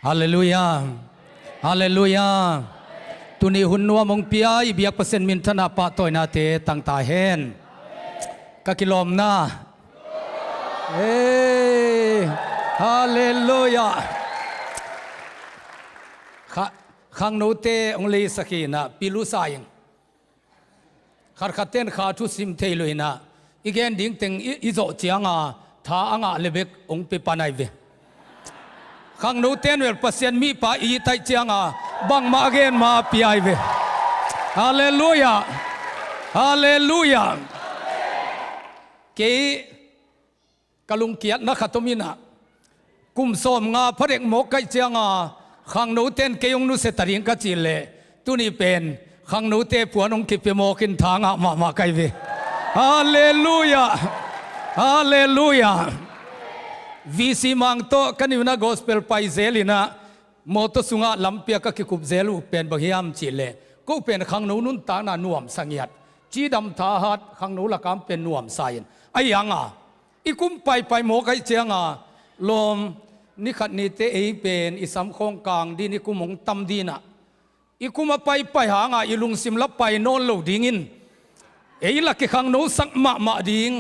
ฮาเลลูยาฮาเลลูยาตุนีหุนนัวมงปียอีเบียกเปอร์เซ็นต์มินธนาปะตัวนาเตตั้งตาเฮนกะกิลอมนาเอ้ฮาเลลูยาขังโนเตองเลสกีนะปิลุสายังขัดขัดเต้นขาทุสิมเทลุยนะอีกแกนดิ้งเต็งอีโจเจียงอ่ะท้าอ่างเลเบกองเปปานายเวขังโนเตนเวลเปอร์เซ็นต์มีป้าอีไตเจียงอ่ะบังมาเกนมาปีไอเวฮาเลลูยาฮาเลลูยาเกกะลุงเกียรตินักขัตมินะกุมสมงาพระเด็กโมกไกเจียงอ่ะขังโนเตนเกยงนุเสตริงกัจจิเลตุนีเป็นขังโนเตปวนองคิเปโมกินทางอ่ะมาไกเวฮาเลลูยาฮาเลลูยาวิสิมังโตกันอยู่นะกอสเปลไปเซลินะมอตสุงะลำเปียกกิคุบเซลูเป็นบางยามจิเลก็เป็นขังโนนุนตานาหน่วมสังยัดจีดำทาหัดขังโนละกามเป็นหน่วมไซน์ไอยังอ่ะอีกุมไปโมกไกเจียงอ่ะลมนิขัดนิเตเอเป็นอิสามโคงกลางดีนิกุมงตัมดีนะอีกุมาไปหางอีลุงซิมลับไปโนนโลดิงินเอลักขังโนสักมาดิง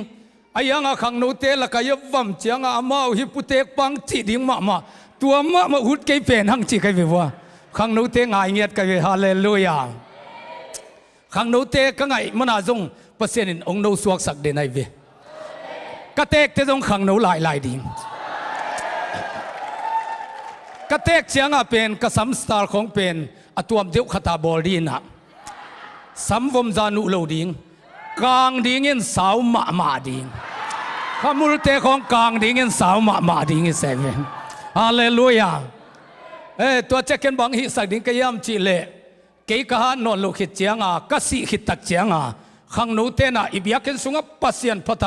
ไอยังขังโนเตลักยับวัมเจียงมาฮิปุเตกปังจีดิงมาตัวมาหุดเกยเป็นหังจีไกเววะขังโนเตง่ายเงียดไกเวฮาเลลูยาขังโนเตก็ไงมันอาจงเปอร์เซ็นต์องโนสวกสักเดนไอเวกะเตกเตจงขังโนหลายดิงกะเตกเชียงเป็นกษัมสตาร์ของเป็นอตัวมเดียวขตาบอลดีนะสัมวมจานุโลดิงกลางดิงินสาวมาดิงขมุลเตของกลางดิงินสาวมาดิงเซเว่นฮาเลลูยาตัวเจกันบังฮิสักดิงกยามจิเลเกยกะฮานนลุขิเจียงกสิขิตักเจียงขังนูเตนะอิบยากันสุงปัสยันพัฒ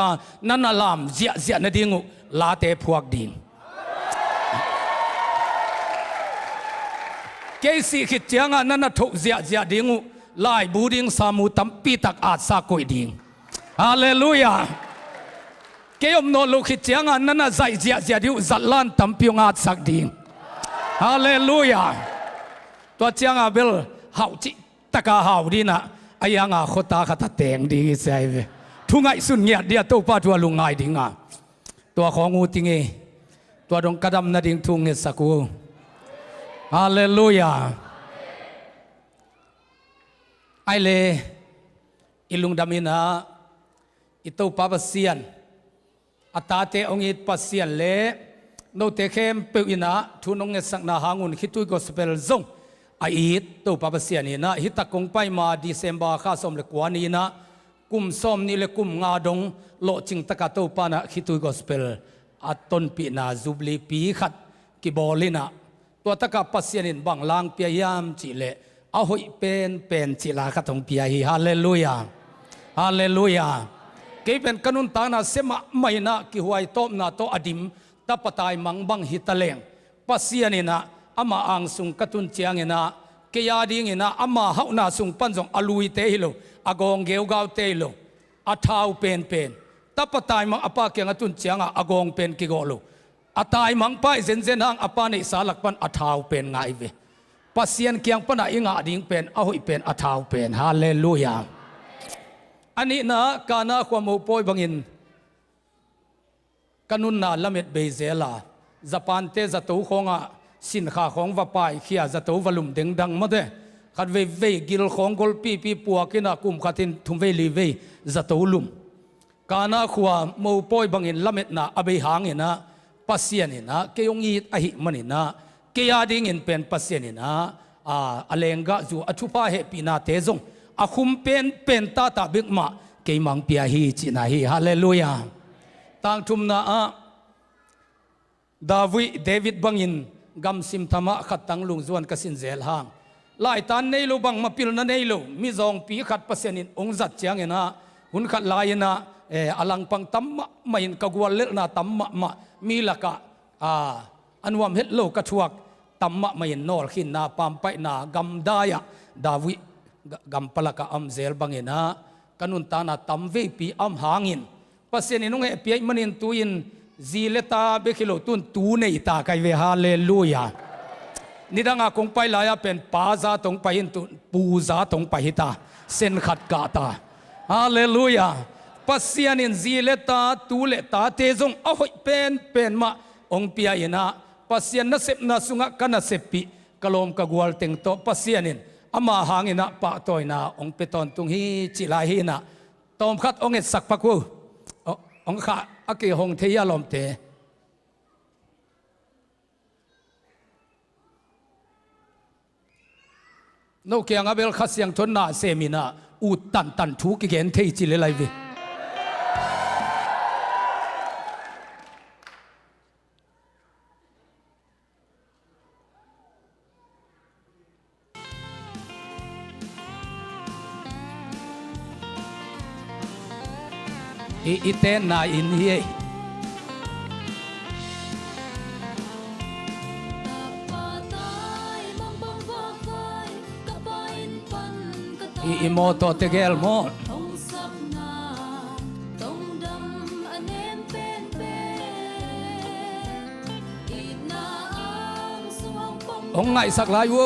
นันลามเจียนดิงูลาเตพวกดิงเกสิขิเจียงนั่นทุกเจียดิงูลายบูดิงสามุตัมปีตักอาจสากุยดิงฮาเลลูยาเกยมโนลุขิเจียงนั่นใจเจียดิวจัลลันตัมพิวอาจสักดิงฮาเลลูยาตัวเจียงเบลหาวจิตะกาหาวดีนะอายังขตาขตาเตงดีเซเวทุงไงสุนเงียดเดียตัวป้าตัวลุงไงดิงตัวของงูติงตัวดงกระดำนาดิงทุงเงสักูฮาเลลูยาไอเลอิลุงดามินาอิตูปาปัสเซียนอัตาเตองอิปัสเซียนเลโนเตเข้มเปิอินะทุนองเงสักนาหางุนคิตุยกอสเปลซงไออิตตูปาปัสเซียนีนะฮิตกงไปมาดิเซมบาข้าสมเลกวานีนะกุมส้มนี่เลกุมงาดงโลจิงตะกาตูปานะคิตุยกอสเปลอัตตนปีนาจุบลีปีขัดกิบอลินะตัวตะกาปัสเซียนินบังลางเปียยามจิเลเอาหอยเป็นจิลาขัดของเปียฮีฮาเลลูยาฮาเลลูยาเกี่เป็นกันุนตานาเสมาไม่นะกิหวยโตนาโตอดิมตะปตายมังบังฮิตเลงปัสเซียนินะอามาอังสุงกตุนเจียงนะเกียดิงนะอามาเฮานาสุงปันจงอลุยเตฮิโลอากงเกวกาวเตฮิโลอาท้าวเป็นตะปตายมังอปาเกียงตุนเจียงอากงเป็นกิโกโลอาตายมังไปเซนหางอปานิสาลักปันอาท้าวเป็นไงเวปัสเซียนเกียงปนะอิงาดิงเป็นเอาหอยเป็นอาท้าวเป็นฮาเลลูยาอันนี้นะกานาความอุปอยบังอินกันุนนาละเม็ดเบเซลาญี่ปุ่นเตจะตัวของสินค้าของวัปายเขียจะตัววลุมเด้งดังมาเด้ขัดเวกิลของกอลปีปัวกินากุมขัดทินทุ่มลีเวจะตัวลุมกานาความอุปอยบังอินละเม็ดนะอเบหางอินะปัสเซียนอินะเกยงยีอหิมันอินะเกียดิงอินเป็นปัสเซียนินะอเลงกะจูอชุพาเฮปีนาเตจงอาคุมเป็นตาบิกมาเกยมังเปียฮีจินาฮีฮาเลลูยาต่างทุมนาเดวิดบังอินกำซิมธรรมะขัดตังลุงจวนกสินเซลหางไล่ตานเนลูบังมาพิลนันเนลูมิจงปีขัดปัสเซียนินองจัดเจียงเนะหุนขัดลายนะอลังปังตัมมะไม่อินกกวลเลนะตัมมะมีละกะอันวามเฮตโลกระชวกตัมมะไม่นอลขินนาปามไปนากำได้ดาวิกำปลักอัมเซลบังเงินะกันุนตานาตัมเวปีอัมหางินปัสเซนินุงเอปีมันินตุยิน จีเลตาเบคิโลตุนตูเนตาไกเวฮาเลลูยา นี่ดังอาคงไปลายเป็นป้าซาตรงไปหินตุปูซาตรงไปหิตาเส้นขัดกาตาฮาเลลูยาปัสยานินซีเลตาตูเลตาเตจงเอาเป็นมาองเปียอินะปัสยานนัสเซปนัสุงะกันนัสเซปิกลมกกวลเต็งโตปัสยานินอามาหางอินะปะตอยนาองเปตอนตุงฮีจิลาฮีนะตอมขัดองเอสักปักวูองข้าอเกหงเทียลมเตโนเกียงอาเบลขัดเสียงทนนาเซมินาอูตันทุกเกนเทจิเลไลวิอีเตนนาอินเฮอีโมโตเตเกลโมองไงสักลายวู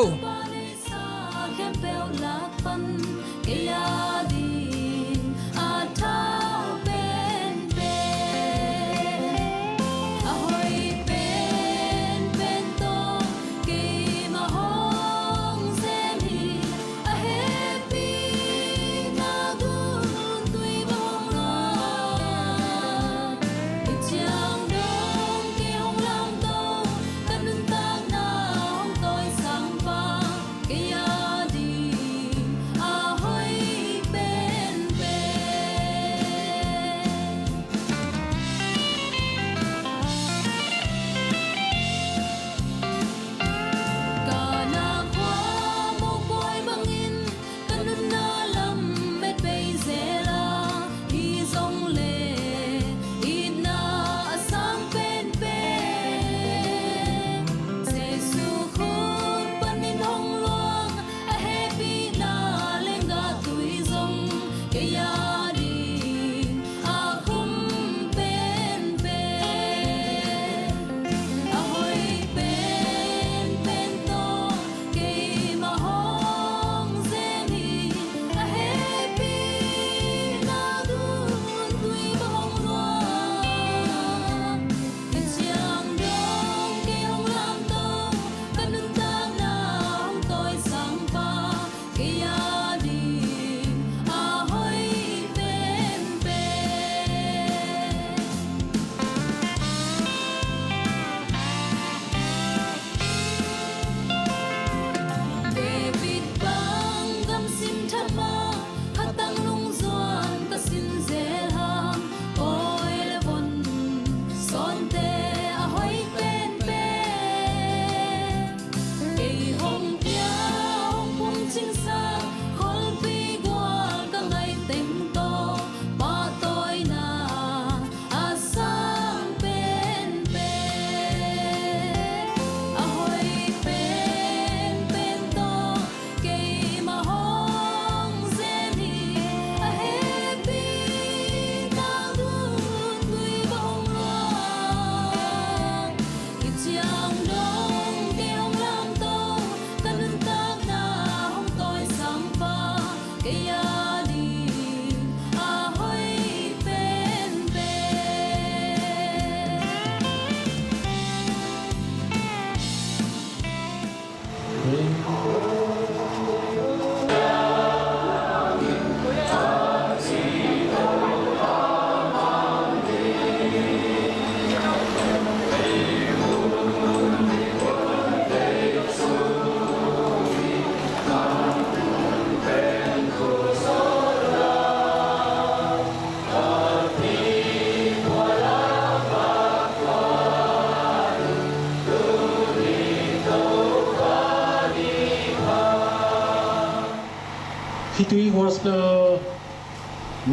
ที่ตุยหัวสเตอร์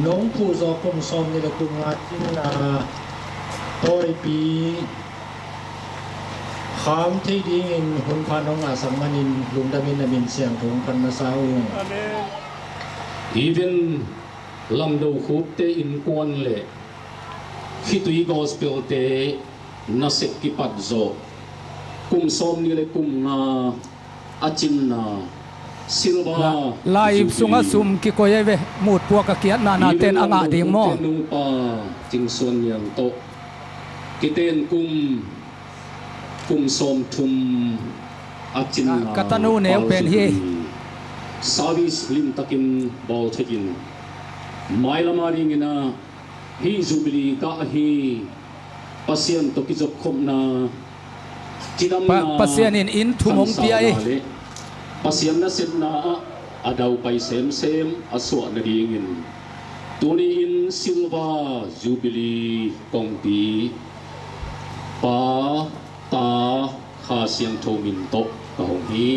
น้องผู้จอคมซอมในกรุงอาทิตย์ต่อยปีขามที่ดีเงินหุ่นพาน้องอาสังมันินลุงดามินนามินเสียงของพันมาสาวงอีเวนลำดูคูเตอินกวนเล่ที่ตุยกอสเปลเตนัสกิปัดโซ กลุ่มส้มนี่เลยกลุ่มอาจินนาซิลวา ลายสุงสุมกิโกยเวมูดพวกเกียนานาเตนอ่างะดิ่งโมนุ่งปาจิงส่วนยังโตกิเตนกลุ่มส้มทุมอาจินนา กัตนูเนวเป็นเฮซาวิสลิมตะกินบอลเทกินไมลามาริงินาฮีจูบิลีกะฮีปัสยันตกิจบคมนาจิดำนาปัสยันอินทุมงปีไอปัสยันนัสินนาอดาวไปเซมอสวนาดีงินตัวนี้อินซิลวาจูบิลีกองปีปาตาคาเซียงโทมินโตกะหงฮี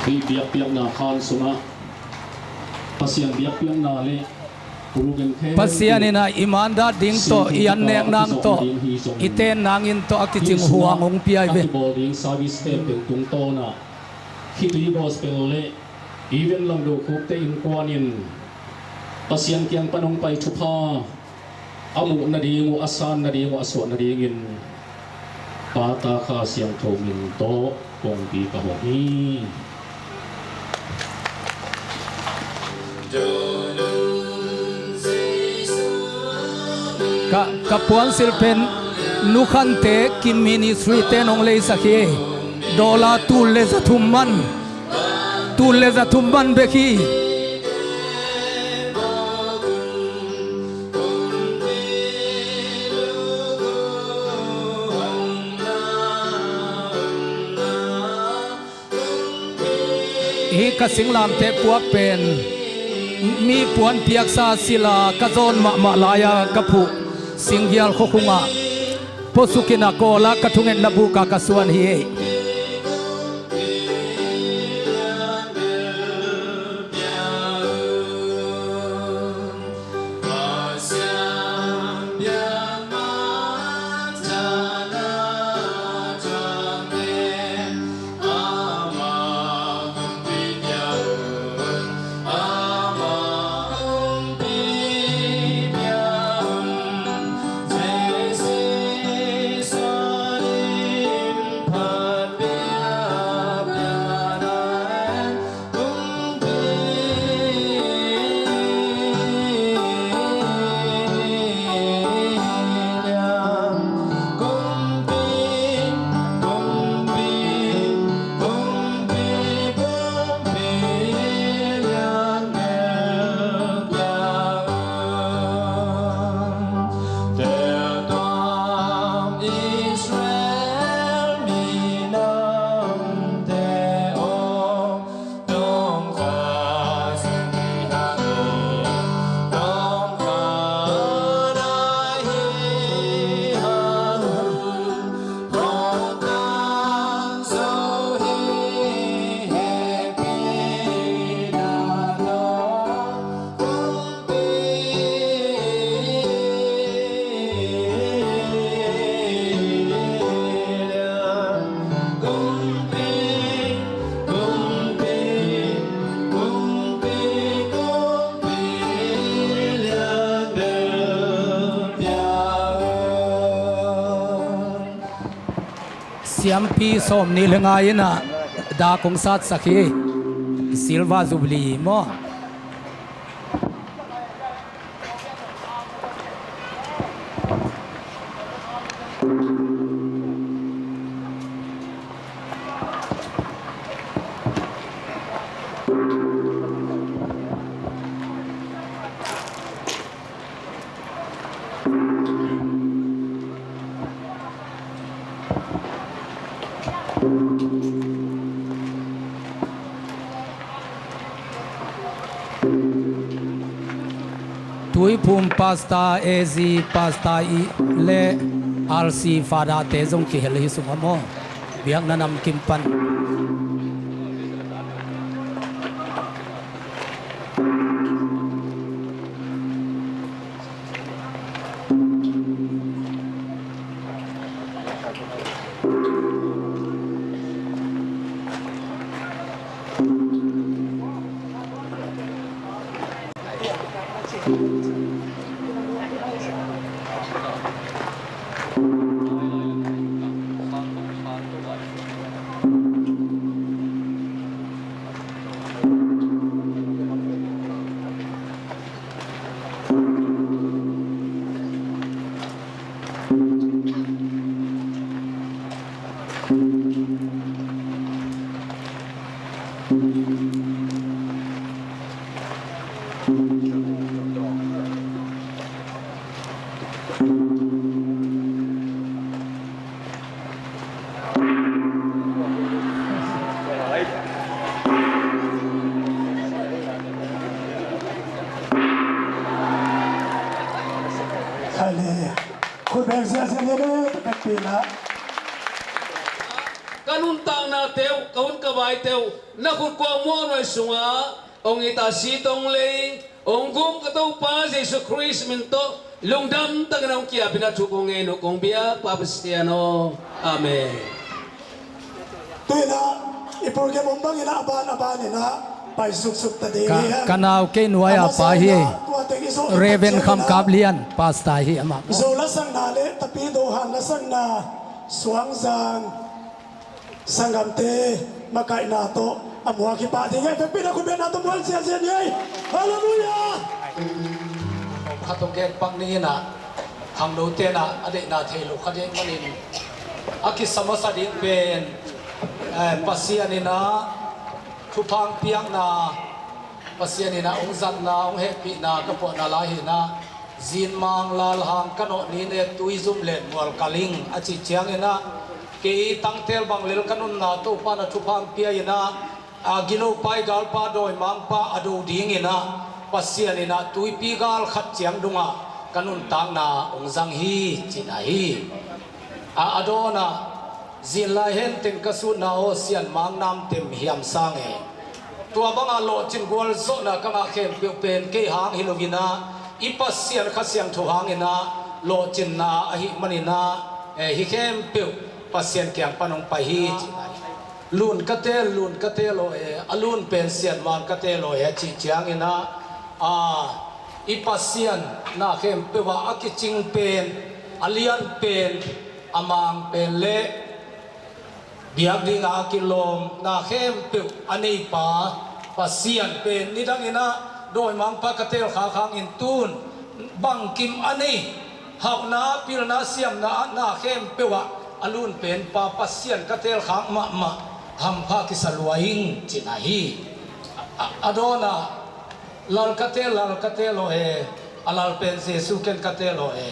ปีเปียกนาคานสุงะปัสยันเปียกนาเลปัสยันนะอิมานดาดิ่งโตยันเนงนางโตอิเตนนางอินโตอักจิงหัวงงปีไอเวบอดิ้งซาวิสเตปเป็นตุงโตนะคิดวีบอสเป็นเลอีเวนลังดูคุกเตอินกวานินปัสยันเกียงปนงไปทุพาอามุนาดีงูอาสานนาดีงูอสวนาดีงินปาตาคาเสียงโทมินโตกงปีกะหงฮีกะปวนศิลเป็นนุขันเตกินมินิสทรีเตนองเลยสักเฮดอลาตูเลซะทุมมันเบคีอีกสิงลามเตปวกเป็นมีปวนเปียกซาศิลากะโจนมาลายากะผูสิงเฮียลโคคุงะพสุกินาโกลากะทุงเอ็นนบุกะกะสวนเฮเสียมปีสมนี่เลงไงนะดาคงสัตสักฮีซิลวาจูบลีมอทุยภูมิพาสต้าเอซีพาสต้าอีเลอาร์ซีฟาดาเตจงกิเฮลิสุงโมเบียงนันำกิมปัน Hallelujah. Kung may siya nila, pagpila. Kanun tang na teo, kaun kabay teo, nakut ko mo no sunga, ong ita sitong lay, ong gum kataw pa Jesus Christ minto, lungdam taganang kia pinachupong eno kong biya papastiano. Amen. Tuwi na, ipurge mong bang inaaban-aban na, paisuksuk ta din. Kanaw ke nuaya pa hi Reven kham kablian pasta hi ama So lasang nale, tapi dohan lasang na suangzang sangamte makai nato amua ki pa dingai pepina ku be nato mual sia sia nyai. Hallelujah. khatong gen pang ni na hang no te na ade na thelu khade manin aki samasa ding pen pasian ni na thupang piang na pasian ni na ong zat na ong happy na kapo na lahi na zin mang lal hang kano ni ne tuizum len wal kaling achi chiang ina ke tang tel bang lel kanun na to pa na thupang pia ina agino pai gal pa doi mang pa adu ding ina pasian ni na tui pi gal khat chiang dunga kanun tang na ong zang hi china hi adona zin lai hen ten kasu na o sian mang nam tem hiam sang e tua banga lo chin gwal zo na kanga khem pe pen ke hang hilovina ipas sian khasyang thu hang ina lo chin na ahi manina hi khem pe pasien kyang panong pa hi lun kate lo e alun pen sian man kate lo e chi chiang ina ipas sian na khem pe wa akiching pen alian pen amang pen le biak ding akilom na khem pe anei pa pasian pen nidang ina doi mang pa katel kha khang in tun bang kim anei hak na pil na siam na khem pe wa alun pen pa pasian katel khang ma ham pha ki salwaing chinahi adona lal katel lo e alal pen se suken katel lo e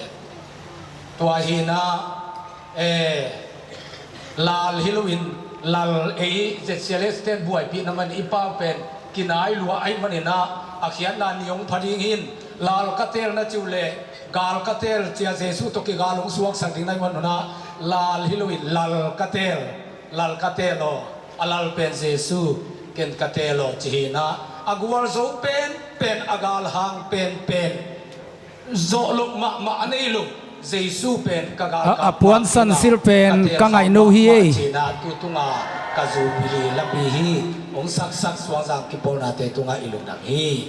tua hina lal Halloween lal je celestial buai pi naman ipa pen kinai lua ai manina akhian na niong phading hin lal katel na chule gal katel chia jesu to ki galong suak sang ding nai manuna lal Halloween lal katel lo alal pen jesu ken katelo china agwal zo pen agal hang pen zo luk ma anei luk Jesu pen kagal apuan san sil pen kangai no hi e china tu tunga kazu pili lapi hi ong sak swang jang ki pol na te tunga ilung dang hi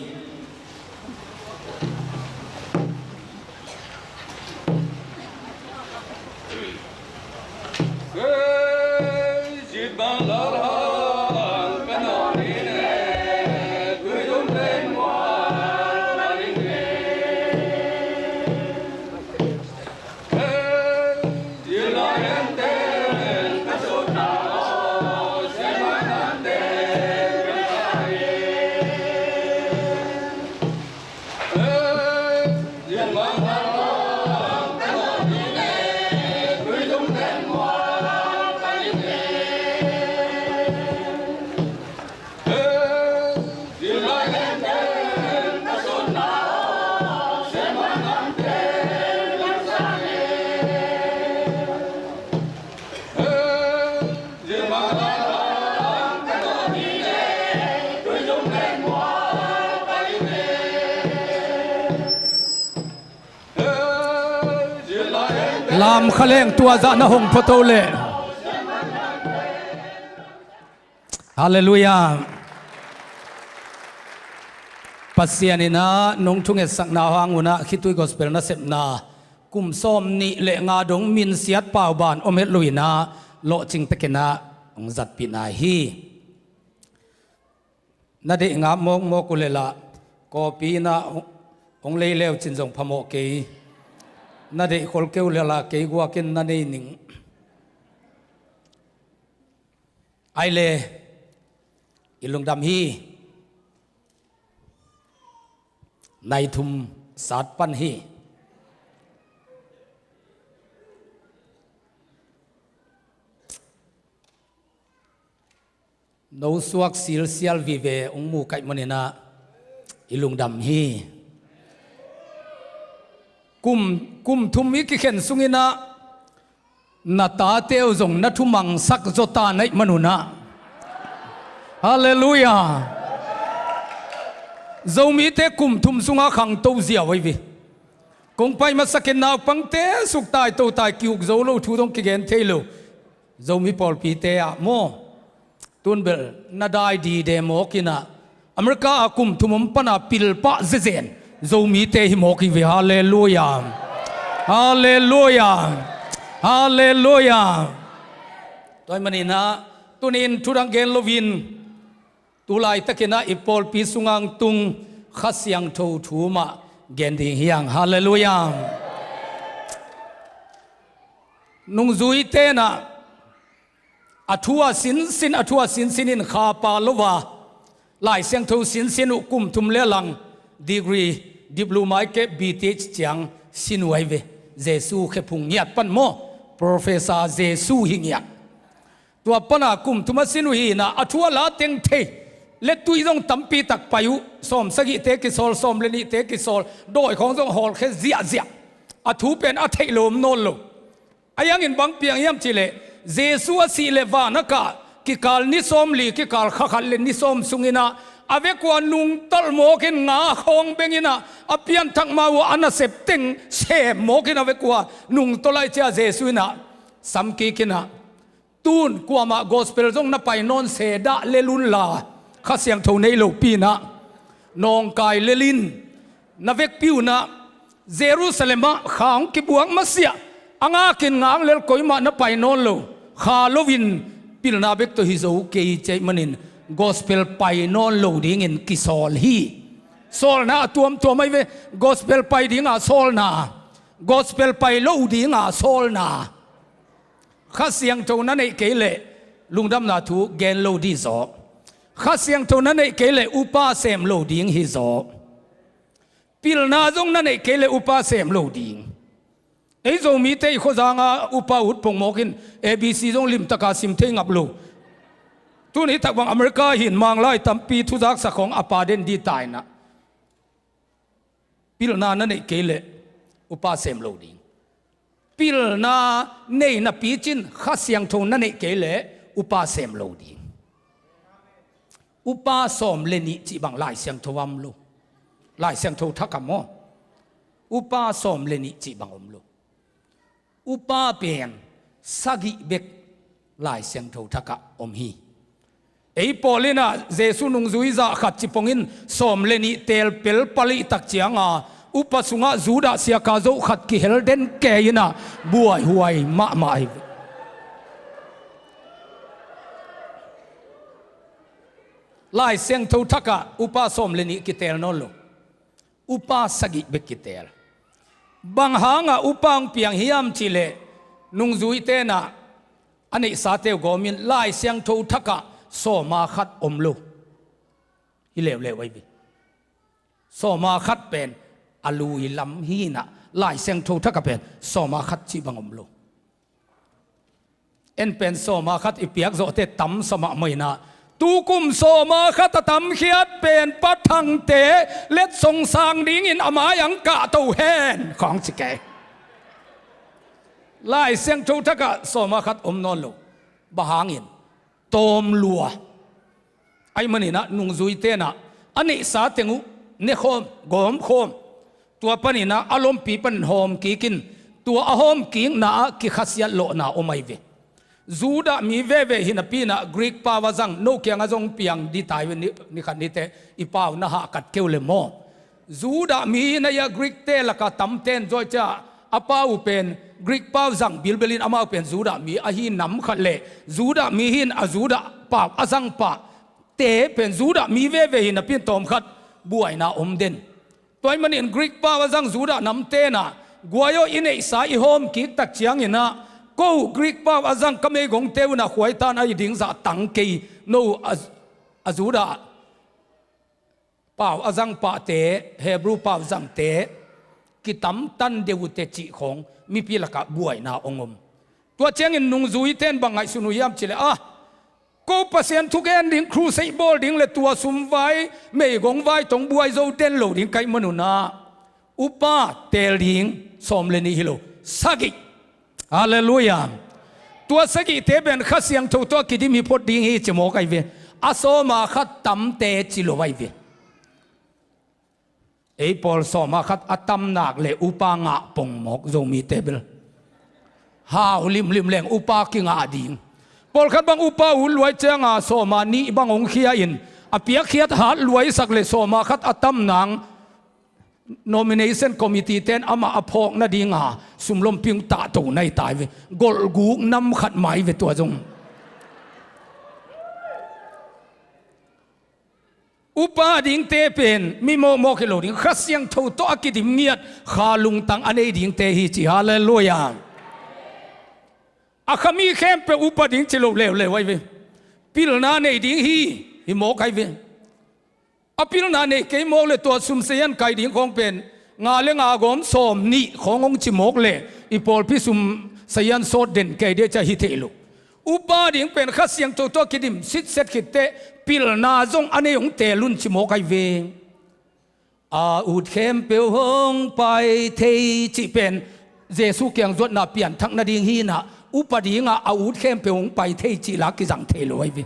lam khaleng tua za na hong photo le hallelujah pasianina nong thunge sakna hanguna khitui gospel na sepna kum som ni le nga dong min siat pau ban omet luina lo ching tekena ong zat pina hi na de nga mok kulela kopi na ong le lew chin jong phamo ke na de khol keu lela ke gwa ken na nei ning ai le อิลุงดำฮีในทุมสาดปันฮีโนสวกสิลเซียลวิเวองมูไก่มันนะอิลุงดำฮีกุมทุมมิกิเข็นสุงินะนาตาเตวจงนัทุมังสักจตาในมนุนะฮาเลลูยาเจ้ามีเตกุมทุมสุงาขังโตเสียไว้วิคงไปมาสักนาวปังเตสุกตายโตตายกิวเจ้าโลทูตงกิเกนเทโลเจ้ามีปอลปีเตอะโมตุนเบลนาได้ดีเดโมกินะอเมริกากุมทุมปนาปิลปะเจเจนเจ้ามีเตหิโมกิวิฮาเลลูยาฮาเลลูยาฮาเลลูยาตัวมันนี่นะตุนินทุรังเกนโลวินตุลายตะกินะอิปอลปีสุงังตุงขัสยังทูทูมาเกนดิฮิยังฮาเลลูยานุงซุยเตนะอัทัวสินสินอัทัวสินสินินข้าปาลวาลายเสียงทูสินสินุกุมทุมเลลังดีกรีดิบลูไมเกบีเตจจังสินไวเวเจสูเขพุงเงียดปันโมโปรเฟสซาเจสูหิงเงียดตัวปนากุมทุมาสินุฮีนะอัทัวลาเต็งเทเล็ดตุยต้องตั้มปีตักไปยุสมสกิเตกิโซลสมเลนิเตกิโซลโดยของต้องหอลแค่เสียเสียอัทูเป็นอัเทโลมโนโลอายังอินบังเปียงย่ำจิเลเจสูสีเลวานักกิกาลนิสมลีกิกาลขัดเลนิสมสุงินะอเวกวานุงตลโมกินงาคงเบงินะอเปียนทักมาวานาเสพติงเสพโมกินอเวกวานุงตลายเจ้าเจสุนะสัมกีกินะตูนกว่ามาโกสเปลจงนับไปนอนเสดะเลลุนลาข้าเสียงโทในโลปีนะนองกายเลลินนาเวกปิวนะเยรูซาเล็มข้างกิบวงมาเสียอ่างกินงางเลลกอยมานับไปนอนโลข้าโลวินปิลนาเวกตัวฮิโซเกยใจมันินกอสเปลไปนอนโลดิ้งอินกิซอลฮีโซลนะตัวไม่เวกอสเปลไปดิ้งอาโซลนากอสเปลไปโลดิ้งอาโซลนาข้าเสียงโทนั้นไอ้เกเลลุงดำนาทูเกนโลดีโซข้าเสียงโทนั้นไอ้เกเลอุปาเซมโลดิ้งฮิโซปิลนาจงนั้นไอ้เกเลอุปาเซมโลดิ้งไอ้โซมีเตยโคจางาอุปาอุดพงโมกินABC จงลิมตะกาซิมเทงับโลทุนี้ถ้าวังอเมริกาหินมังไล่ตั้มปีทุจักสักของอปาเดนดีตายนะปิลนานั่นไอ้เกเลอุปาเซมโลดิ้งปิลนาเนยนับปีจินข้าเสียงโทนั่นเองเกลอุปาเสมโลดีอุปาสอมเลนิจีบังลายเสียงโทวัมโลลายเสียงโททักกะโมอุปาสอมเลนิจีบังอมโลอุปาเป็นสกิเบกลายเสียงโททักกะอมฮีไอ้ปอลินะเจสุนุงจุยจะขัดจิปงอินสอมเลนิเตลเปลปลิตักเจียงาอุปสุงะจูดาเสียกาโจขัดกิเฮลเดนเกยนะบวยหวยมาไม่ลายเสียงทูทักะอุปสมเลนิกิเตลนอลอุปสกิเบกิเตลบางหางอุปังเปียงฮิยามจิเลนุงจุยเตนะอันนี้สาเตวกอมินลายเสียงทูทักะโซมาขัดอมโลฮิเลวเลวไว้บิโซมาขัดเป็นอลูยลำฮีนะลายเสียงทูทักเป็นโซมาคัดจีบังอมโลเอ็นเป็นโซมาคัดอีเปียกโจเตตั้มสมะไม่นะตูกุมโซมาคัดตั้มเขียดเป็นปัทังเตเล็ดทรงสางดิ้งอินอามายังกะเต้าแหนของสิแกลายเสียงทูทักโซมาคัดอมนอนโลบะหางอินตอมลัวไอ้มันนี่นะนุงซุยเตนะอันนี้สาเตงูเนคอมกอมคอมตัวปนินะอารมณ์ปีปันหอมกีกินตัวอหอมกิงนากิขัสยันโลนาอไม่เวจูดามีเวหินปีนะกรีกปาวจังโนเกียงจงเปียงดีตายเวนี่ขันนี่เตอีปาวนะฮะกัดเกวเลโมจูดามีนายกรีกเตละกะตั้มเตนจอยจ้าอปาวเป็นกรีกปาวจังบิลเบลินอามาเป็นจูดามีอหินนำขัดเลจูดามีหินอจูดาปาวอจังปาเตเป็นจูดามีเวหินปีนตอมขัดบวยนาอมเดนตัวมันอินกรีกปาวจังจูดานำเตนะกัวโยอินเอสายโฮมกิกตักเชียงอินะกูกรีกปาวจังก็ไม่กงเทวนะหวยตานไอดิ่งจะตั้งเกยโน อาจูดาเป่าอาจังปะเตเฮบรูเป่าจังเตกิตำตันเดวุเตจิของมีพิลกะบวยนาองมตัวเชียงอินนุงจุยเต้นบางไงสุนุยามจิเลก็เปอร์เซ็นต์ทุกแอนดิ้งครูไซบอลดิ้งเลตัวซุมไว้ไม่กงไว้ตรงบวยโจเต้นโหลดิ้งไกมนุนาอุปาเตลดิ้งสมเลนิฮิโลสักิฮาเลลูยาตัวสักิเตเป็นข้าเสียงตัวกิดิมีพอดิ้งฮีจมอกไอเวอาโซมาขัดตั้มเตจิโลไวเวไอพอลสอมาขัดอัตมนักเลอุปางะปงมกโจมีเตเบลฮาวลิมแรงอุปากิงอาดิ้งพอลขัดบางอุปาอุลไว้เจ้างาโซมานีบางองเขียอินอเปียเขียดหาลวยสักเลโซมาขัดอัตมนังnomination committee เต้นอามาอภอกนาดีงาสุมลมพิงตาตูในตายเวกอลกูนำขัดหมายเวตัวจงอุปาดิ่งเตเป็นมีโมกิโลดิ่งขัดเสียงทูตัวกิดิมเงียดขาลุงตังอันนี้ดิ่งเตฮิจิฮาเลลูยาอาขมีเข้มเปอุปาดิ่งจิโลเลวไว้เวพิลนาในดิ่งฮิโมกไอเวอภิรนาเนเกมโมเลตัวสุมเซียนไกดิ่งของเป็นงาเลงากอมสมนี่ขององจิโมกเลอีพอลพิสุมเซียนโซดเด่นไกเดียจะฮิเทลุอุปาดิ่งเป็นข้าเสียงตัวกิดิมสิทธิ์เสร็จขิดเตพิลนาจงอันนี้องเตลุนจิโมกไอเวอุดเข้มเปียวหงไปเทจิเป็นเจสุเกียงจวดนาเปลี่ยนทั้งนาดิ่งฮีนะอุปาดิ่งอุดเข้มเปียวหงไปเทจิลักกิจังเทลุไอเว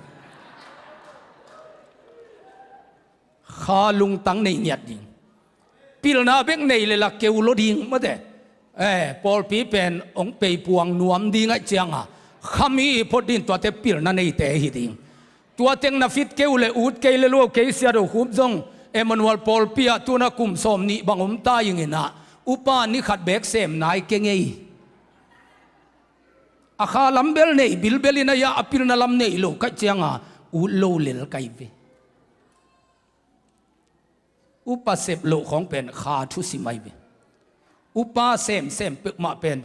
ข้าลุงตั้งในเงียดดิ่งพิลนาเบกในเลยละเกวโลดิ่งมาเดพอลปีเป็นองเปย์พวงนวมดิ่งไอเจียงขามีพอดินตัวเตพิลนาในเตหิดิ่งตัวเต็งนาฟิตเกวเลอุดเกลเลโลเกเสียดหุบจงเอมานูเอลพอลปียตัวนักกุมสมนี่บางอมตายิงนะอุปานี่ขัดเบกเซมนายเกงไงอาข้าลำเบลเนยบิลเบลินายาอพิลนาลำเนยโลกัจเจียงอุดโลเลลไกเวอุปาเสพโลของเป็นขาทุสิไม่เวอุปาเซมเปิกมาเป็น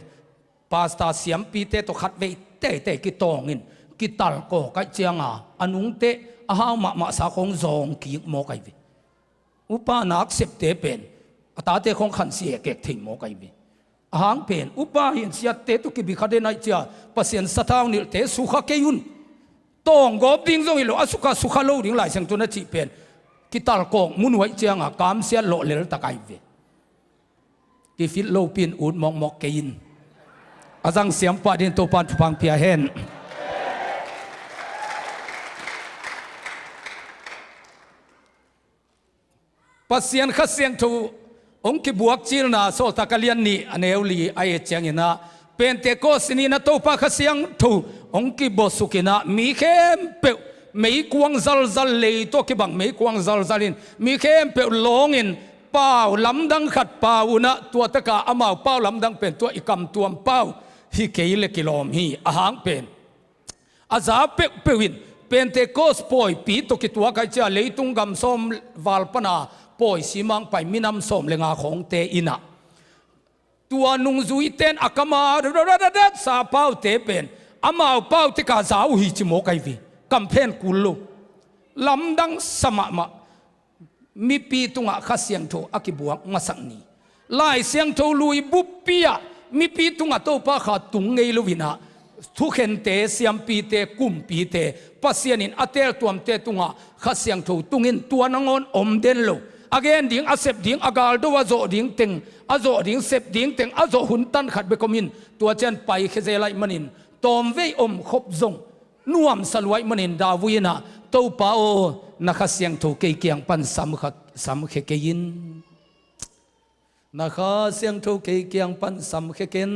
ปาสตาเสียมปีเตตขัดเวเตกิตองอินกิตัลโกกัจเจียงอนุงเตอาหามาสาของจงกีโมไกเวอุปานักเสพเตเป็นตาเตของขันเสียเกกถิ่งโมไกเวอาหางเป็นอุปาเห็นเสียเตตุกิบิคาเดนัยเจียปเสียนสะท้าวนิเตสุขเกยุนตองกอบดิ้งจงอิโลอสุขโลดิ้งหลายเสียงตัวนั้นจีเป็นกิตาลกงมุนไว้เจียงกามเสียโลเลลตะไกเวกิฟิลโลปินอุดมอกเกินอาจังเสียมปาดินโตปานทุพังเพียเฮนปัสเซียนขัดเสียงทูองค์กิบวกจิลนาโซตะกเลียนนี่อเนวลีไอเจียงอินะเป็นเตโกสนีนะโตปาขัดเสียงทูองค์กิบสุกินะมีเข้มเปไม่กวางซัลเลยตัวกิบังไม่กวางซัลอินมีเข้มเปลงอินเป้าลำดังขัดเป้านะตัวตะกาอามาเป้าลำดังเป็นตัวอีกำตัวเป้าฮิเกยเลกิโลมฮีอาหางเป็นอาซาเปวินเป็นเตโกสปอยปีตัวกิตัวไกเจเลยตุงกำส้มวาลปนาปอยสีมังไปมินำส้มเลงาของเตอินะตัวนุงจุยเต้นอากามาซาเป้าเตเป็นอามาเป้าติกาสาวฮิจิโมไกวีกำเพนกุลลำดังสมะมะมีปีตุงะข้าเสียงโทอากิบวงมาสังนีลายเสียงโทลุยบุปปียมีปีตุงะโตปะขาตุงเงลวินะทุกเห็นเตเสียมปีเตกุมปีเตปัสเซียนินอเตลตัวมเตตุงะข้าเสียงโทตุงินตัวนงอนอมเดนโลagain ding asep ding agal do wa zo ding teng azo ding sep ding teng azo hun tan khat be komin tua chen pai khezelai manin tom ve khop zong nuam salwai manin da vuina to pa o na kha siang tho ke kyang pan sam khe ke yin na kha siang tho ke kyang pan sam khe ken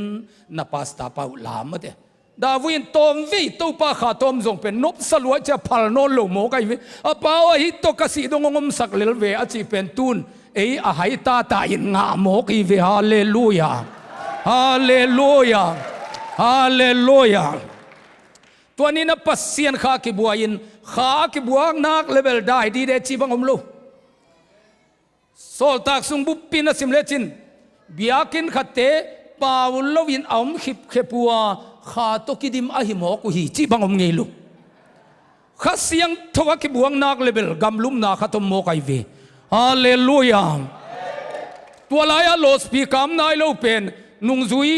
na pasta pa la ma de da vuin tom ve to pa kha tom zong pen nop salwai cha phal non lo mo kai ve a pa o hi to ka si dong ngom sak lel ve a chi pen tun ei a hai ta in nga mo ki ve hallelujah hallelujah hallelujahตัวนี้นะปัสเซียนข้ากิบัวยินข้ากิบัวนักเลเวลได้ดีเดชีบังอมลูโซลตักซุงบุปปินสิมเลจินเบียกินขัดเตปาวลวินอมขิบเขปัวข้าตกิดิมอหิมอกุฮีชีบังอมเงลูข ข้าเสียงทว่ากิบวงนักเลเบลกำลุมนาขัตโมกไอวีฮาเลลูยาตัวลายโลสปีกามนายโลเป็นนุงซุย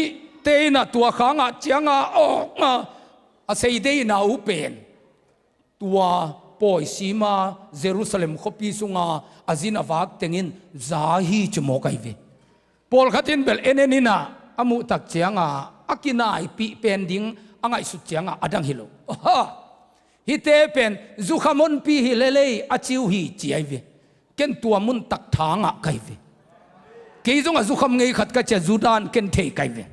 เตนะตัวข้างเจียงออกอาศัยเดน่าอุเป็นตัวปอยซีมาเยรูซาเล็มขบีสุงอาจินอวักเตงินซาฮีจโมกไอวีพอลขัดินเบลเอเนนินาอามุตักเจียงอากินายปีเป็นดิ้งอ่างไอสุดเจียงอดังฮิโลฮิเตเป็นจุขมนปีฮิเลเลอาชิวฮีจีไอวีเก็นตัวมุนตักทางไกวีเกี่ยงจุขมเงยขัดกัจจูดานเก็นเทไกวี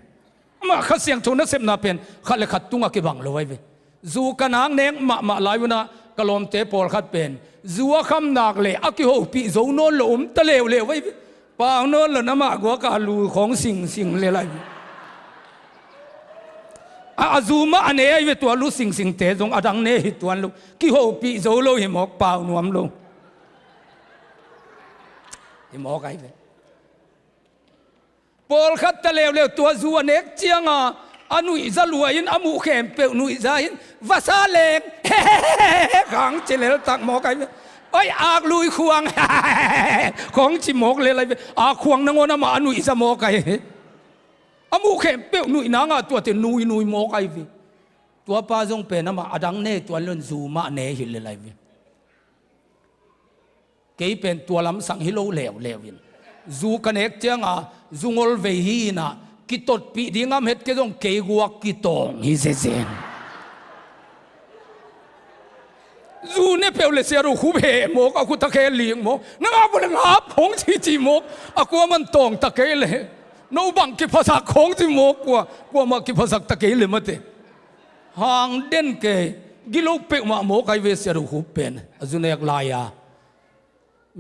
มาขัดเสียงทุนนักเสพนาเป็นขัดเลขัดตุงกิบังโลไอวีจูกันนางเนงมาลายวนะกลมเตปอลขัดเป็นจูขมนักเลอากิโฮปีจูโนลมตะเลวเลวไว้ปางโนลนะมากว่ากาลูของสิ่งเลไลอาจูมาอันเนี้ยตัวลูสิ่งเตจงอดังเนหิตัวลูกิโฮปีโซโลหิมอกเปล่านวมลูหิมอกไงเว้ปอลขัดตะเลวตัวจูอันเน็กเจียงอนุอิซาลวยนอมูเข็มเปอนุอิซาอินวาซาเลงขังเจเลตักหมอกไงไอ้อากลุยควงของจิมอกเลยอะไรอาควงนังวนามาอนุอิซามอกไงอามูเข็มเปนุยนางตัวเตนุยหมอกไอวีตัวป้าจงเป็นนะมาอดังเน่ตัวเล่นซูมาเน่หิเลไลวีเกี่ยเป็นตัวลำสังฮิโลเลวินซูกันเอกเจียงซูงอลเวฮีนะกิตดปีดิ้งเม็ดก็ต้องเกี่ยกวักกิตองฮิเซเซนซูเนี่ยเปลเลเซียรูคูเบหมกอากุตะเคลียงหมกนั่งอาบุญลาบของจีหมกอากัวมันตองตะเคเลยโนบังกิภาษาของจีหมกกัวมากิภาษาตะเคเลยมาเตหางเด่นเกยกิโลเปกมาหมกไอเวเซียรูคูเป็นซูเนี่ยลาย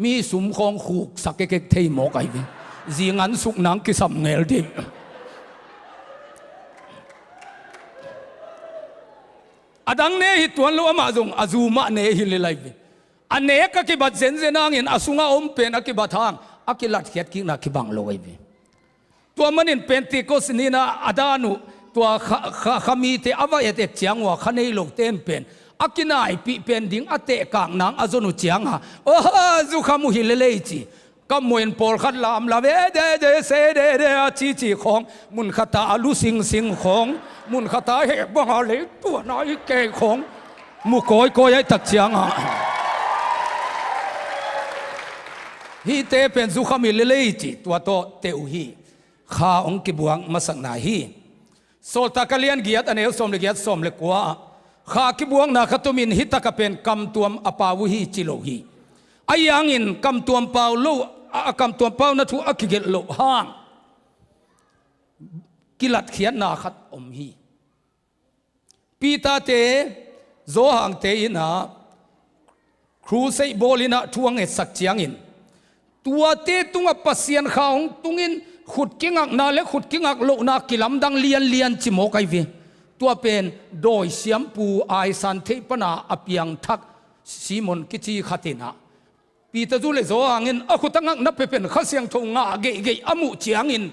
มีสุมของขุกสักเกเทยหมกไอเวจีงันสุกนังกิสัมเงลดิอดังเนหิตัวลูอามาจงอาจูมาเนหิเลไลฟ์อันเนกกิบัดเซนเซนังอินอาสุงาอมเป็นอากิบัดทางอากิลัดเขียดกินักกิบังโลไอวีตัวมันอินเป็นติโกสนีนาอดานุตัวขมีเตอวัยเตเจียงว่าขณีโลกเต้นเป็นอากินายปีเป็นดิ่งอเตกางนางอาจนุเจียงฮะโอ้จูขามุหิเลเลจีก็มวยปอลขัดลามลาเวเดเซเดจีของมุนขตาลุสิงของมุนขตาเหบว่าเลยตัวน้อยเก่ของมุกอยให้ตักเชียงอ่ะฮีเตเป็นสุขามิเลเลจิตัวโตเตอุฮีข้าองกิบวงมาสังนาฮีโซลตากเลียนเกียรติอันเอลสมเลเกียรติสมเลกัวข้ากิบวงนาคตุมินฮิตากเป็นกำตัวมอปาวุฮีจิโลฮีไอยังอินกำตัวมเปาลูกำตัวเป้านัทุอักเกลโลห้างกิลัดเขียนนาขัดอมฮีปีตาเตโซหังเตอินะครูเซบอลินะทวงเอสักเจียงอินตัวเตตุงปัสเซียนข้าวตุงอินขุดกิ้งอักนาและขุดกิ้งอักโลนากิลำดังเลียนจิโมกไอวีตัวเป็นโดยเสียมปูไอสันเทปนาอเปียงทักซีมอนกิจีขัตินะปีตาจูเลโซหังอินอขุดงักนับเป็นข้าเสียงทงงาเกยอมุเจียงอิน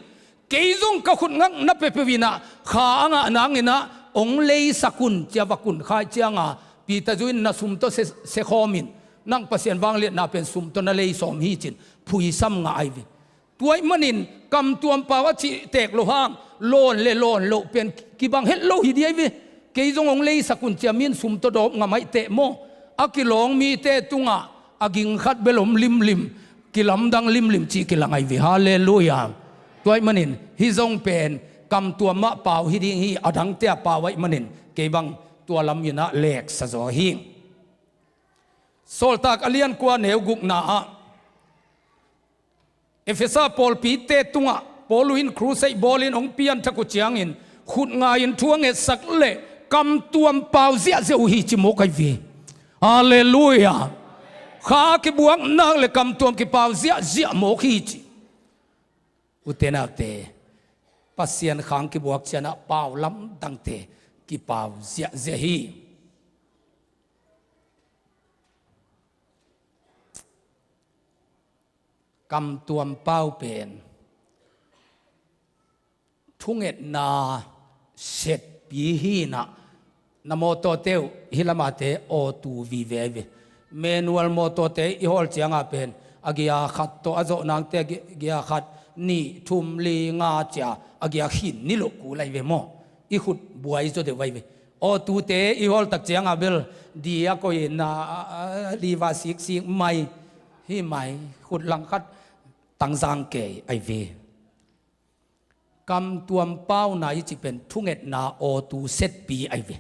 เกยจงก็ขุดงักนับเป็นวินะข้างนางอินะองเลยสกุลเจ้ากุลข้าเจียงปีตาจูอินนาสุมโตเซคอมินนั่งปัสเซียนวางเลียนนาเป็นสุมโตนาเลยสอมฮีจินผู้ยิซ้ำงาไอวีตัวมันอินกำตัวปาวจิเตกโลหางโลนโลเป็นกิบังเฮลโลฮิดีไอวีเกยจงองเลยสกุลเจ้ามินสุมโตดอบงาไม่เตะโมอากิลองมีเตตุงอากิงขัดเบลมลิมกิลำดังลิมจีกิลังไอวีฮาเลลูยาตัวมันอินฮิจงเป็นกำตัวมะเปล่าฮิดิงฮีอดังเตะเปล่าไว้มันอินเกบังตัวลำยินะเล็กสะจอหิงโซลตากอเลียนกว่าเนวกุกนาเอเฟซ่าปอลปีเตตุงปอลุอินครูไซบอลินองเปียนทักกุจียงอินขุดงายินทวงเอสักเล่กำตัวเปล่าเสียอุฮิจิโมกไอวีฮาเลลูยาข้ากิบวงนักเลกำตัวกิเปล่าเสียโมกฮิจิอุเตนาเตปัสเซียนขังกิบวกเชนะเปล่าล้ำดังเตกิเปล่าเสียฮีกำตัวเป้าเป็นทุ่งเอ็ดนาเสร็จปีฮีนะ na moto teu hilamate o tu vi ve manual moto te I hol chianga pen agia khat to azo nang te agia khat ni thum li nga cha agia hin ni lo ku lai ve mo I khut buai zo de vai ve o tu te I hol tak chianga bel dia ko na li va sik sik mai hi mai khut lang khat tang sang ke ai ve kam tuam pau na I chi pen thunget na o tu set pi ai ve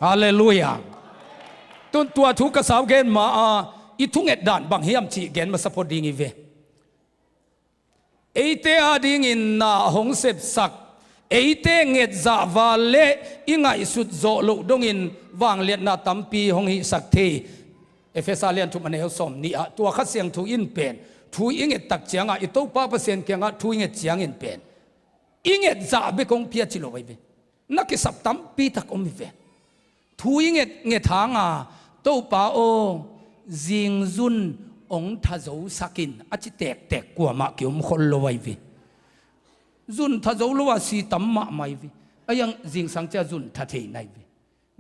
hallelujahตุนตัวทุกกษาวเกณฑ์มาอีทุ่งเอ็ดด่านบางเฮียมจีเกณฑ์มาสปอร์ตดิ้งอีเวเอเตอาดิ้งอินนาหงเสพสักเอเตเงดจ่าวาเล่อิงไอสุดโจลุดงอินวางเลียนนาตัมปีหงหิสักเทเอเฟซาเลียนทุกมันเฮลสมนี่ตัวขัดเสียงทุอินเป็นทุอิงเอ็ดตักเจียงอีตัวป้าเปอร์เซ็นต์เกียงทุอิงเอ็ดเจียงอินเป็นอิงเอ็ดจ่าเบกงเพียจิโลไว้เวนักกิสับตัมปีตักอมิเวทุอิงเอ็ดเงดทางตัวป้าโอจิงซุนองทัศว์สักินอาจจะแตกกว่ามาเกี่ยวมคนลอยวิซุนทัศว์ลว่าสีตั้มมาไม่วิยังจิงสังเจซุนทัศน์ในวิ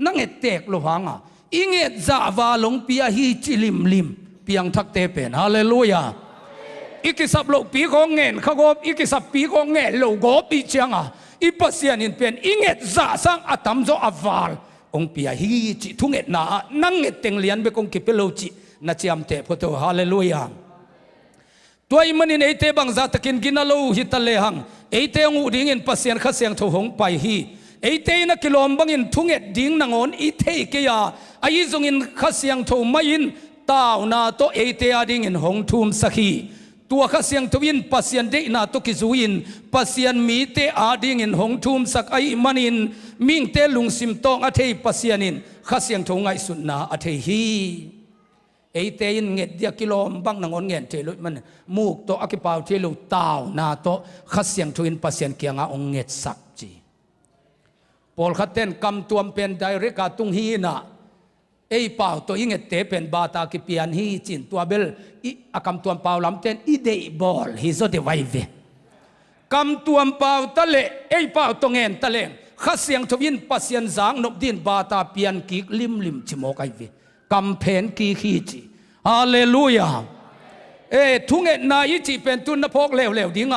นั่งแตกลวังอิงเอจ่าวาลงปียฮีจิลิมเปียงทักเตเป็นฮาเลลูยาอีกสับโลปีของเงินข้ากบอีกสับปีของเงินโลกบอีเจียงอีปัสยานินเป็นอิงเอจ่าสังอัตมโจอวาลองปียฮีจิทุ่งเอ็ดนานั่งเอ็ดเต็งเลียนเบกงกิเปโลจินัจยามเตะพุทโธฮาเลลูยาตัวอิมันในเตบังซาตะกินกินโลหิตะเลหังเอเตงอุดิ่งอินปัสยันขัดเสียงทหงไปฮีเอเตนักกิโลมบังอินทุ่งเอ็ดดิ่งนางอนอีเทเกียไอซงอินขัดเสียงทไม่อินตาวนาโตเอเตอาดิ่งอินหงทุมสักฮีตัวขัดเสียงทวินปัสยันเดนาโตกิจูอินปัสยันมีเตอาดิ่งอินหงทุมสักไอมันอินมิงเตลุงซิมตองอาเทปัสยันินขัดเสียงทงไอสุดนาอาเทฮีเอเตยินเงดเดียกิโลมบังนางอนเงินเทลุมันมูกโตอกิปาวเทลุตาวนาโตขัดเสียงทวินปัสยันเกียงองเงดสักจีปอลขัดเต้นกำตัวเป็นไดเรกาตุงฮีนะเอปาวตัวยิงเงดเตเป็นบาตากิเปียนฮีจินตัวเบลอีกำตัวเปาวลำเต้นอีเดบอลฮิโซเดไวเวกำตัวเปาวตะเลเอปาวตัวเงินตะเลขัดเสียงทวินปัสยันจางนบดินบาตาเปียนกิกลิมจิโมกไอเวกำเพนกีขีจีฮาเลลูยาทุงเอ็ดนายจีเป็นตุนนพกเลวดิ้ง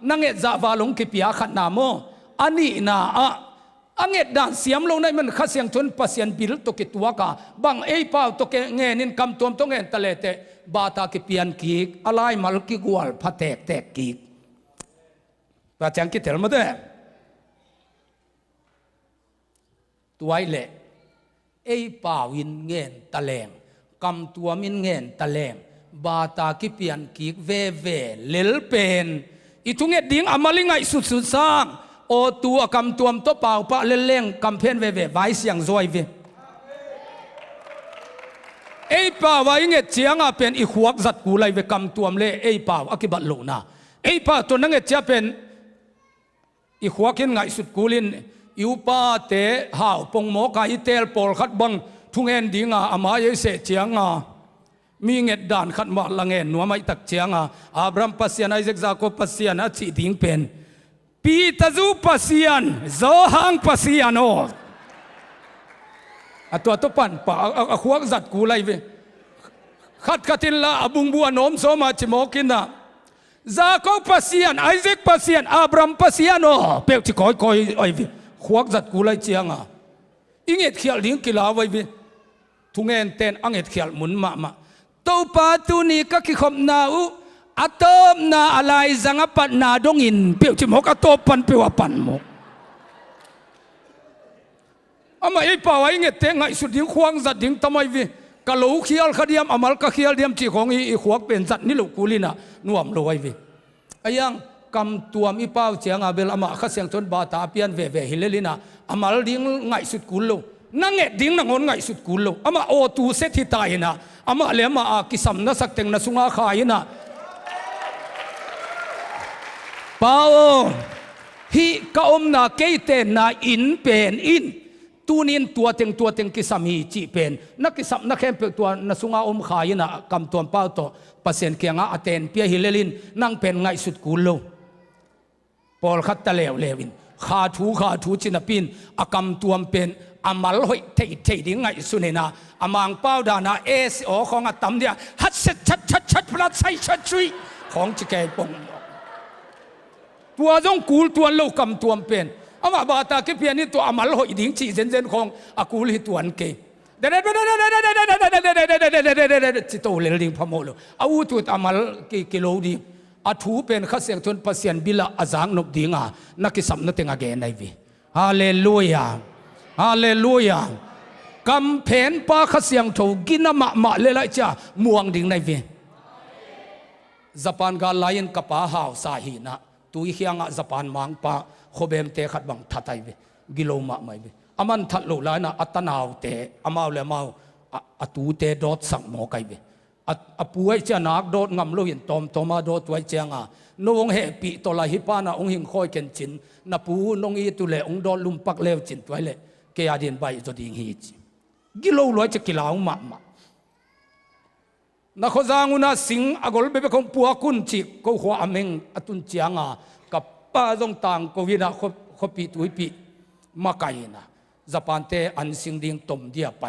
นั่งเอ็ดจ่าวาลงกิปิยาขัดนาโมอันนี้นาอังเอ็ดด่านเสียมลงในมันขัดเสียงทุนปัสยันบิลตกิตัวกาบังเอป้าตกเงินินกำตัวตกเงินตะเลเตบาตากิปิยันกีกอะไรมาลกิกวลพัดแตกกีกประจังกิเตลมาเด้ตัวไอเล่เอป่าวินเงินตะแลงกำตัวมินเงินตะแลงบาตากิเปียนกิกเวเลลเป็นอีทุงเอ็ดดิ้งอามาลิงไงสุดสร้างโอตัวกำตัวตัวเปล่าปะเล่งกำเพนเวไว้เสียงซอยเวเอป่าไว้เงเจียงเป็นอีขวกจัดกูไลเวกำตัวเล่เอป่าอกิบัตโลนาเอป่าตัวนั่งเงเจียเป็นอีขวกินไงสุดกูลินยูป้าเตะห่าวปงโมกาอิเตลปอลขัดบังทุ่งเอ็นดิ้งอามาเยเสเจียงมีเงดด่านขัดมาละเงินนัวไม่ตักเจียงอับรัมปัสยานไอเซกซาโกปัสยานจีดิ้งเป็นปีตาจูปัสยานโซฮังปัสยานโอตัวปันป่าขวกจัดกูไลเวขัดขัดินละบุงบัวนมโซมาจิโมกินนะซาโกปัสยานไอเซกปัสยานอับรัมปัสยานโอเปียกที่คอยไอเวขวกจัดกูไลเจียงอิงเอ็ดเขียลดิ้งกิลาไว้เวทุ่งเงินเต้นอังเอ็ดเขียลหมุนมาตัวปาตุนีก็คิดขบนาอุอัตมนาอะไรจังปันนาดงอินเปียวจิมกอัตปันเปียวปันมกอามาไอ้ป่าวไอ้เงี้ยเตงไงสุดดิ้งควงจัดดิ้งทำไมวิกะโหลเขียลขดียมอามัลกะเขียลเดียมจีของอีขวกเป็นจัดนี่ลูกกุลินะน่วมรวยวิไอ้ยังกำตัวมีเป้าเจียงอาเบลอามาข้าเสียงชนบาตาเปียนเวฮิเลลินะอามัลดิ้งไงสุดกุลโลนั่งเอ็ดดิ้งนั่งงอนไงสุดกุลโลอามาโอตูเซติตายนะอามาเลมากิสัมนัสักเต็งนัสุงอาขายนะเป้าฮิกะอมนาเกยเตนาอินเป็นอินตูนินตัวเต็งกิสามีจีเป็นนักกิสัมนักเข้มเปตัวนัสุงอาอมขายนะกำตัวเป้าโตเปอร์เซ็นต์เกียงอาเตนเปียฮิเลลินนั่งเป็นไงสุดกุลโลปอลขัดตะเลวเลวิน ขาทูจินปินอากำตัวเป็นอามัลหอยเทดิ้งไงสุนีนะอามังเป้าดานาโอของอาตมเนี่ยฮัดชัดพลัดใส่ชัดชุยของจิแกปงตัวจงกูลตัวโลกำตัวเป็นอามาบาตาคิเพียนี่ตัวอามัลหอยดิ้งจีเซนของอากูลิตัวอันเกจิตโตเลลิงพะโมโลอาวุธอามัลกิโลดีอาทูเป็นข้าเสียงทนปัสยันบิลาอาจางนบดิงานักกิสัมนติงาเกนไอวีฮาเลลูยาฮาเลลูยากำเพนป้าข้าเสียงถูกินมาเลไลจ้าม่วงดิ่งในวีญี่ปุ่นกาลายินกับป้าหาวสาหีนะตุยเฮียงญี่ปุ่นมังป้าโคเบมเตขัดบังทัดไอวีกิโลมาไม่วีอามันทัดโลลายนะอัตนาวเตอามาเลมาอตูเตดอดสังโมไกวีอป่วยจะนักโดดงำลุยตอมมาโดดไว้เจียงนงเฮปีตัวลาฮิปานะองหิงคอยเก็นจินนปูนงอีตุเลองโดดลุมปักเลวจินตัวเลเกียดินใบจดิงฮีจกิโลลอยจะกิลาวมานักจางุนาสิงอากลเบเบคงปัวกุนจิก็หัวอเมงอตุนเจียงกับป้าจงต่างก็วินาขปีตุยปีมาไกนะญี่ปุ่นเตอันสิงดิ่งตมเดียไป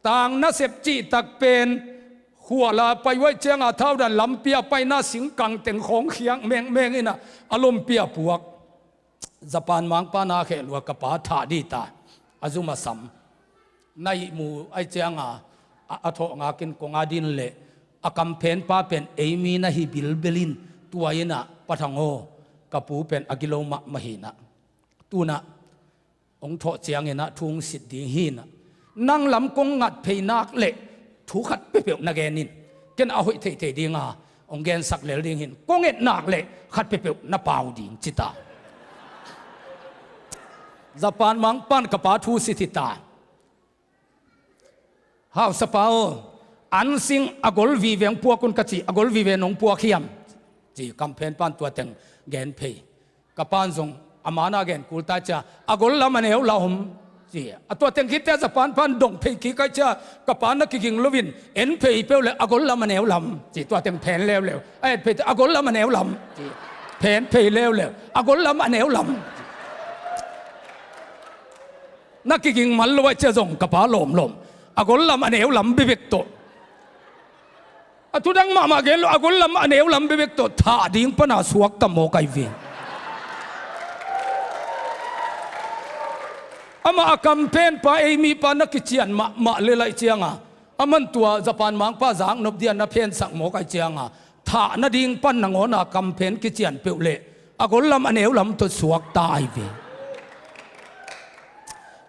ต่างนักเสพจีตักเป็นหัวลาไปไว้เจียงเท่าดันลำเปียไปหน้าสิงกังเต็งของเขียงแมงนี่นะอารมณ์เปียปวกญี่ปุ่นมังปานาเขลวกป้าถาดีตาอาจุมาสัมในหมู่ไอเจียงอาทองากินกงาดินเละอากัมเพนป้าเป็นเอมีนะฮิบิลเบลินตัวยินะปะทังโอกับปูเป็นอากิโลมะหินะตูนะองทอเจียงนะทุงสิทธิหินะนั่งลำกงงัดเพนักเละถูขัดเปรี้ยวนักแกนินเกันเอาหิเทดีงาองแกนสักเลลิงหินกงเอ็ดนักเละขัดเปรี้ยวนับเปล่าดิงจิตาญี่ปุ่นมังปันกับป้าทูสิทิตาฮาวสปาอันสิงอากลวีเวงปัวกุนกจีอากลวีเวนงปัวเขียมจีกัมเพนปันตัวเต็งแกนเพย์กับปันทรงอามานาแกนกุลตาจ้าอากลละมันเอวละหมจีตัวเต็งคิดแต่ญี่ปุ่นปันดงเพย์กี่ก็จ้ากับปันนักกิงลวินเอ็นเพย์เปล่าเลยอากลละมันเอวลำจีตัวเต็งแผนเร็วไอ้เพย์อากลละมันเอวลำจีแผนเพย์เร็วอากลละมันเอวลำนักกิงมันลอยเจ้าจงกับป้าลมอากลลำอันเอวลำบิเบกโตทุดังมาเกลอากลลำอันเอวลำบิเบกโตท่าดิ่งปนาสวกตะโมไกวีอามาอากัมเพนป้าเอมีป้านักกิจยันมาเลไลเจียงอามันตัวญี่ปุ่นมังป้าจางนบเดียนนับเพนสักโมไกเจียงท่านาดิ่งปนงอนากัมเพนกิจยันเปลเลอากลลำอันเอวลำตัวสวกตายวี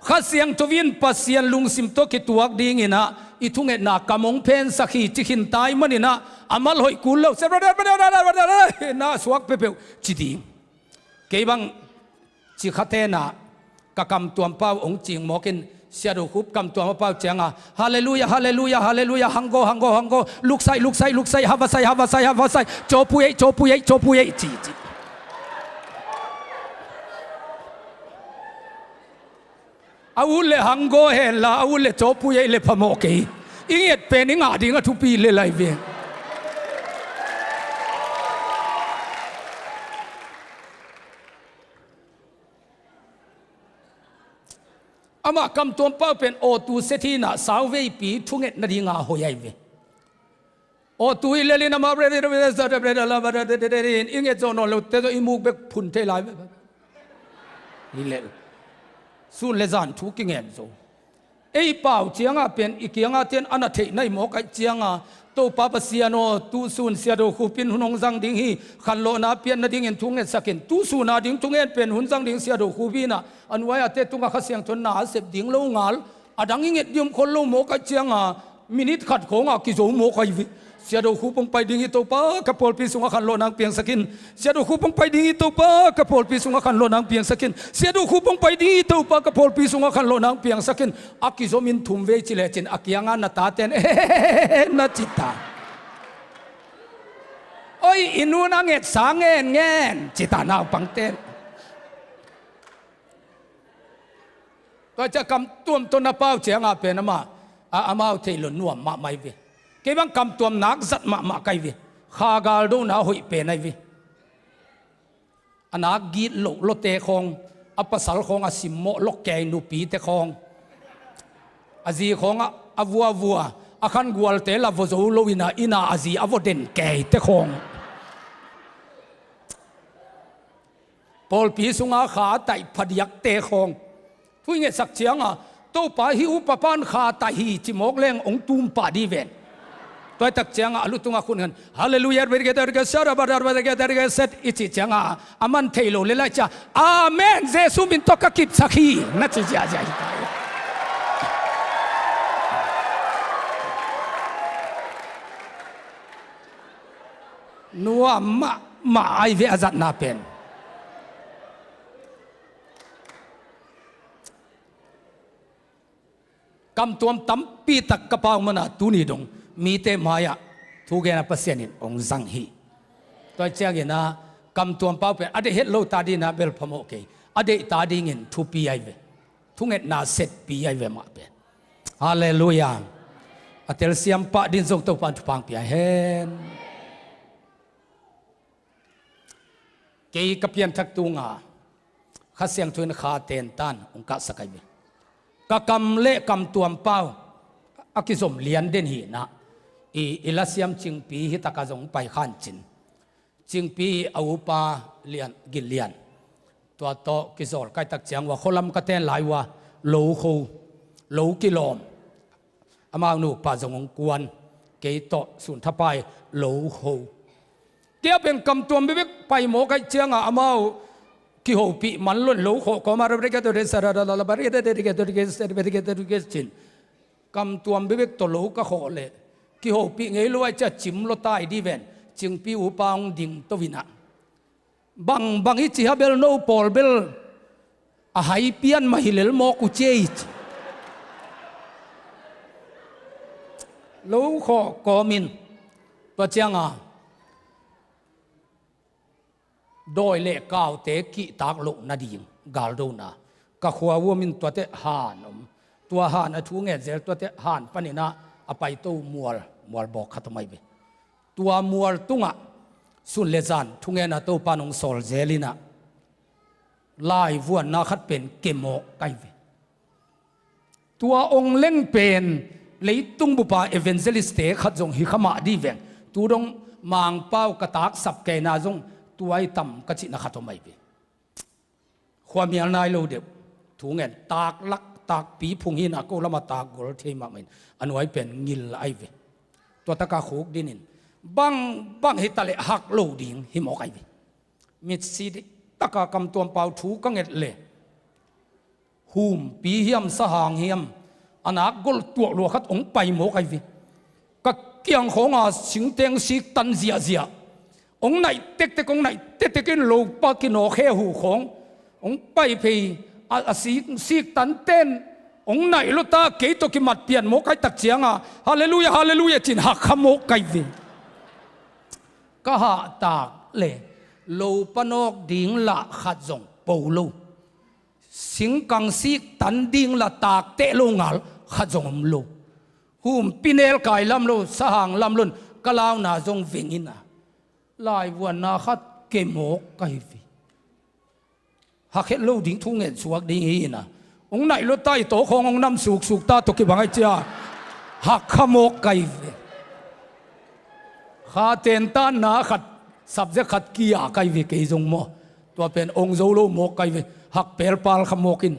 ข้าเสียงทวินปัสยันลุงสิมโตกิตัวดีงินะอีทุ่งเอ็ดนากำมงเพนสักขีจิขินตายมันนี่นะอามัลหอยกุลเลวเสบระเดนะสวกเปเปจิดีเกี่ยบังจิขัดเตนะกะกำตัวเป้าองจิงหมอกินเสียดูคุบกำตัวมาเป้าเจียงฮาเลลูยาฮาเลลูยาฮาเลลูยาฮังโกลูกไซฮาวาไซโจปุยจีอาวุธเลหังโกเฮล่าอาวุธเลโจปุยเลพโมกีอิงเอ็ดเป็นอิงอาดิงทุปีเลไลเวอามากำตัวเป้าเป็นโอตูเซทีน่ะสาวเวปีทุ่งเอ็ดนาดิงาหอยเวโอตูอิเลลินามาเบรเดลาบาเดอิงเอ็ดโจนอลเตโจอิมูกเบกพุนเทลายอิเลสุนเลจันทุกิเงินโซไอ้เป่าเจียงเป็นอีกอย่างเตียนอันนั้นเทในหมอกเจียงตัวป้าปเสียโนตูสุนเสียดูคูปินหุนงจังดิ่งฮีขันโลนาเปียนนาดิ่งเงินทุ่งเงินสักเงินตูสุนาดิ่งทุ่งเงินเป็นหุนจังดิ่งเสียดูคูปินะอันไว้อาเตตุงข้าเสียงทนนาเสพดิ่งโลงาลอดังเงินยมคนโลหมอกเจียงมินิทขัดของกิโจหมอกวิเสียดูคูปงไปดิ่งตัวป้ากระโปลปีสุงขันโลนางเปียงสักกินเสียดูคูปงไปดิ่งตัวป้ากระโปลปีสุงขันโลนางเปียงสักกินเสียดูคูปงไปดิ่งตัวป้ากระโปลปีสุงขันโลนางเปียงสักกินอากิโจมินทุ่มเวจิเลจินอากิยังนาตาเตนนาจิตาโอ้ยอินูนังเอ็ดสางเงินจิตานาปังเตนก็จะกำตัวต้นเป้าเจียงเป็นมาอามาเทลนัวมาไม่เวเกี่ยงกำตัวนักจัดมาไกวีข้ากาลดูน่าหอยเป็นไอวีอันนักกีฬโลเตคง อปัสสาวะของอาสิมโมลกแกนูปีเตของอาจีของอาวัวอาคันกัวเตลาวโซโลวินาอินาอาจีอาวเดนแกเตของปอลปีสุงอาขาไตพดิยักเตของผู้เงี้ยสักเชียงตู้ป่าหิวปะปานขาไตหีจิมอกเล่งองตุมป่าดีเวนตัวตักเชียงลุตุงอาคุณกันฮาเลลูยาเบรกเตอร์เกสราบาร์บาร์เกเตอร์เกเซตอิจิเชียงอามันเทโลเลไลจ้าอาเมนเจสุมินตอกกิบสักฮีนัดจ้าจ้านัวมาไอเวอาจัดนาเป็นกำตัวตั้มปีตักกระเป๋ามันตุนีดงมีเตมายะทุกอย่างปัสยานิองจังฮีตัวเจ้าเงินะกำตัวเป้าเป็นอดีตเฮลโลตาดีนาเบลพมโอเคอดีตตาดีเงินทุปีไอเวทุกเงินนาเซตปีไอเวมาเป็นฮาเลลูยาอัตเลเซียมปะดินทรงตัวปันทุพังปีไอเฮนเกี่ยกับยันทักตุงข้าเสียงทุนขาเตนตันองค์กสกายเวกะกำเละกำตัวเป้าอากิสมเลียนเด่นหีนะอิลาเซียมจิงปีฮิตากาจงไปขันจินจิงปีอาวุปาเลียนกิเลียนตัวโตกิโซลใกล้ตักเจียงว่าคนลำกะเตนหลายว่าโลโคโลกิโลมอามาหนูป่าจงองกวนเกยโตสุนทไปโลโคเกี่ยวเป็นกำตัวไม่ไปโมกัยเจียงอามากิโฮปีมันล้นโลโคก็มาเรียกตัวเรสระลาบารีเดริกตัวเรสเดริกตัวเรสจินกำตัวไม่ตัวโลก็โคเลยกิโฮปีไงรู้ว่าจะจิมโลตายดีเวนจิงปีอุปางดิ่งตัววินะบางอิจิฮาเบลโนปอลเบลอาหายเปียนมาฮิเลลโมกุเจย์โลโคก็มินตัวเจียงโดยเล่ก้าวเตกิตากโลนาดีงกาลโดนาก็ขวาวัวมินตัวเตหานตัวหานทุ่งเงินเจลตัวเตหานปนินะอภัยตัวมัวบอกขัดไม่ไปตัวมัวตุงสุนเลจันทุ่งเงินตัวปานองโซลเจลินะลายวัวนาขัดเป็นเกมโมไกเวตัวองเล่งเป็นเลยตุงบุปผาเอเวนเจลิสเตขัดจงฮิขมาดีเวงตัวดงมังเป้ากระตากสับเกนาจงตัวไอ้ต่ำก็จินะขัดไม่ไปความมีอะไรเราเดียวถุงเงินตากลักตากปีพุงหินก็ละมาตากกอลเทมาไม่อันไว้เป็นงิลไอเวตัวตะกาขุกดินินบังหิตะเลหักโลดิ่งหิมอกไอเวมิดซีดตะกากำตัวเปล่าถูกกังเงินเลยหุมปีเฮียมสหางเฮียมอนาคตตัวหลวงขัดองไปหมกไอเวก็เกี่ยงของสิงเตียงสิตันเสียองไหนเต็กองไหนเต็กกินโลปากินโอแค่หูขององไปเพย์สิตันเต้นองไหนลุตาเกยตกิมัดเปลี่ยนหมกไอตักเจียงฮาเลลูยาฮาเลลูยาจินหักขโมกไกเวก็หาตากเล่โลปนกดิ่งละขัดจงปูลูสิงกังสิตันดิ่งละตากเตลงาลขัดจงลูหุมปิเนลไก่ลำลูสหางลำลุนกลาวนาจงวิงินะลายวันนาขัดเกมกไกฟีหักเห็ดลูดิ่งทุ่งเงินสวกดิ่งอีนะองไหนรถใต้โตขององน้ำสุกตาตกิบังไอเจ้าหักขโมกไกฟีข้าเตนต้านนาขัดสับเจขัดกียาไกฟีเกยจงโมตัวเป็นองโซโลโมกไกฟีหักเปลปาลขโมกิน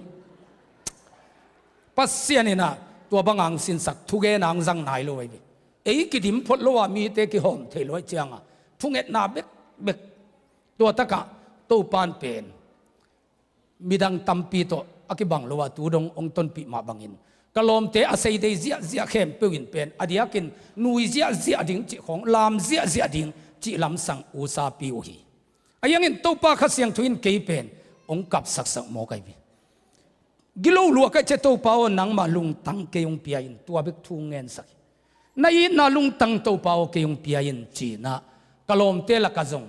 ปัสเซียนี่นะตัวบางอังสินสักทุกเกนังจังไหนโลยเอ้ยกิดิมพดโลว่ามีเตกิหอมเทลอยเจียงทุกเงนาเบกตัวตะกะตู้ปานเป็นมีดังตัมปีโตอากิบังโลว่าตูดงองต้นปีมาบังอินกลมเตอาศัยได้เสียเข้มเปิ่นเป็นอดียกินนุยเสียดิ่งจิของลามเสียดิ่งจิลำสังอุซาปิวฮีอายังอินตู้ปาขัดเสียงทุนเกยเป็นองกับสักโมไกบีกิโลลัวก็จะตู้ปาวนังมาลุงตังเกยงเปียอินตัวเบกทุ่งเงินสักในนาลุงตังตู้ปาวเกยงเปียอินจีนะกลมเตละกะจง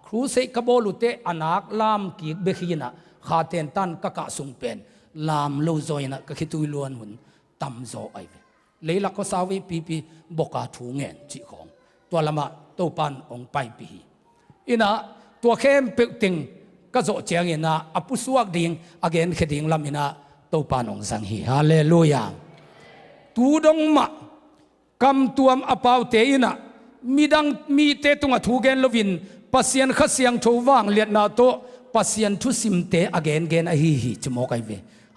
ครูเซกบอลุเตอนักลามกีเบขีนะขาเตนตันกะกะสุงเป็นลามโลโซยนะกะคิตุยลวนหุนตัมโซไอเวเลยละก็สาวิปีบกาทูเงินจีของตัวละมาตู้ปันองไปปีอินะตัวเข้มเปติง ก็โจเจียงอินะอปุสวกดิ่งอเกนเขดิ่งลามินะตัวปานองสังฮีฮาเลลูยาตูดงมะกำตัวมอปาวเตอินะมีดังมีเตตุงะทูเกนลวินปัสยันขัดเสียงโชว่างเลียดนาโตปัสยันทุสิมเตอเกนเกนอฮีฮีจมอกไอเว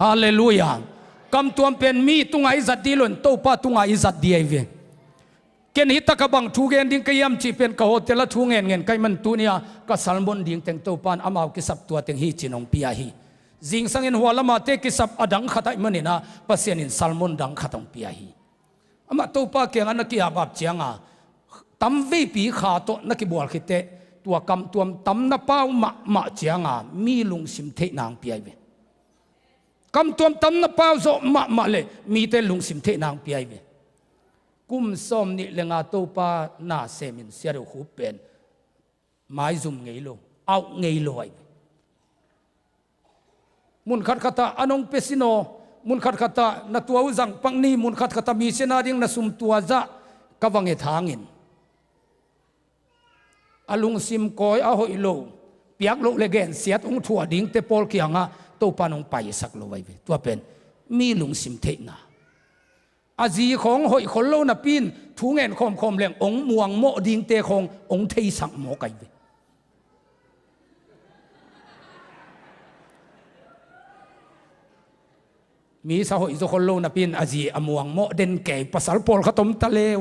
ฮาเลลูยากำตัวเป็นมีตุงไอจัดดีลุนตัวป้าตุงไอจัดดีไอเวเกณฑ์ฮิตตะกบังทูเกนดิ้งกยามจีเป็นกะโหเตละทูเงินไกมันตูเนียก็สัลมอนดิ้งเต็งตัวปานอามาวกิสับตัวเต็งฮีจินองปียาฮีจิงสังเงินหัวละมาเตกิสับอดังขัดไอมันนะปัสยันินสัลมอนดังขัดองปียาฮีอามาตัวป้าเกียงอันนักกิอาบับเจียงตั้มวิปีขาโตนักกิบัวคิเตตัวกำตัวตั้มนับเป้ามะเจียงมีลุงสิมเทนางปียาเวกำตัวตั้มนับเป้าโซมะเลยมีแต่ลุงสิมเทนางปียาเวกุมส้มนี่เลงาตัวป้าหน้าเซมินเสียรูหูเป็นไม้ซุ่มไงโลเอาไงโลไอมุนขัดขัดอันองเปซิโนมุนขัดขัดนัตัวอุจังปังนีมุนขัดขัดมีเสนาดิ่งนัสุมตัวจะกวังเอทางินอลุงซิมกอยอาหอยโลเปียกโลเลเกนเสียตองถั่วดิ่งเตปอลเกียงตัวปานองไปสักโลไว้ตัวเป็นมีลุงซิมเทนาอาจีของหอยคนโลนับปีนทูเงินคมเลี้ยงองม่วงโมดิ่งเตขององเทสังโมไกมีสาวหอยคนโลนับปีนอาจีอม่วงโมเด่นแก่ภาษาปอลขตมตะเลว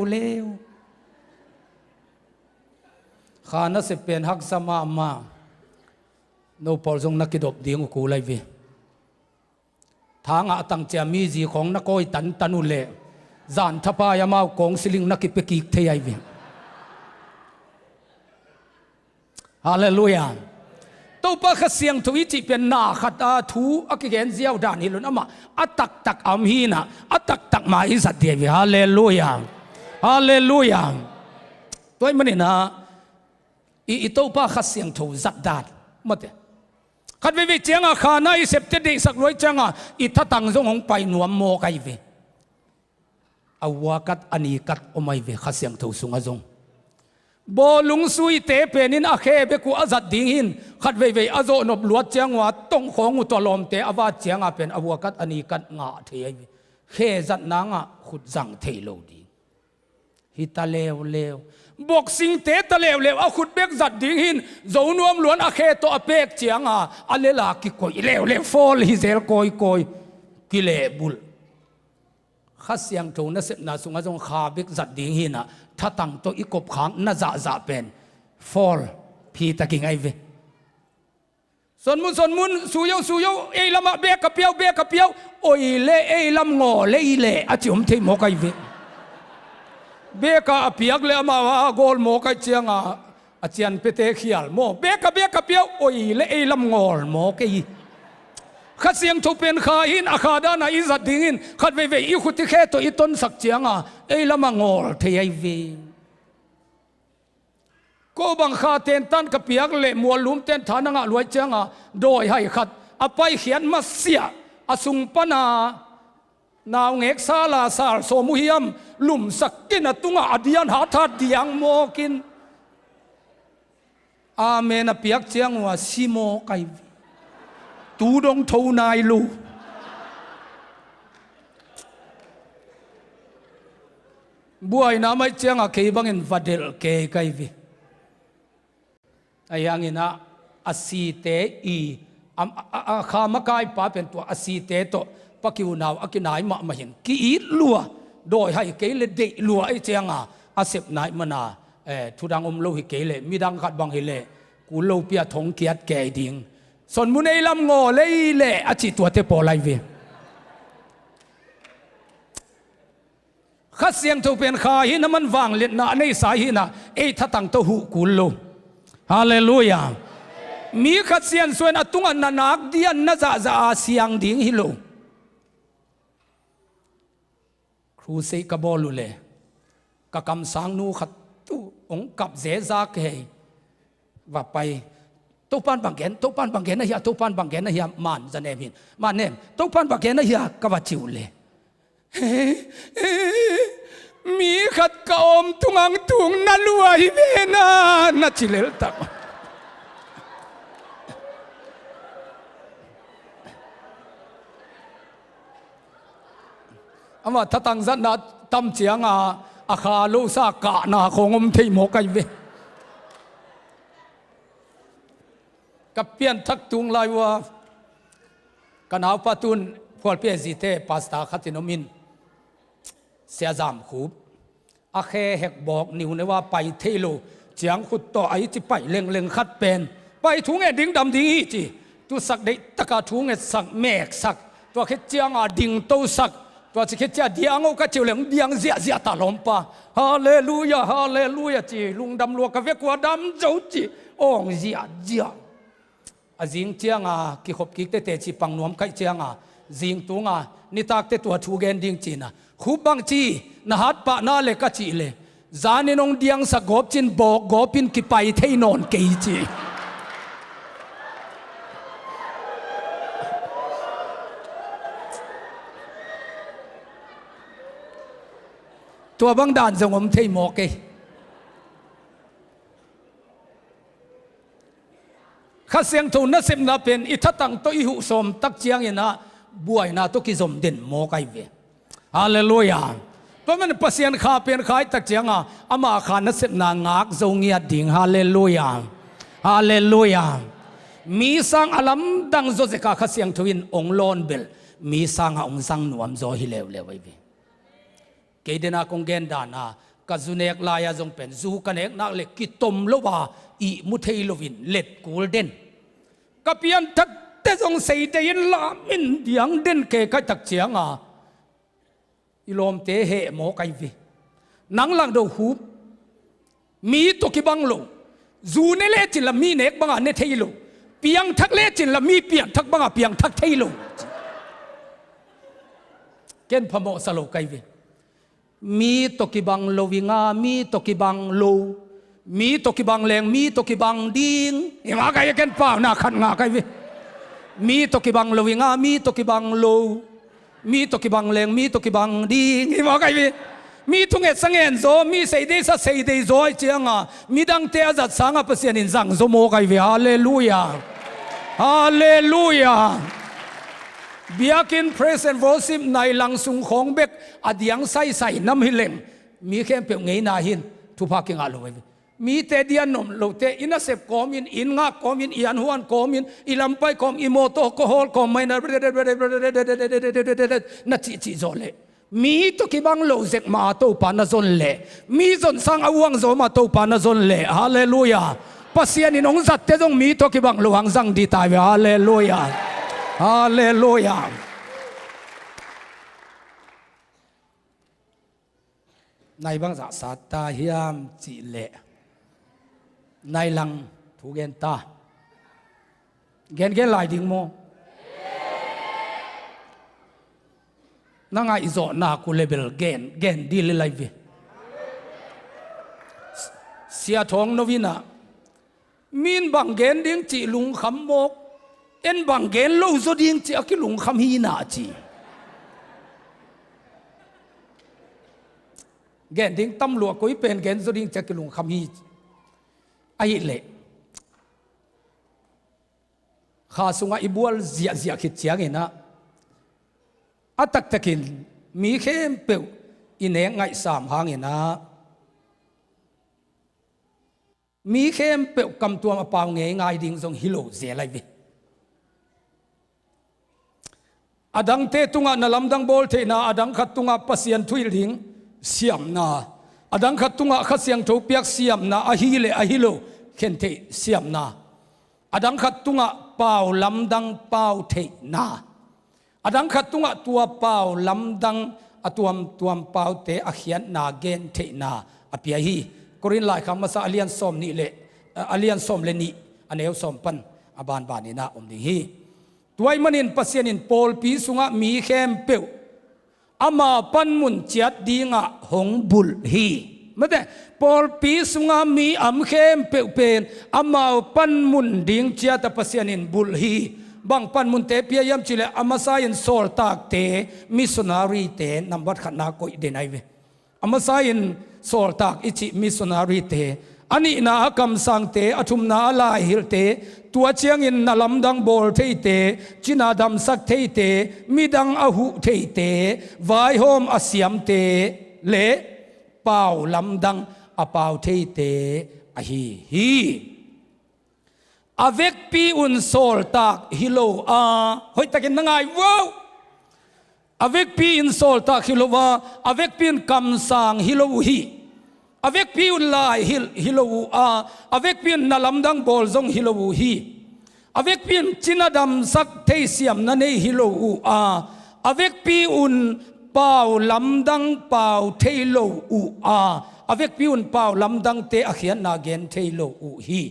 ข้าน่าจะเป็นฮักสมามาโนปอลจงนักกิดบดิ่งกูไลวีทางตั้งเจมีจีของนักโอยตันุเลจานทัพายามาวกองสิลิงนักกิเปกิกเทียวีฮาเลลูยาตัวป้าขเสียงทวิจิเป็นนาขัดทูอักเกนเจียวดานิลุนอามาอัตักตักอัมฮีนะอัตักมาอิสัตเทียวีฮาเลลูยาฮาเลลูยาตัวมันนี่นะอีตัวป้าขเสียงทวิจัดดาดมาเถอะขัดวิจังอาคานาอิเสพติดสักร้อยจังอีทัตังจงของไปหนวมโมไกเวอาวากัดอันนี้กัดอมัยเวขเสียงทูสุงจงบอลุงสุยเตเปนินอาเคเบกูอาจัดดิ่งหินขัดเวอาโจนบลวดจังว่าต้องของอุตลอมเตอาวาจังเป็นอาวากัดอันนี้กัดงาเทียเขจัดนางขุดจังเทโลดีฮิตาเลวบอกสิ่งเตะตะเลวเอาขุดเบกจัดดิ่งหินโจนวมล้วนอาเคตัวอเปกเจียงอันเลลากิโกยเลวฟอลฮิเซลโกยกิเลบุลข้าเสียงทูน่าเสพน่าสุงจงขาเบกจัดดิ่งหินถ้าตั้งตัวอีกบขังน่าจะเป็นฟอลพีตะกิงไอเวส่วนมุนสุยเอลมาเบกกะเปียวโอยเล่เอลมงอเล่อาจิมเทมอกไอเวเบกะเปียกเลยมาว่าโกลโมกเจียงอาจารย์เปเตเขียลโมเบกะเปียวโอยเล่ลำงอลโมกอีขัดเสียงทุกเป็นข้าหินอาคาดานาอิจัดดิ่งขัดเวอีขุติแค่ตัวอีต้นสักเจียงลำงอลเทียเวก็บังข้าเต้นตันกะเปียกเลยมัวลุ่มเต้นฐานงะรวยเจียงโดยให้ขัดอไปเขียนมาเสียอสุงปนานาวเงกซาลาซาโสมุฮิยมลุ่มสักกินตุงอดียนหาทัดเดียงโมกินอาเมนเปียกเจียงว่าซิโมไกตูดงทูนายลูบัวน้ำไม่เจียงเคบังอินฟัดเดลเคไกวีไอ้ยังอินะอาศีเตอีข้ามกายป้าเป็นตัวอาศีเตโตปักกิวนาวอักนายมาเห็นกีดลัวโดยให้เกลเดลัวไอเจียงอาเสพนายมนาทุดังโลหิเกลมีดังขัดบังเฮเลกูโลเปียทงเกียดแก่ดิ่งส่วนมุนไอลำงอเลยอาจิตัวเตปอไลเวข้าเสียงถูกเป็นข้าหินมันวางเล็ดนาในสายหินะถ้าตั้งตัวหูกูโลฮาเลลูยามีข้าเสียงส่วนอตุงนันักเดียนน่าจะเสียงดิ่งฮิโลครูเสกบอลุเลกะกำสังนูขัดตู้องกับเจซาเกว่าไปตุปันบางแกนนะเฮียตุปันบางแกนนะเฮียมันจะเนมินมันเนมตุปันบางแกนนะเฮียกว่าจิวเลมีขัดกะอมตุงนั่นรวยเวน่าจิเลลตัก ama thatang zat na tam chianga akha lo sa ka na khongom thei mo kai ve kapian thak tung lai wa kanau patun phol pe zite pasta khatinomin sia jam khub a khe hek bok niu ne wa pai theilo chiang khut to ai chi pai leng leng khat pen pai thung e ding dam ding hi chi tu sak dei taka thung e sak mek sak to khe chiang a ding to sak to chi khe cha diang o ka chiu leng diang zia zia ta lom pa hallelujah hallelujah chi lung dam lo ka ve kwa dam zo chi ong zia zia a jing chiang a ki khop ki te te chi pang nuam kai chiang a jing tunga ni tak te tua thu gen ding chi na khu bang chi na hat pa na le ka chi le zanin ong diang sa gop chin bok gopin ki pai thei non ke chi tua bang dan zong om thei mo ke kha siang thu na sim na pen i thatang to i hu som tak chiang ina buai na to ki zom den mo kai ve hallelujah paman pasien kha pen khai tak chiang a ama kha na sim na ngak zongia ding hallelujah hallelujah mi sang alam dang zo zeka kha siang thuin ong lon bel mi sang a ong sang nuam zo hi lew lew ai ve ke dena kong gen dana ka zunek la ya zong pen zu kanek nak le ki tom lo wa i mu thei lovin let golden kapian thak te zong sei te in la min diang den ke ka tak chiang a ilom te he mo kai vi nang lang do hu mi to ki bang lo zu ne le chin la mi nek banga ne thei lo piang thak le chin la mi piang thak banga piang thak thei lo ken phamo salo kai vi mi to ki bang lo winga mi to ki bang lo mi to ki bang leng mi to ki bang ding ima ka ken pa na khan nga kai vi mi to ki bang lo winga mi to ki bang lo mi to ki bang leng mi to ki bang ding ima kai vi mi thung et sangen zo mi sei dei sa sei dei zo ai chianga mi dang te azat sanga pasien in zang zo mo kai vi hallelujah hallelujah biakin praise and worship nai lang sung khong bek adiang sai sai nam hilem mi khem pe ngei na hin thu pa king alo mi te dian nom lo te ina sep komin in nga komin ian huan komin ilam pai kom imoto ko hol kom mai na chi chi zole mi to ki bang lo zek ma to pa na zon le mi zon sang awang zo ma to pa na zon le hallelujah pasian in ong zat te jong mi to ki bang lo hang zang di tai hallelujah hallelujah nai bang za sa ta hiam chi le nai lang thu gen ta gen lai ding mo nanga izo na ku level gen di le lai ve sia thong novina min bang gen ding chi lung kham mok en bang gen lo zo ding chi akilung kham hi na chi gen ding tam lua koi pen gen zo ding chi akilung kham hi ai le kha sunga ibual zia zia khit chiang ina atak takin mi khem pe ine ngai sam hang ina mi khem pe kam tuam apaw nge ngai ding zong hilo ze lai vi adang te tunga nalam dang bol the na adang khat tunga pasian thui ring siam na adang khat tunga khasiang tho piak siam na ahi le ahilo khen the siam na adang khat tunga pau lam dang pau the na adang khat tunga tua pau lam dang atuam pau te akhian na gen the na apia hi korin lai kham sa alian som ni le alian som le ni aneu som pan aban ban ni na ni hi tuai manin pasianin pol pi sunga mi khem pe ama pan mun chiat dinga hong bul hi mate pol pi sunga mi am khem pe pen ama pan mun ding chiat pasianin bul hi bang pan mun te pia yam chile ama sain sol tak te missionary te number khana ko denai ve ama sain sol tak ichi missionary te อันนี้นะกำสังเตอทุมนาลายฮิลเตตัวเชียงอินนาลำดังบอลเทเตจินาดำสักเทเตมีดังอหุเทเตไวโฮมอเสียมเตเลเป่าลำดังอเป่าเทเตอฮีฮีavec pi un sol tak hilo a hoi takin nangai wow avec pi un sol tak hilo wa avec pi un kam sang hilo hi avec pi un lai hilo a avec pi un nalam dang bol zong hilo hi avec pi un chinadam sak thei siam na nei hilo a avec pi un pau lam dang pau thei lo u a avec pi un pau lam dang te akhian na gen thei lo u hi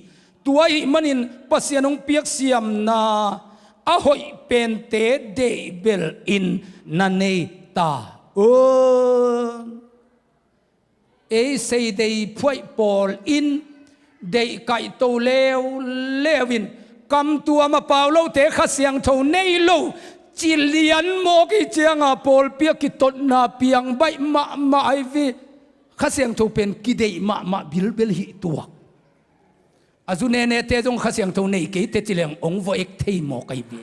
ตัวอีมันินปัสยานงเปียกเสียมนาอหอยเป็นเตเดเบลอินนันเนตาเอเซเดย์พวยปอลอินเดย์ไก่โตเลวเลวินกำตัวมาเปล่าเล่าเตะข้าเสียงเท่าในโลจิเลียนโมกิเจียงอาปอลเปียกิตนาเปียงใบมาไอวีข้าเสียงเท่าเป็นกิเดย์มาบิลเบลหิตัวอาจุเนเนเตจงข้าเสียงเท่านี้กี่เตจิเลงองวเอกเทโมกไอวี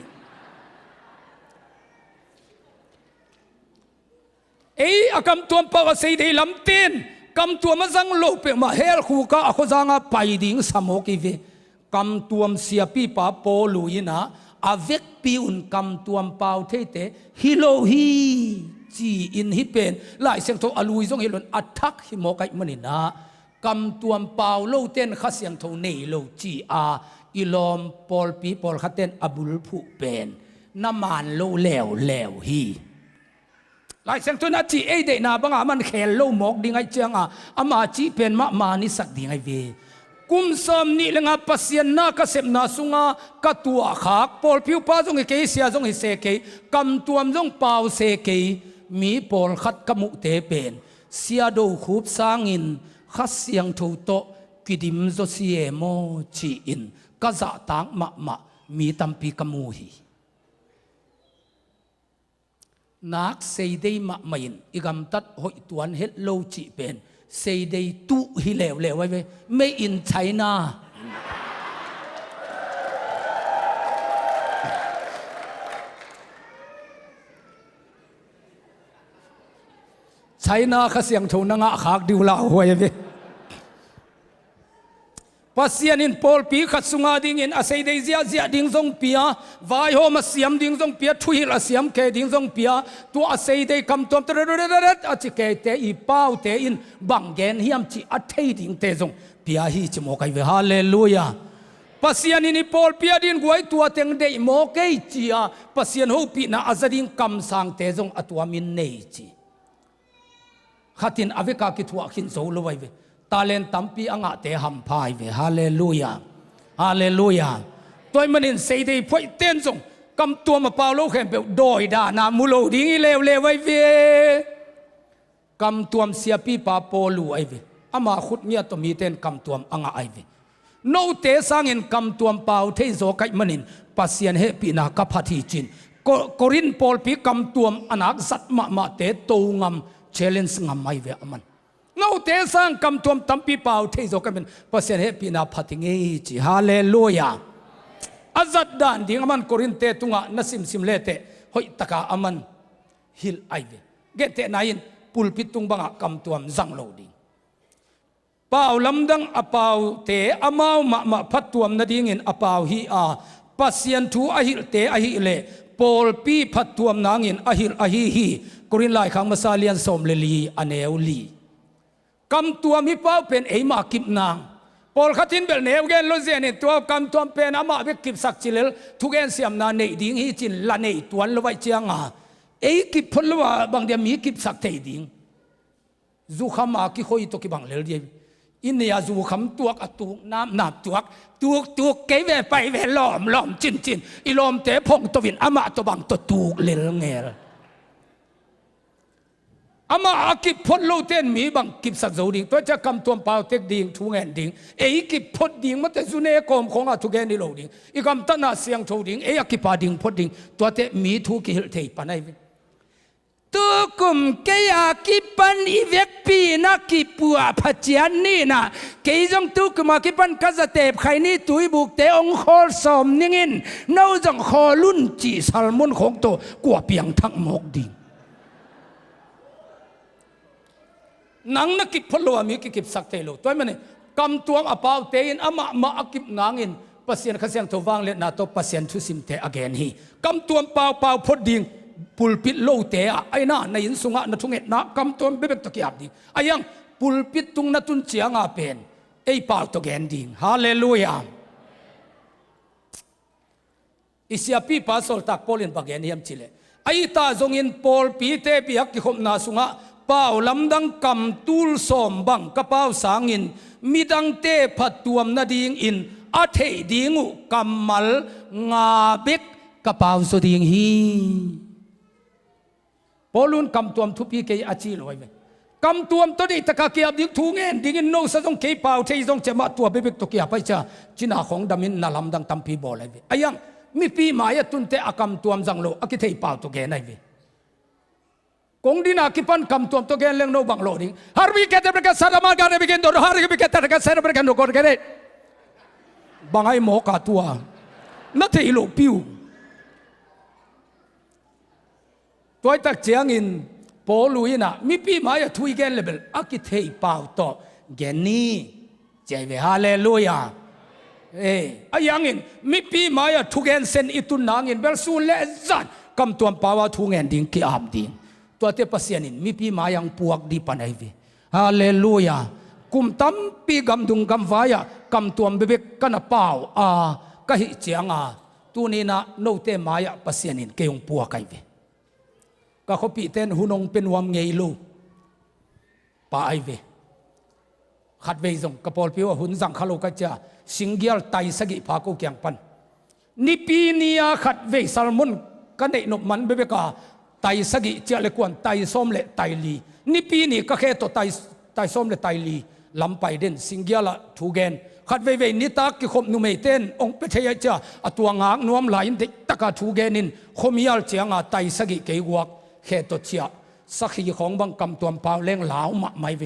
อากำตัวเปล่าเสียดีลำเต้นกำตัวมาจังโลเปมาเฮลคูก้าเขาจังไปดิ่งสมกิเวกำตัวเสียปีป้าโปลุยนะอาเวกปีอุนกำตัวเปล่าเทเตฮิโลฮีจีอินฮิเป็นหลายเสียงโทอลุยจงฮิโลนอัทักฮิโมกไอมันนี่นะกำตัวเปล่าโลเต้นข้าเสียงโทเนโลจีอาอิลอมปอลปีปอลข้าเต้นอบุลผู้เป็นน้ำมันโลแล้วฮีหลายเสียงตัวนั้นจีเอเดน่าบังอามันแขนโลหมอกดิ่งไอเจียงอามาจีเป็นมานิสักดิ่งไอเวกุมสามนี่เลงาปัสยานนาคเสพนาสุงากตัวขากปอลผิวป้าจงเกยเสียจงเสกกำตัวจงเปล่าเสกมีปอลขัดกมุเตเป็นเสียดูคูบสางินข้าเสียงถูโตกิดิมโซเซียโมจีอินกะจะต่างมามีตัมปีกมูฮีนักเสดย์มาไม่ยินอีกำตัดหอยตัวนั้นเฮลโลจีเป็นเสดย์ตุฮิเลวไว้ไม่อินไชน่าไชน่าข้าเสียงถูนังขากดิวลาหัวเว้ปัสยานินปอลปีขัดสุงาดิ่งอินอาศัยได้เสียดิ่งทรงเปียวายโฮมาเสียมดิ่งทรงเปียทุยละเสียมเกดิ่งทรงเปียตัวอาศัยได้คำตัวตระอาจิเกเตอีเป้าเตอินบังเกนเฮียมจีอัดเทดิ่งเตทรงเปียฮีจโมกไอเวฮาเลลูยาปัสยานินปอลเปียดิ่งกวยตัวเต็งเดโมกไอจีอาปัสยานโฮปีน่าอาจดิ่งคำสั่งเตทรงอัตัวมินเนจีขัดินอเวกาคิทัวขินโซลไว้เวตาเลนตัมปีอ่างเตหัมพายเวฮาเลลูยาฮาเลลูยาตัวมันอินเสดีพวยเต้นส่งกำตัวมาเปล่าโลกแห่งเปลวโดยดานามุโลดิ้งเลวไว้เวกำตัวเสียปีปาโปลูไอเวอามาขุดเมียตัวมีเต้นกำตัวอ่างไอเวโนเตสังอินกำตัวเปล่าเทโซกัยมันอินปัสยันเฮปีนากับพัทีจินกรินปอลปีกำตัวอนักสัตมาเตโตงำเชลเลนส์งำไอเวอมันโนเตสังกำตัวตัมปีเปล่าเทโซกัยมันปัสยันเฮปีนาพัทิงเอจิฮาเลลูยาอาจัดดานดิ่งมันกรินเตตุงะนัสิมเลเตหอยตะกามันฮิลไอเวเกเตนายนปุลปิตุงบังกำตัวจังโลดิ่งเปล่าลำดังอเปล่าเตอมาวมาพัดตัวนาดิ่งอินอเปล่าฮีอาปัสยันทูอหิลเตอหิเลปอลปีพัดตัวนางินอหิลอหิฮีกรินไลขังมาซาเลียนสมเลลีอเนวลีกำตัวมีเป้าเป็นเอมากิบนางปอลขัดินเบลเนวเกนโลเซนตัวกำตัวเป็นอามาเบกิบสักจิเลทุกเอ็นเสียมนาเนดิ่งฮีจินละเนตัวละไว้เจียงกิบพลว่าบางเดียมีกิบสักเทดิ่งจูขมากิโคยตัวกิบังเลเดียอินเนียจูขมตัวกตัวน้ำตัวเกยเวไปเวล้อมจินอีล้อมเตะพงตัววินอามาตัวบังตัวเลลเงลอามากิบพลโลเตนมีบังกิบสักโจดิ่งตัวจะกำตัวเปล่าเทกดิ่งทุกเงินดิ่งกิบพลดิ่งมันแต่จุเนกอมของทุกเงินนี่โลดิ่งอีกำตันนาเสียงโจดิ่งกิบปาดิ่งพลดิ่งตัวเตมีทุกกิลเทปนาย tu kum ke ya ki pan i vek pi na ki pua phachian ni na ke jong tu kum ki pan ka za te khai ni tui buk te ong khol som ningin no jong kholun chi salmon khong to kwa piang thak mok ding nang na ki pholo mi ki kip sak te lo toy mane kam tuang apau te in ama ma akip ngangin pasien khasyang to wang le na to pasien thu sim te again hi kam tuam pau pau phod ding pulpit lo te a aina na in sunga na thunget na kam tuam bebek to kiap ding ayang pulpit tung na tun chianga pen ei pau to gen ding hallelujah isiapi pasol tak polin bagen hiam chile ai ta zong in pol pi te piak ki khom na sunga pau lamdang kam tul som bang ka pau sangin midang te phatuam na ding in a thei dingu kamal nga bek ka pau so ding hi polun kam tuam thu pi ke achi loi me kam tuam to di taka kiap dik thu ngen ding in no sa jong ke pau thei jong chema tua bebek to kia pa cha china khong damin na lamdang tampi bol ai ve ayang mi pi maya tun te akam tuam jang lo aki thei pau to ge nai ve kong dina kipan kam tuam to gen leng no bang lo ding har bi ke te berka sarama ga ne bikin do har bi ke te ka ser berka no kor gere bangai mo ka tua na thei lo piu toy tak chiang in poluina mi pi maya thui gen level aki thei pau to gen ni jai ve hallelujah ayang in mi pi maya thu gen sen itun nang in bel sun le zan kam tuam pawa thu ngen ding ki am dingตัวเตปัสยานินมีปีมายังปวกดีปันไอวีฮาเลลูยากุมตั้มปีกำดุงกำวายะกำตัวเบเบกกันเปล่ากะหิเจียงตัวนี้นะโนเตมายะปัสยานินเกยงปวกไอวีก็เขาปีเต้นหุนงเป็นวามเงยลูปาไอวีขัดเวซงกระปอลพิวหุนสังขลุกจะสิงเกียลไตสกิพากุเกียงปันนิปีนียขัดเวซัลมุนกันเนนบมันเบเบกาไตสกิเจเลกวนไตส้มเลไตลีนี่ปีนี้ก็แค่ตัวไตส้มเลไตลีลำไปเด่นสิงเกียละทูเกนขัดเวนิตากิขมนุเมเต้นองเปเทียจ้าตัวงางนวมไหลเด็กตะกาทูเกนินขมิยัลเจียงไตสกิเกยวกแค่ตัวเชียสักขีของบังกำตัวเปล่าเลี้ยงเหลามาไม่เว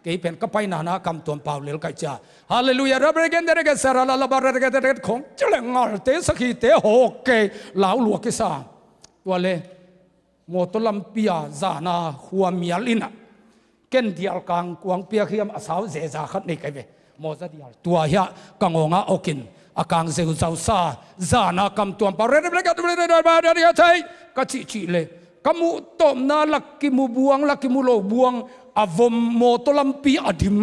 เกยเป็นก็ไปนานากำตัวเปล่าเลี้ยงกัจจาฮาเลลูยารับเรกันเดรกันสาระลาบาร์เรกันเดรกันของเจริญงาเตสักขีเตโฮเกเหลาหลวกกิสาตัวเล่โมตลัมปียจานาหัวมีลินะเก่นเดียลกังกวางเปียเขียมอาสาวเจจาขัดในไกเวโมจะเดียลตัวเฮียกังงาโอกินอากังเซลเจ้าซาจานาคำตัวปาร์เรเบลกัดเบลเดบาเดียไทยกัจจิเลกัมุตอมนาลักกิมุบวงลักกิมุโลบวงอาวมโมตลัมปีอดิม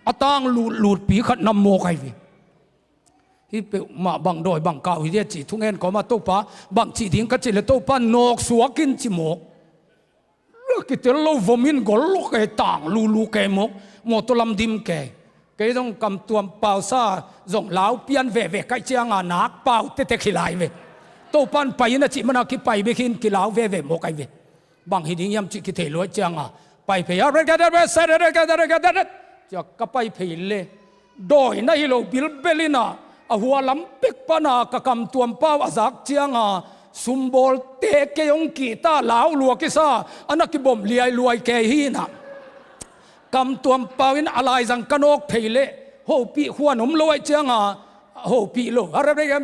อตังลูดปีขัดนำโมไกเวที่เปมาบังโดยบังเก่าที่เดียจีทุ่งเงินก็มาโตปะบังจีดิ้งก็จีเลโตปะนกสวกินจิโมกแล้วกิเตลโลวมินกอลลูกไอต่างลูแกมกโมตุลำดิมแกต้องกำตัวเปล่าซาส่งเหลาเปียนเวไกเจียงนักเปล่าเตะขีลายเวโตปันไปนะจิมันกิไปเบกินขีลาวเวโมกไอเวบังหิดิ้งยำจิกิเทลวยเจียงไปเพย์อะไรกันเดเสเดกันจะก็ไปเพย์เลยโดยในโลบิลเบลินาหัวลำเป็กปนากะกำตัวเป้าอาจักเจียงสุมบอลเตะเกยงกีตาลาวลัวกิซาอันนักบ่มเลียรวยแกฮีนะกำตัวเป้าอินอะไรจังกันอกเพลโฮปีหัวนมลอยเจียงโฮปีโลอะไรกัน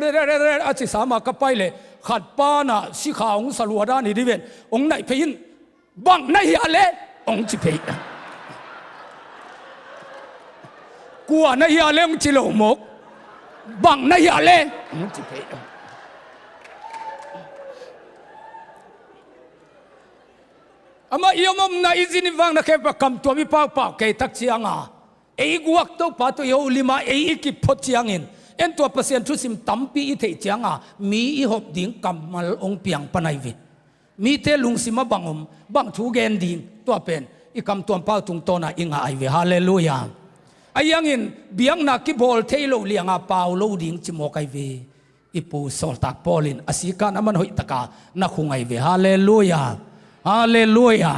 อาจิสามากไปเลยขัดป้านะสิขาองสลัวด้านนี้ดิเวนองไหนเพยินบังไหนอะไรองจิเพยกลัวไหนอะไรองจิโลมกบังนายอะไรจิเพย์อามาเอี่ยมนายจินิวังนักเก็บคำตัวมีป้าเกยตักเชียงเอ้กวักตัวป้าตัวเยาลิมาเอ้กิพดเชียงเอ็นตัวเปอร์เซ็นต์ทุสิมตั้มปีอิเทเชียงมีอีหอบดิ่งกำมัลองเปียงปนัยวิมีเทลุงสิมาบังทูเกนดิ่งตัวเป็นอีคำตัวป้าตุงโตนะอิงไอวิฮาเลลูยาไอ้ยังอินเบียงนักกิบอลเทโลเลียงเปล่าโลดิ่งจิโมกไอเวอิปูโซลตักปอลินอาศิกานามันหอยตะกานักคงไอเวฮาเลลูยาฮาเลลูยา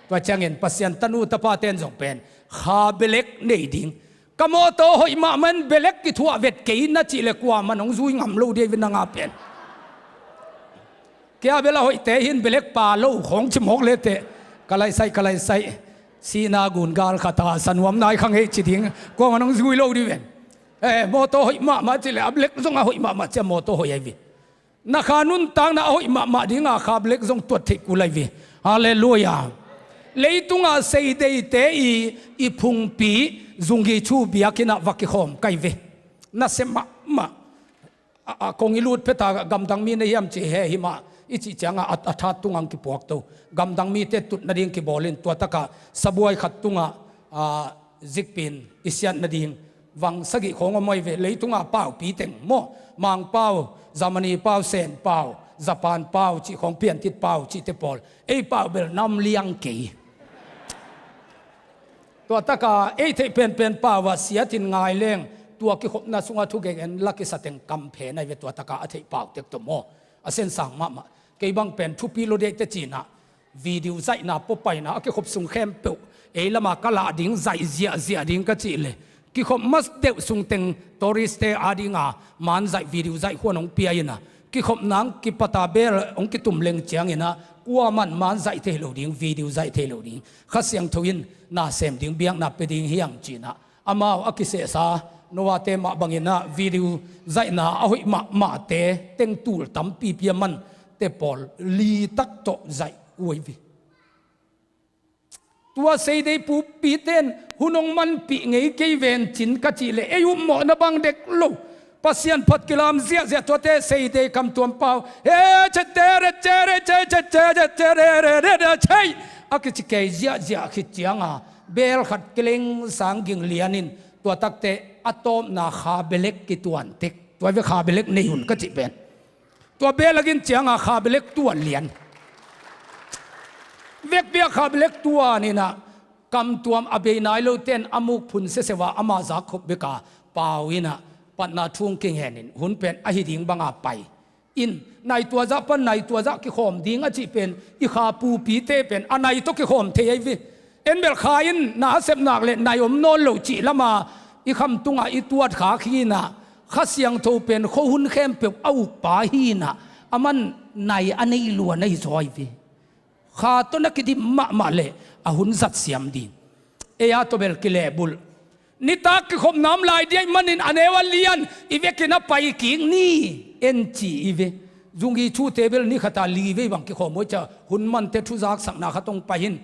ตัวจังอินปัสยันตันูตะปาเตนจงเป็นฮาเบเล็กเนดิ่งกโมโตหอยมามันเบเล็กกิทัวเวทเกยนัจิเลกว่ามันองซุยงำโลเดียวินังอาเป็น kia bela hoi te hin belek pa lo khong chim hok le te kalai sai sina gun gal khata sanwam nai khang he chi ding ko nong zui lo di ven moto hoi ma chi le ablek zong a hoi ma cha moto hoi ai vi na khanun tang na hoi ma dinga kha blek zong tuat thei ku lai vi hallelujah leitunga sei dei te i phung pi zungi chu biakina vaki khom kai ve na se ma kong ilut peta gamdang mi na yam chi he hi ma ichi changa atha tungang ki puak to gamdang mi te tut na ding ki bolin to taka sabuai khat tunga zikpin isian na ding wang sagi khong moi ve leitunga pau pi teng mo mang pau zamani pau sen pau japan pau chi khong pian tit pau chi te pol ei pau bel nam liang ke to taka ei the pen pawa siatin ngai leng tua ki khop na sunga thu geng en laki sateng kam phe nai ve to taka a thei pau tek to mo asen sang ma ke bang pen thu pi lo de te china video zai na po pai na ki khop sung khem pe ei lama kala ding zai zia ding ka chi le ki khop mas deu sung teng tourist te adinga man zai video zai khonong pia ina ki khop nang ki pata ber ong ki tum leng chiang ina kwa man zai the lo ding video zai the lo ding kha siang thoin na sem ding biang na pe ding hiang china amao akise sa nowa te ma bangina video zai na a hoi ma te teng tul tam pi man te pol li tak to zai oi vi tua sei dei pu pi ten hunong man pi ngei ke ven chin ka chi le eu mo na bang dek lo pasian phat kilam zia to te sei dei kam tuam pau he che chei akichi ke zia khi chianga bel khat keleng sang ging lianin tua takte atom na kha belek ki tuan tek tua ve kha belek nei hun ka chi ben tua belagin chianga kha belek tuan lian vek bia kha belek tua ni na kam tuam abe nai lo ten amuk phun se sewa ama za khop beka pawina patna thung king henin hun pen a hi ding banga pai in nai tua za pan nai tua za ki khom ding a chi pen i kha pu pi te pen anai to ki khom the ai vi en bel khain na sep nak le nai om non lo chi lama i kham tunga i tuat kha khi na kha siang tho pen kho hun khem pe au pa hi na aman nai anei lu nei zoi vi kha to na ki di ma le a hun zat siam din e ya to bel ki le bul ni tak ki khom nam lai dai manin anewa lian i ve ki na pai king ni en chi i ve zungi chu table ni khata li ve bang ki khom mo cha hun man te thu zak sak na khatong pa hin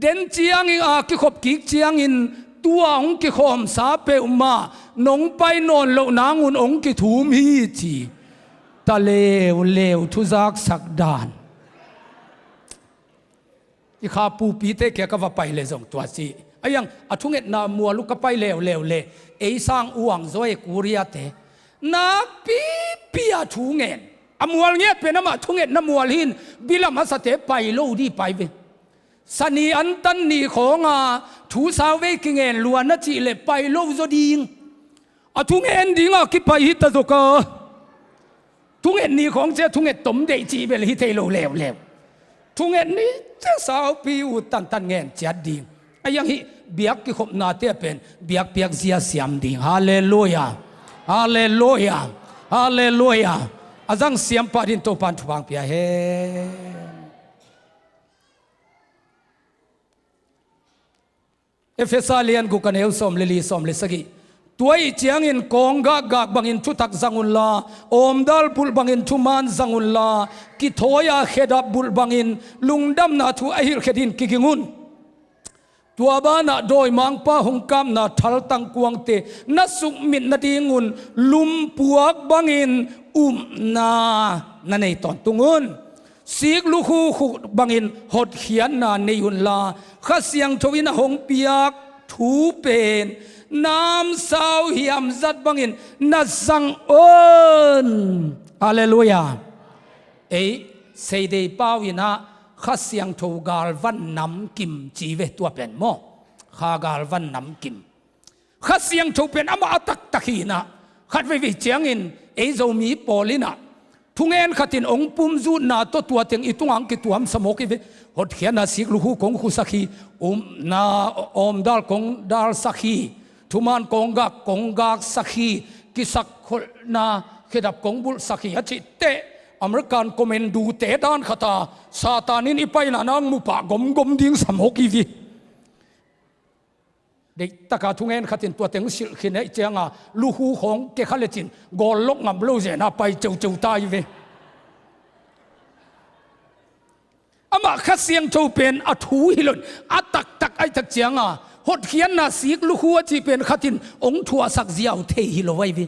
den chiang in a ki khop ki chiang in tua ong ki khom sa pe uma nong pai non lo nangun ong ki thum hi chi ta lew thu zak sak dan i kha pu pi te ke ka va pai le zong tua si ayang athunget na mua lu ka pai lew le ei sang uang zoi kuria te na pi a thungen amual nge pe na ma thunget na mual hin bilam ha sa te pai lo di pai ve sani an tan ni khonga thu saw ve ki ngen luan na chi le pai lo zo ding a thungen dinga ki pai hi ta zo ka thunget ni khong che thunget tom de chi be hi te lo lew thunget ni cha saw pi u tan ngen chat ding ayang hi biak ki khop na te pen biak zia siam ding hallelujah azang siam pa din to pan thubang pia he Efesalian gu kaneu som le sagi tuai chiang in konga gak bangin thutak zangun la omdal bul bangin thuman zangun la ki thoya khedap bul bangin lungdam na thu ahil khedin kigingun tua ba na doi mang pa hungkam na thal tang kuang te na suk min na dingun lum puak bangin na nei ton tungun sik lu khu bangin hot khian na nei hun la kha siang thowin hong piak thu pen nam sao hiam zat bangin na sang on hallelujah ei sei dei pawina kha siang tho gal van nam kim chi ve tua pen mo kha gal van nam kim kha siang tho pen ama atak takhina khat ve chiang in ei zo mi polina thungen khatin ong pum zu na to tua teng itungang ki tuam samoki ve hot khian na sik lu hu kong khu sakhi na om dal kong dal sakhi thuman kong gak sakhi ki sak khol na khedap kong bul sakhi achi te อเมริกันคอมเมนดูเตดานขตาซาตานินอีไปน่ะนางมุปะกมดิ้งสมหกอีวีเด็กตะกาทุงเงินขัดินตัวเต็งสิลขินไอเจียงอ่ะลูกหูของเกขัเลจินกอลล็อกงำโลเจน่ะไปเจ้าตายวีอามาขัดเสียงโจเป็นอัฐูฮิลนอัตักไอตักเจียงอ่ะหดเขียนน่ะสีกลูกหัวที่เป็นขัดินองทัวสักเจียวเทฮิโลไว้วี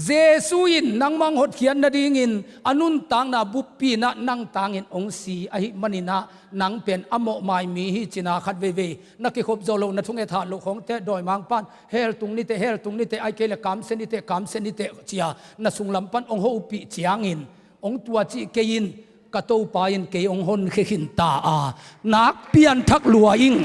เจสุอินนังมังหดเขียนนาดิ่งินอนุนตังนาบุปปีนะนังตังอินองสีไอมันินะนังเป็นอโมไมมีฮิจินาขัดเวนักกิขบโจโลนัทุงเอธาลุของเตดอยมังปันเฮลตุงนิเตเฮลตุงนิเตไอเกลกามเซนิเตกามเซนิเตเจียนัสุงลำปันองโฮอุปิเจียงอินองตัวจีเกยินกะโตปายินเกยองหนเขินตาอานักเปียนทักลัวอิง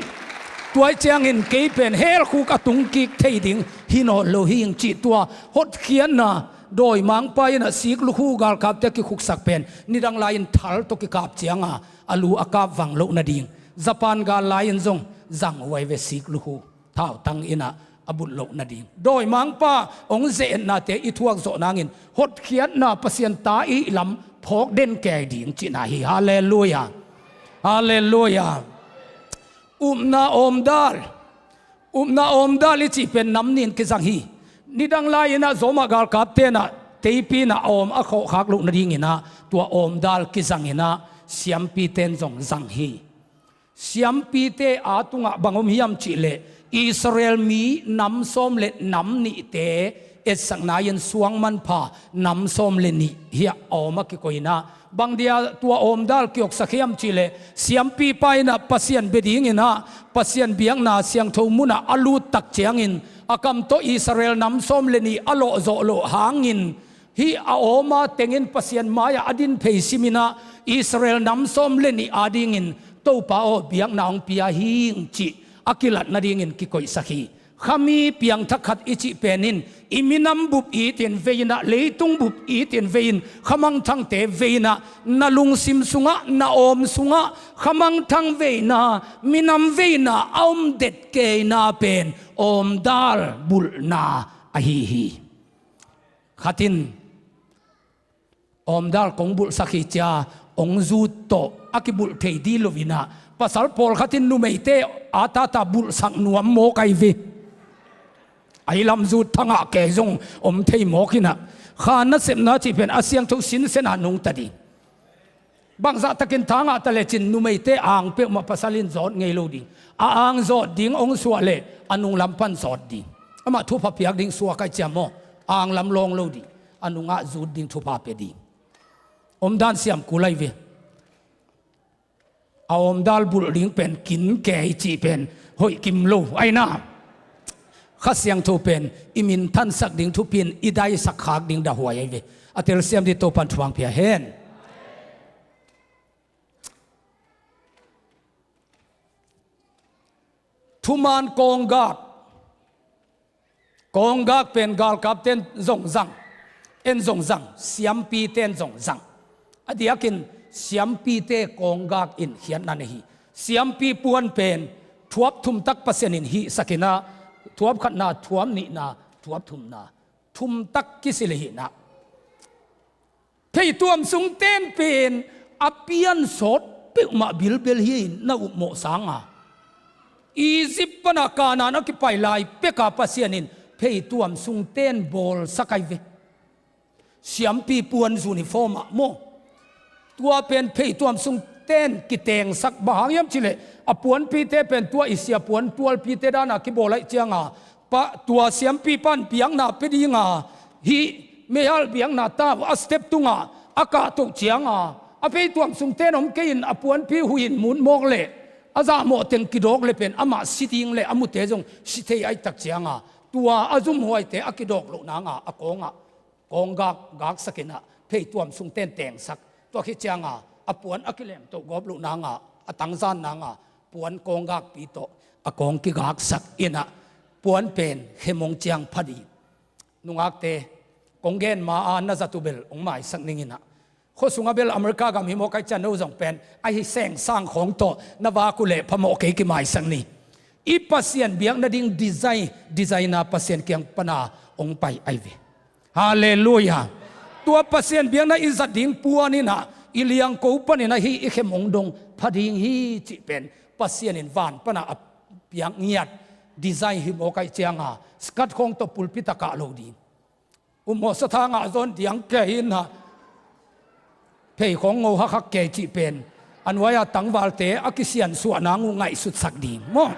ตัวเจียงอินเกยเป็นเฮลคูกะตุงกิกเทดิงฮิโนโลหิงจีตัวหดเขียนนะโดยมังไปนะสีกลูกหูกาลกับเตกิคุกสักเป็นนี่ดังลายนทัลตกิกับเจียงอาลูอากาวังโลนาดิงญี่ปุ่นกาลายนจงจังไว้เวสีกลูกหูเท่าตังอินะอบุลโลนาดิงโดยมังป้าองเจนนาเตอิทวกโซนางอินหดเขียนนะเปษียนตาอีลำพกเด่นแก่ดิงจีนาฮีฮาเลลูยาฮาเลลูยานาอมดาลิจิเป็นน้ำนินกิจังฮีนี่ดังไลนะโซมากาลกับเตนะเตปีนะอมอโคขักลุนดิ่งนะตัวอมดาลกิจังฮีนะเสียมปีเตนจงจังฮีเสียมปีเตอาตุงะบังอมฮิยมจิเลอิสราเอลมีน้ำส้มเลน้ำนิเตเอสังนายันสวงมันพาน้ำส้มเลนิเฮียอมกิโกยนะบางเดียตัวอมดาลเกี่ยวสักยามจิเลเสียมปีไปนะปัสยันเบดิงินะปัสยันเบียงนะเสียงทูมุนะอลูตักเจียงินอากำโตอิสราเอลน้ำส้มเลนีอโลโจโลหางินฮีอาโอมาเตงินปัสยันมายาอดินเพยซิมินะอิสราเอลน้ำส้มเลนีอาดิงินโตปาโอเบียงนาองปียหิงจิอากิลัดนาดิงินกิโกยสักฮีขามีเปียงทักขัดอิจิเป็นินอิมินัมบุบอีเตียนเวนะเลตุงบุบอีเตียนเวนขมังทังเตเวนะนาลุงซิมสุงะนาอมสุงะขมังทังเวนะมินัมเวนะอมเด็ดเกนาเป็นอมดาลบุลนาอหิฮีขัดินอมดาลกงบุลสักฮิจาองจูโตอากิบุลเทดีโลวินะภาษาพอลขัดินนุเมเตอาตาตาบุลสังนวมโมไกเวไอ้ลำจูดทั้งอาเกจงอมเทยหมอกินะข้านัดเสพนาที่เป็นอาเซียนทุกสินเสนานุงตัดีบางสัตกินทางอาตเลจินนุไม่เตอ่างเปียมาภาษาลินจอดไงโลดิอ่างจอดดิ่งองสวะเลอนุลำพันจอดดิ่งอามาทุพเปียกดิ่งสวะกัจจามอ่างลำลองโลดิอนุงะจูดดิ่งทุพเปียดิ่งอมดานเสียมกุไลเวอมดาลบุลดิ่งเป็นกินแก่จีเป็นหอยกิมโลไอ้น้าข้าเสียงทูเป็นอิมินท่านสักดิ่งทุพินอิได้สักขากดิ่งดาหัวยัยเวอเทลเซียมดิโตปันทวงเพียเฮนทุมานกองกากเป็นกาลกับเต้นจงจังเอ็นจงจังเสียมปีเต้นจงจังอดียกินเสียมปีเตกองกากอินเขียนนั่นฮีเสียมปีปวนเป็นทวบทุมตักเปอร์เซ็นต์อินฮีสักินาทวบขัดนาทวมนี่นาทวบทุมนาทุมตักกิสิเลหินะเพยตัวมสุงเต้นเป็นอเปียนสดเปิมาบิลเบลฮีนาอุโมสังอียิปต์ปนักการนักไปไล่เปกาปัสยานินเพยตัวมสุงเต้นบอลสักไอเวเสียมปีปวนยูนิฟอร์มโมตัวเป็นเพยตัวมสุงเต้นกิเตงสักบางยามจิเลอปวนปีเตเป็นตัวอิเสียปวนตัวปีเตดานากิโบไลเจียงปะตัวเสียมปีปันเปียงนาเปดีงฮีเมียลเปียงนาตาอัสเตปตุงอากาศตกเจียงอเพยตัวมสุงเต้นอมเกินอปวนปีหุยนมุนมอกเลอาจารย์โมเต็งกิดอกเลยเป็นอามาสิทิงเลยอามุเตจงสิเทไอตักเจียงตัวอาจุมหัวเตอกิดอกลูกนางอากงกากสักินะเพยตัวมสุงเต้นแต่งสักตัวขี้เจียงอปวนอกิเลมตัวกอบลูกนางตังซานนางปวนกองกากปีโตอกองกิกากสักอินะปวนเป็นเขมงเจียงพอดีนุงอักเตกงเกนมาอานาจัตุเบลองไม่สักนิงินะโคสุงเบลอเมริกากับมิโมกัยจันโนจงเป็นไอแสงสร้างของโตนวากุเลพโมเกกิไม่สักนี้อีปัสยันเบียงนาดิ่งดีไซน์นาปัสยันเกียงปนาองไปไอเวฮาเลลูยา ตัวปัสเซียนเบียงนะอิจัดดิ่งปัวนี่นะอิเลียงกูปนี่นะฮีอิเขมงดงพะดิ่งฮีจิเป็นปัสเซียนอินวานปนะเปียงเงียดดีไซน์ฮิโมไกเจียงอ่ะสกัดคงตัวปุลพิตะกะโลดีอุโมสถางะจนเดียงแกหินฮะเพยของงูฮักแกจิเป็นอันว่าตังวาลเตอกิเซียนส่วนนางไงสุดสักดิ่งมั้ง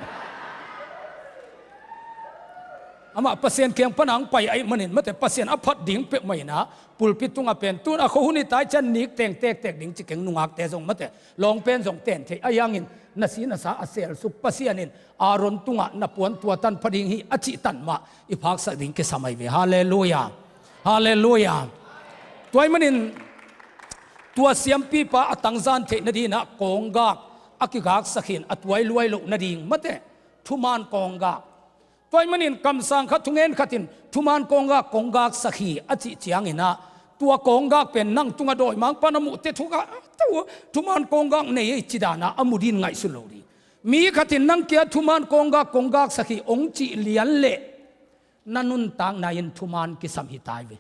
อามาเปอร์เซ็นต์เคียงพนังไปไอ้มันเห็นมาแต่เปอร์เซ็นต์อภัดดิ่งเปไม่นะปุลปิตุงอเป็นตุนอโคหุนิตายจันนิกเตงเตกดิ่งจิเก่งนุงอักแต่ส่งมาแต่ลองเป็นส่งเต้นเทอายังอินนาสีนาสาเซลสุปเปอร์เซ็นต์อินอารอนตุงะนับปวนตัวตันพดิ่งฮีอจิตันมาอีพักสักดิ่งเกสมัยเวฮาเลลูยาฮาเลลูยาตัวมันเห็นตัวเสียมปีปะตังซานเทนดีนะกองกากอักิกากสักหินอัตไว้รวยลุนดิ่งมาแต่ทุมานกองกากตัวมันอินคำสั่งขัดทุงเงินขัดอินทุมานกองกากสักหีอจิเจียงอินะตัวกองกากเป็นนั่งตุงอดอยมังปนมุเตทุกะตัวทุมานกองกากเนี่ยจิดานะอมุดินไงสุโลดีมีขัดอินนั่งเกียทุมานกองกากสักหีองจิเลียนเละนันุนต่างนายินทุมานกิสัมหิตายเว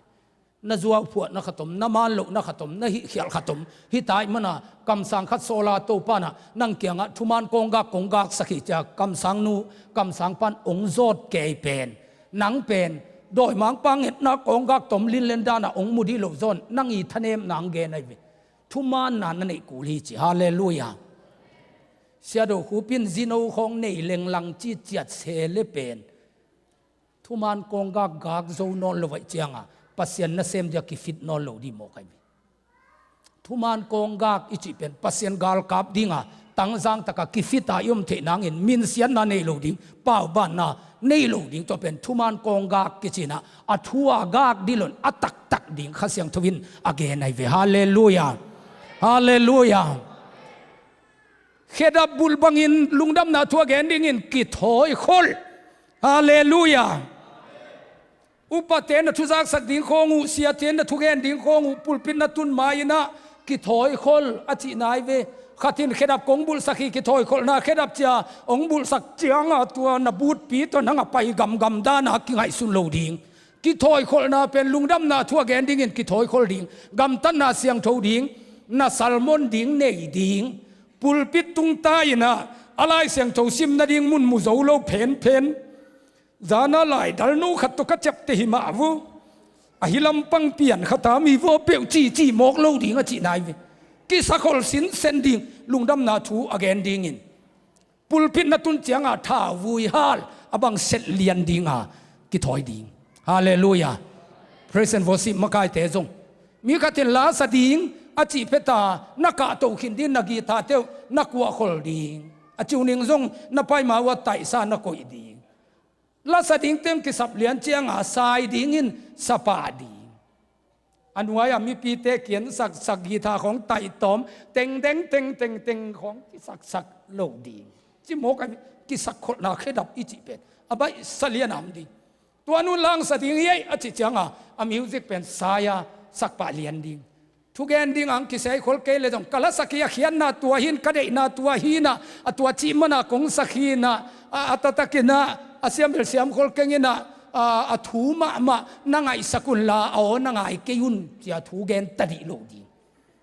นาจัวพวดนักขตมนามันโลนักขตมนาหิเขียลขตมหิตายมันนะคำสั่งขัดโซลาโตปานะนั่งเกียงทุมานกงกากสักหิจากคำสั่งนูคำสั่งปันองโจดเกยเป็นนังเป็นโดยมังปังเห็นนักกงกากตมลินเลนดานะองมุดีโลซอนนั่งอีทะเนมนังเกนไอเวทุมานนันนั่นเอกูลีจิฮาเลลูยาเสียดูคูปินจิโนของในเลงลังจีจัดเซเลเป็นทุมานกงกากโซนอลไว้เจียงปัสเซียนนั่นเซมจะกิฟิตนอลโลดีโมกันทุมานกงกากอิจิเป็นปัสเซียนกาลกับดิ่งตั้งจังตะกกิฟิตายมเทนังอินมินเซียนนั่นเอโลดิ่งเป้าบ้านน่ะเนโลดิ่งตัวเป็นทุมานกงกากกิจินะอัทัวกากดิลอนอัตักดิ่งข้าเสียงทวินอเกนไอเวฮาเลลูยาฮาเลลูยาเขดับบุลบังอินลุงดำนาทัวเกนดิ่งอินกิถอยคอลฮาเลลูยาอุปเทนทุจักสักดิ่งคงูเสียเทนทุกแห่งดิ่งคงูปุลปินนตุนมายินะกิถอยคอลอจินายเวขัดินเขดับกงบุลสักกิถอยคอลนะเขดับเจ้าองบุลสักเจียงตัวนบูดปีตัวนังไปกำด้านะกิไงสุนโลดิ่งกิถอยคอลนะเป็นลุงดำนาทัวแกนดิ่งกิถอยคอลดิ่งกำตันนาเสียงโทดิ่งนาซัลมอนดิ่งเนยดิ่งปุลปิตุงตายนะอะไรเสียงโทซิมนาดิ่งมุนมุโซโลเพนจานาไลดัลนูขัดตุกัดจับเตหิมาวูอหิลัมปังเปียนขัดตามีวัวเปียวจีหมกโลดิ่งอจีนายเวกิสักคนสินเซนดิ่งลุงดำนาทูอเกนดิ่งอินปุลพินนตุนเจียงท่าวุยฮัลอบังเซเลียนดิ่งกิถอยดิ่งฮาเลลูยาเพรสเซนต์วอสิมากายเตจงมีขัดเทลาสดิ่งอจีเพตานักโตขินดินนักกีตาเตวนักวัวคนดิ่งอจิวนิงจงนับไปมาว่าไตซานักโกยดิ่งลาสดิ่งเต็มกิสับเลียนเจียงสายดิ่งอินสปาดิ่งอันว่ามีปีเตเขียนสักกีตาของไต่ตอมเต็งของกิสักโลดิ่งจิโมกันกิสักคนนาเคดับอิจิเป็นอบายสเลียนามดิ่งตัวนู้นลังสดิ่งยัยอจิเจียงมิวสิกเป็นสายสักปะเลียนดิ่งทุกแห่งดิ่งกิเสยคนเกลจงกลสักยาเขียนนาตัวหินกระเดนาตัวหินตัวจิมนาคงสักหินอัตตะกินะอาเซียมเสียมคนเก่งนะถูมานั่งไอสกุลลาเอานั่งไอเกยุนจะถูเกนตัดิโลดี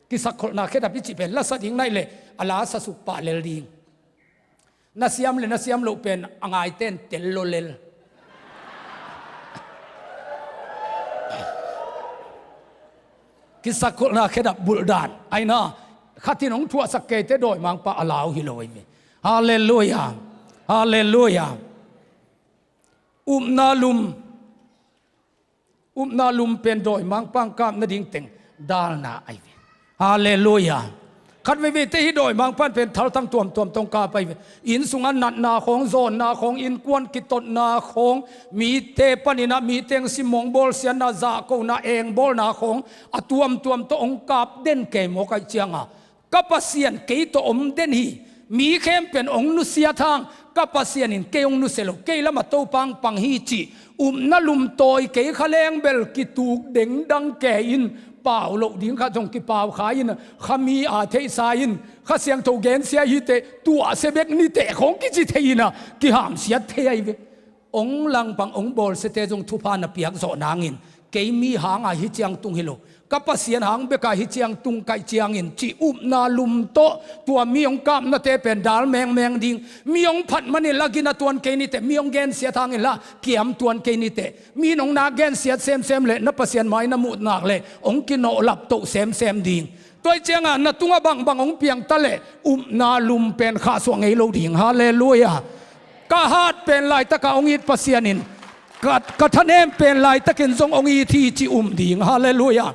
กิสักคนน่ะแค่ดับพิจิเป็นลักษณะยิ่งในเลยอาลาสสุปะเลลดีนัสยามโลเป็นอ่างไอเต้นเตลโลเลลกิสักคนน่ะแค่ดับบุลดานไอน่ะขัดที่น้องทั่วสักเกตโดยมังปะอาลาวฮิโลยมีฮาเลลูยาฮาเลลูยานาลุมเป็นโดยมังปังกามนดิ่งเต็งดาลนาไอเวฮาเลลูยาขัดเวเตหิโดยมังปันเป็นทัลตั้งตัวตรงกาไปอินสุงันนัดนาของโซนนาของอินกวนกิตตนาของมีเตปนินะมีเตงสิมงบอลเสียนาซาโกนาเองบอลนาของอตัวมตองกาบเด่นเกมโมกเจียงกับปัสเซียนเกยตอมเด่นฮีมีเข้มเป็นองนุเสียทางกับปัสเซียนินเกยองนุเซโลเกยละมาโตปังฮีจีนาลุมโตยเกยขะเลงเบลกิตูกเด้งดังแกอินเปล่าโลดิ่งข้าจงกิเปล่าขายินขามีอาเทสายินข้าเสียงโตเกนเสียฮิเตตัวเสเบกนิเตของกิจิเทยินะกิหามเสียเทยเวองลังปังองบอลเสเตจงทุพานะเปียกโซนางอิน ke mi hanga hi chiang tung hilo kapasian hang beka hi chiang tung kai chiang in chi na lum to tua miong kap na te pen dal meng ding miong phat mani lagina tuan ke ni te miong gen sia thang la kiam tuan ke ni te mi nong na gen sia sem le na pasian mai na mu nak le ong ki no lap to sem ding toi chianga na tunga bang ong piang tale na lum pen kha so ngei lo ding hallelujah ka hat pen lai ta ka ong it pasianin ka thanem pen lai takin zong ong i thi chi ding hallelujah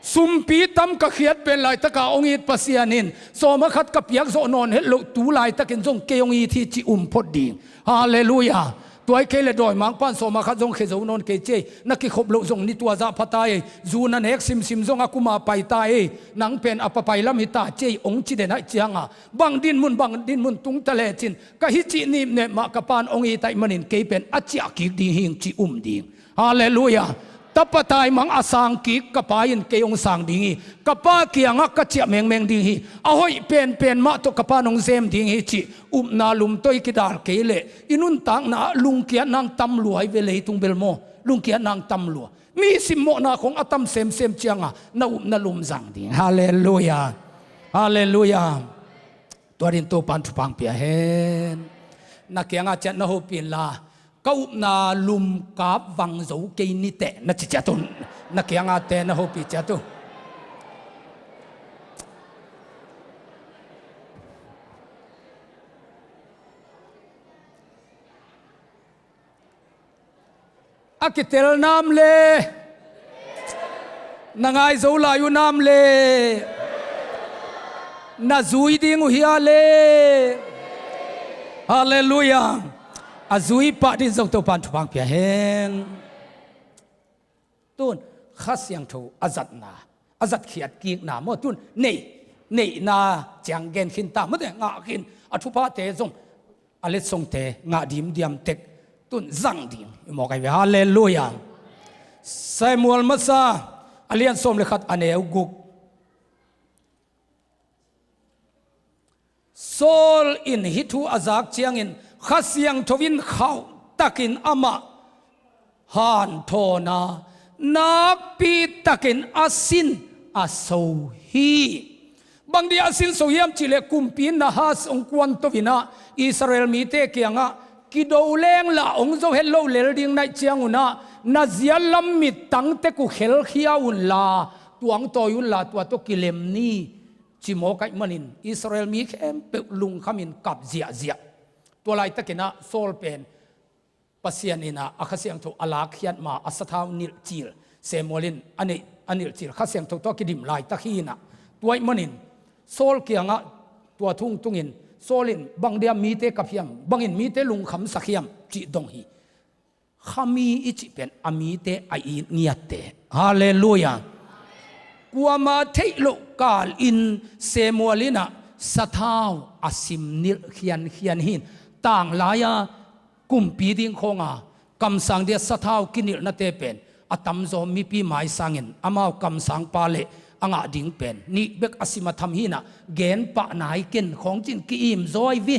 sumpi tam ka khiat pen lai taka ong it pasianin so ma khat ka piak zo non he lo tu lai takin jong ke ong i thi chi phot ding hallelujah toy ke le doi mang pan so ma khat jong khe zo non ke che na ki khop lo jong ni tua za phatai zu na nek sim jong akuma pai tai nang pen apapai lam hi ta che ong chi de na chianga bang din mun tung tale chin ka hi chi ni ne ma ka pan ong i tai manin ke pen achia ki ding hing chi ding hallelujah tapatai mang asang ki kapain keong sang dingi kapa kianga kachia meng ding hi ahoi pen ma to kapa nong zem ding hi chi na lum toi kidar kele inun tang na lung kia nang tam luai vele tung belmo lung kia nang tam lu mi simmo na kong atam sem chianga na lum zang ding hallelujah torin to pan thu pang pia hen na kianga chat na ho pin la kau na lum kap wang zo ke ni te na chi cha tu na kia nga te na ho pi cha tu akitel nam le na ngai zo la yu nam le na zui ding hia le hallelujah azui pa din zong to pan thupang pia hen tun khasyang tho azat khiat ki na mo tun nei na chang gen khin ta mo de nga khin athupa te zong alet song te nga diam tek tun zang ding mo kai hallelujah Samuel masa alian som le khat aneu guk Sol in hitu azak chiang in khasyang thovin khau takin ama han thona nak pi takin asin aso hi bangdi asin so yam chile kumpin na has ong kwan tovina Israel mi te kianga kidoleng la ong zo hello lel ding nai chiang una na zialam mi tang te ku khel khia un la tuang toyun la tua to kilem ni chimo kai manin Israel mi khem pe lung khamin kap ziaตัวลายตะกินะโซลเป็นปัสยานินะอาคาเสียงถูกอลากยันมาอัศทาวนิลจิลเซมอลินอันนิลจิลข้าเสียงถูกตัวกิดิมลายตะขีนะตัวมันินโซลเกียงะตัวทุ่งตุงินโซลินบางเดียมีเตกับยมบางอินมีเตลุงคำสักยมจิดงฮีขามีอิจิเป็นอามีเตไอเงียเตฮาเลลูยากัวมาเทโลกาลอินเซมอลินะสะท้าวอาซิมนิลเขียนหินต่างหลายกุมปีดิ้งคงกำสังเดียสะท้าวกินิลนาเตเป็นอตัมโซมีปีไม้สังเงินอามาวกำสังปาเลอ่างดิ้งเป็นนี่เบกอาซิมาทำหินะเกณฑ์ปะนายเกณฑ์ของจินกีอิมซอยวิ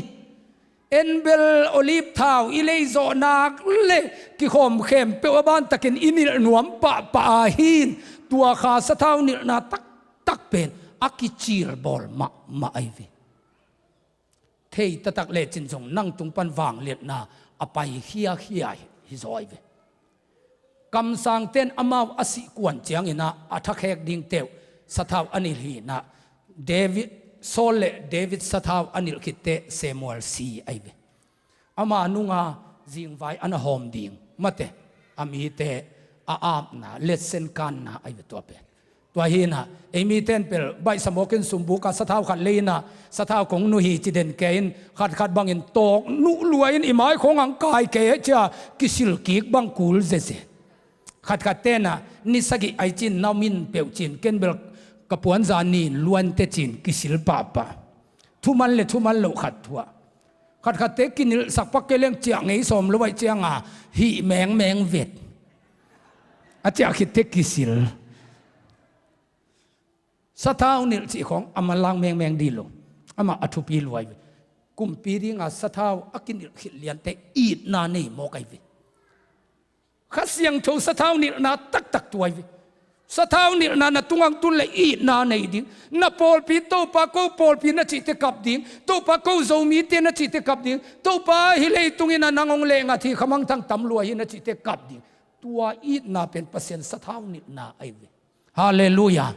เอ็นเบลโอลิฟทาวอิเลโซนักเลกิโคมเข้มเปวบ้านตะเกนอินิลหนวมปะหินตัวขาสะท้าวนิลนาตักเป็นอากิจิลบอลมาไอวิเทยตะตักเลจินจงนั่งตุงปันวางเลียดนาอไปเฮียฮิซอยเวกำสังเต้นอมาวอสิกวนเจียงอินะอัฐแขกดิ่งเตวสะท้าวอนิลฮีนะเดวิดโซเลเดวิดสะท้าวอนิลคิเตเซมูเอลซีไอเวอามานุงาจิงไว้อันหอมดิ่งมาเตอามีเตอาบนะเลเซนกันนะไอเวตัวเป็นตัวหินะเอมีเต้นเปลใบสมอกินสมบูกสะท้าวขัดเลนะสะท้าวของนุฮีจิเดนเกนขัดบังอินตกนุลวยอินอิมายของอังกายเกจ้ากิสิลกิกบังกูลเซขัดเต้นะนิสกิไอจินนามินเปียวจินเกนเบลกปวนจานีล้วนเตจินกิสิลปาทุมันโลขัดทัวขัดเตกินสักปักเกลงเจียงไอสมลวยเจียงหิแมงเวดอาจจะคิดเตกิสิลสะท้าวนิลจีของอามาลังแมงดีลงอามาอัฐุปีลวยกุมปีริงาสะท้าวอากินิลขิเลียนเตอีดนาเนโมไกวิ ข้าเสียงโทสะเท้านี่นาตักตัววิสะเท้านี่นาตุงังตุนเลยอีนาในดิ้งนาปอลปีโตปาโกปอลปีนาจิตกับดิ้งโตปาโกโซมีเตนาจิตกับดิ้งโตปาฮิเลตุงินานางงเลงาที่ขมังทั้งตำรวจนาจิตกับดิ้งตัวอีนาเป็นเปอร์เซ็นต์สะเท้านี่นาไอวิฮาเลลูยา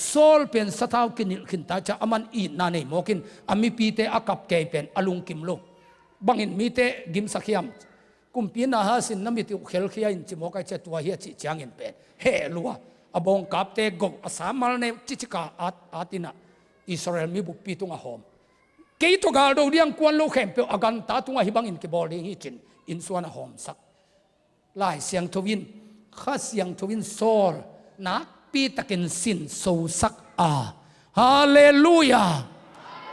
โซลเป็นสะเท้ากินขินตาจะอามันอีนาในโมกินอามีปีเตอากับเกยเป็นอลุงกิมโลบังอินมีเตกิมสักยามกุมปีนาฮาสินน้ำมิติอุเคลขียอินจิโมกายเจตัวเฮียจิจางอินเป็นเฮลัวอบงกับเตกอาสามัลเนจิจิกาอาตินะอิสราเอลมีบุปผีตุงอาหอมเกยตัวกาลดูเรียงกวนโลเข้มเปียวอากันตาตุงอาฮิบังอินกิบอลเลียงฮิจินอินส่วนอาหอมสักลายเสียงทวินข้าเสียงทวินโซลนักปีตะกินสินโซสักฮาเลลูยา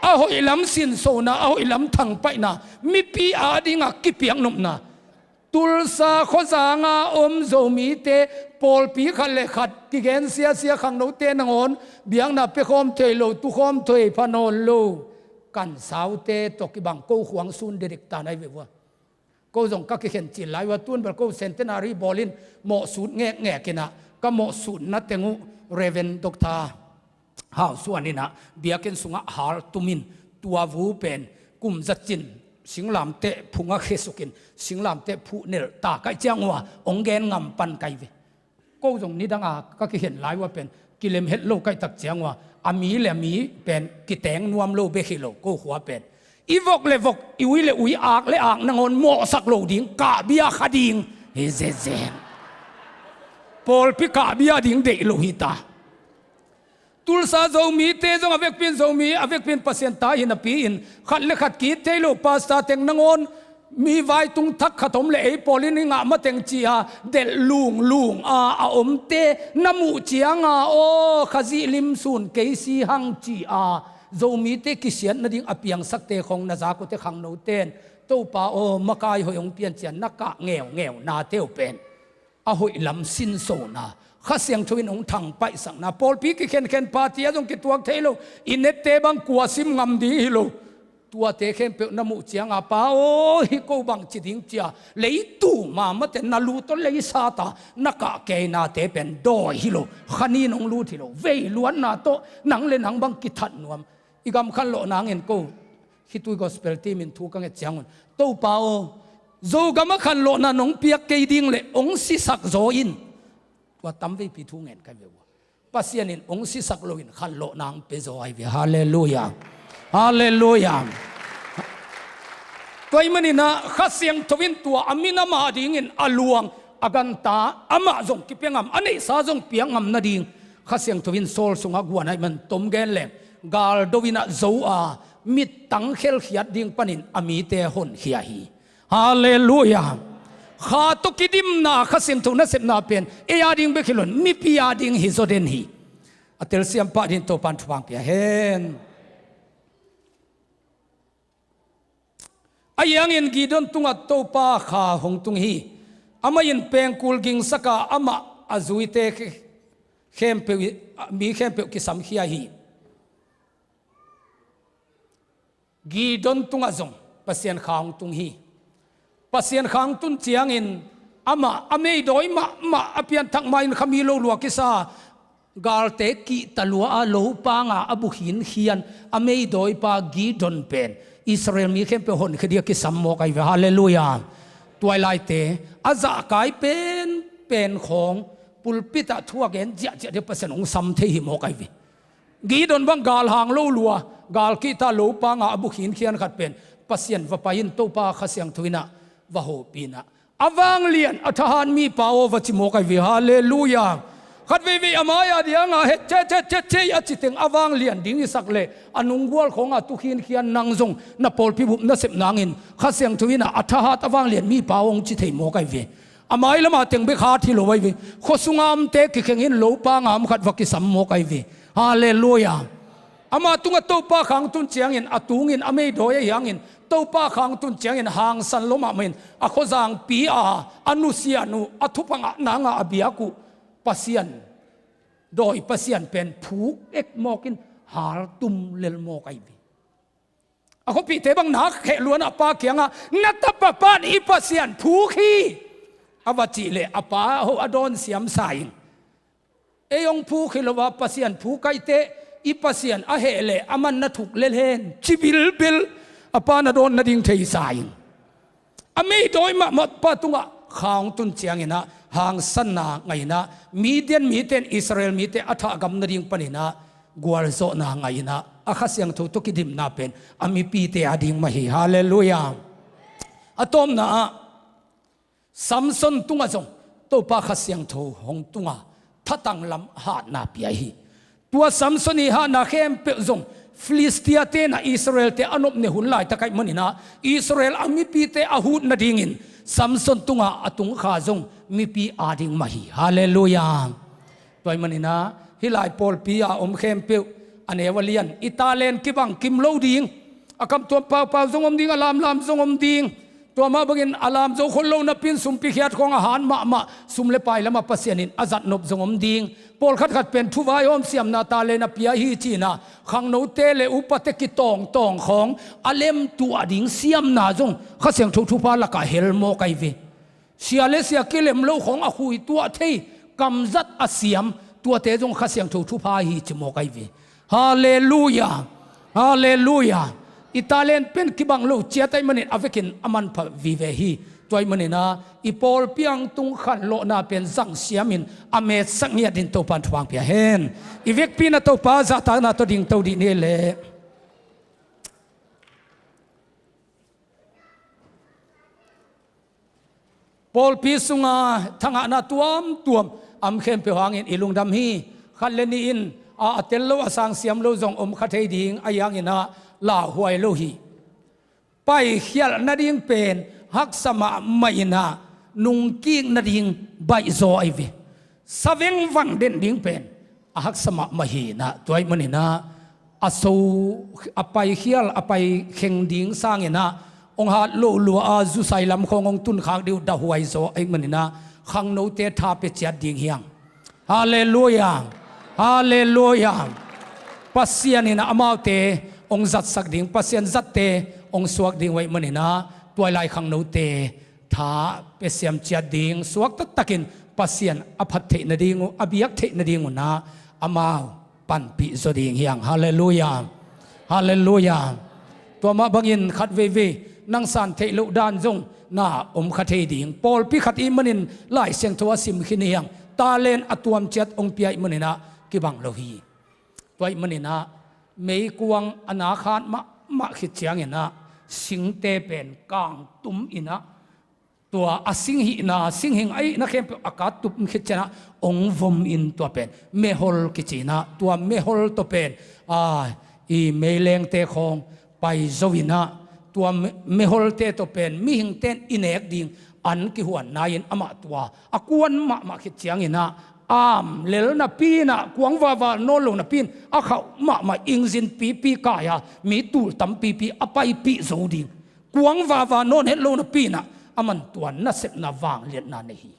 เอาอิลัมสินโซนะเอาอิลัมทังไปนะมีปีอาดิงากิเปียงนุ่มนะตุลซาโคสางาอมโซมีเตปอลปีขันเลขัดกิเกนเสียขังโนเตนงอนเบียงนับไปคอมเทโลตุคอมเทพนอลโลกันสาวเตตกิบังโกขวางซุนเดริกตาในเววะก็ส่งกักเขียนจิตไหลว่าตุนเบลโกเซนเตนารีบอลินเหมาะสุดแง่กินะก็เหมาะสุดนัดเตงูเรเวนดอกตาหาส่วนนี้นะเบียกินสุงะฮาร์ตุมินตัววูเป็นกุมจัดจินสิงลามเตะพุงะเคสุกินสิงลามเตะผู้เนลตาไกจังว่าองเกนงำปันไกเวก็ตรงนี้ดังก็เห็นหลายว่าเป็นกิเลมเฮดโลไกตักจังว่าอามีและมีเป็นกิแตงนวมโลเบคิโลก็หัวเป็นอีวกเลวกอีวิเลอุยอากเลอากนางอนโมสักโลดิงกาเบียขดิงเฮเซเซนปอลพิกาเบียดิงเดโลหิตาตุลซาโซมีเตจงอเวกเป็นโซมีอเวกเป็นเปอร์เซ็นต์ตายนปีอินขัดเลขัดกีเทโลปาสตาเต็งนางอนมีไว้ตุงทักขถมเลไอปอลินิงะมาเต็งจีอาเดลุงอาอมเตนมูจียงโอขจิลิมซุนเกซีหังจีอาโซมีเตกิเซียนนดิ่งอเปียงสักเตของนาจากุเตขังโนเตนตู้ปาโอมากายหอยองเปียนเจียนนักกะเงวนาเตวเป็นอาหอยลำสินโซนาข้าเสียงชวินองทังไปสังนาปอลปีกิเคนปาเตียจงกิตัวเทโลอินเนตเตบังกัวซิมงำดีฮิโลตัวเตเข้มเปนมุจียงอาปาโอฮิโกบังจิดิงเจียเลยตู่มาเตนาลูตเลยซาตานักเกนาเตเป็นดอยฮิโลขันีนองลูทิโลเวล้วนนาโตนังเลนังบังกิทันนวมอีกำคันโลนางเงินกูฮิตุยกอสเปลตีมินทูกังเอจียงวันตู้ปาโอโจกำคันโลนานงเปียกเกดิงเลองสิสักโจอินว่าตั้มไปพิทูเงินกันเวะปัสยานินองสิสักโลอินคันโลนางเปโซไอเวฮาเลลูยาฮาเลลูยาตัวมันนี่นะข้าเสียงทวินตัวอามินามาดิ่งอินอลวงอากันตาอามาจงกิเปียงอันนี้ซาจงเปียงอันนาดิ่งข้าเสียงทวินโซลสงagวนให้มันต้มแกนแหลงกาลโดวินะโจอามิดตังเคลขียดดิ่งปนินอามีเตหนเขียฮีฮาเลลูยาข้าตุกิดิมนาข้าเสียงทุนนัสเซปนาเป็นเอียดิ่งเบคิลอนมิพิยาดิ่งฮิโซเดนฮีอัตเลเซียมปาดินโตปันทวังเปียเฮนอายังอินกีดอนตุงอัตโตปาขาหงตุงฮีอามาอินเปงกูลกิงสกาอามาอาจุยเตเข้มเปมีเข้มเปกิสัมขียฮีกีดอนตุงอาจงปัสยันขางตุงฮีปัสยันขางตุนเจียงอินอามาอเมย์ดอยมาอเปียนทักมาอินขมีโลลัวกิซากาลเตกิตะลัวอาโลปางาอบุหินเขียนอเมย์ดอยปากีดอนเป็นอิสราเอลมีเข้มเปหนคดีกิสัมโมกไอเวฮาเลลูยาตัวไลเตอาจะกลายเป็นของปุลปิตะทั่วเกนเจเดปเสนองสัมเทหิโมกไอเวกีดอนบังกาลหางโลลัวกาลกิตาโลปางาอบุหินเขียนขัดเป็นปัสยันวปายินโตปาขเสียงทวินะวะโหปีนะอวังเลียนอัฐานมีปาววจิโมกไอเวฮาเลลูยาขัดวิอามายาเดียงเฮเจอจิตงอวังเลียนดิ้งสักเลอนุงวลของอตุขินเขียนนางจงนับปอลพิบุนัสเซปนางอินข้าเสียงทวินะอัฐหัตอวังเลียนมีปาวงจิตเหมกไอเวอามายละมาเต็งเบคาที่โลไอเวขสุงามเตกิเข่งอินโลปางามขัดวักิสัมโมกไอเวฮาเลลูยาอามาตุงโตปาขังตุนเจียงอินอตุงอินอเมย์ดอยยังอินโตปาขังตุนเจียงอินหางสันลมอามินอโคจางปีอาอนุเซียนุอทุปังนางอาเบียกุปัสยันโดยปัสยันเป็นผูกเอกโมกินหาตุมเลลโมกไอวีอาเขาปีเตบังนักเขล้วนอปาเกียงนัตตปปานอีปัสยันผูกฮี avachi le apa ho adon siam sain eyong phu khilowa pasian phu kaite i pasian a hele aman na thuk lel hen chibil bil apa na don na ding thei sain ami doi ma patunga khang tun chiang ina hang san na ngai na median miten Israel mite atha gam na ding panina gwal zo na ngai na akhasyang thu to kidim na pen ami pi te ading mahi hallelujah atom na Samson tunga zong to pa khasyang thu hong tunga thatang lam ha na pi hi tua Samson hi ha na khem pe zong Philistia te na Israel te anop ne hun lai takai manina Israel ami pi te ahut na dingin Samson tunga atung kha zong mi pi ading mahi hallelujah toy manina hilai pol pi a khem pe anewalian italen kibang kimlo ding akam to pa zong ding alam lam zong dingตัวมาบังอินอารามโจคนโลนับพินสุมพิเขียดของอาหารมาสุมเลไปแล้วมาปัสยานินอาจัดนบสงมดิงปอลขัดเป็นทุวายอมเสียมนาตาเลนเปียฮีจีนาขังโนเตเลอุปเตกิตองของอาเลมตัวดิ่งเสียมนาจงข้าเสียงทุพาละกะเฮลโมไกเวเสียเลเสียกิเลมโลของอาคุยตัวเทกำจัดอาเสียมตัวเตจงข้าเสียงทุพาฮีจิโมไกเวฮาเลลูยาฮาเลลูยาอิตาเลียนเป็นกิบังลูเจียไตมันอเวกินอามันพวิเวฮีตัวมันนะอีปอลเปียงตุงขันโลนาเป็นสังเสียมินอเมซสังเงียดินตัวปันทวางเปียเฮนอีเวกปีนาตัวป้าจะตานาตัวดิ่งตัวดีนี่แหละปอลปีสุงาทางอาณาตัวอัมเข้มเปียหางอินอิลุงดำฮีขันเลนีอินอาเตลโลสังเสียมโลจงขัดเฮดิ่งอายังอินะลาหวยโลหิไปเขียนนาดิ่งเป็นฮักสมาไม่นานุงกิ้งนาดิ่งใบโซไอเวสเวงวังเด่นดิ่งเป็นฮักสมาไม่หีนะตัวมันนี่นะอาสูไปเขียนไปเข่งดิ่งสร้างนะองค์ฮัดโลลัวอาจุไซลำขององตุนขางเดียวดาหวยโซไอมันนี่นะขังโนเตทาเปจัดดิ่งเฮียงฮาเลลูยาฮาเลลูยาปัสยานี่นะอมาเตองจัดสักดิ่งปัสยันจัดเตองสวกดิ่งไว้มันนะตัวลายขังโนเตท้าเปเสียมเจียดิ่งสวกตักกินปัสยันอภัทเทนดิ่งอภิยักเทนดิ่งนะอามาปันปิจดิ่งเฮียงฮาเลลูยาฮาเลลูยาตัวมาบังอินขัดเวนังสันเทลุดานจงน่าขัดเทดิ่งปอลพิขัดอิมันินไล่เสียงทัวสิมขินเฮียงตาเลนอตัวมเจียองเปียอิมันนะกิบังโลฮีตัวอิมันนะไม่กวงอนาคตมาขิดเชียงอินะสิงเตเป็นกางตุมอินะตัวอสิงหินะสิงหิงไอ้นักเขียนอากาศตุมขิดเจนะองวมอินตัวเป็นเมฮอลกิจินะตัวเมฮอลตัวเป็นอีเมเลงเตคองไปโจวินะตัวเมฮอลเตตัวเป็นมิหิงเตนอินเอกดิ่งอันกิหวนนายินอมาตัวอากวนมาขิดเชียงอินะเลลนาปีนะกวงวาวาโนลงนาปีนอาเขามาอิงซินปีกายามีตูตัมปีอไปปีโซดิงกวงวาวาโนเฮลงนาปีนะอามันตัวนัสเซนาวางเลียนนาเนฮี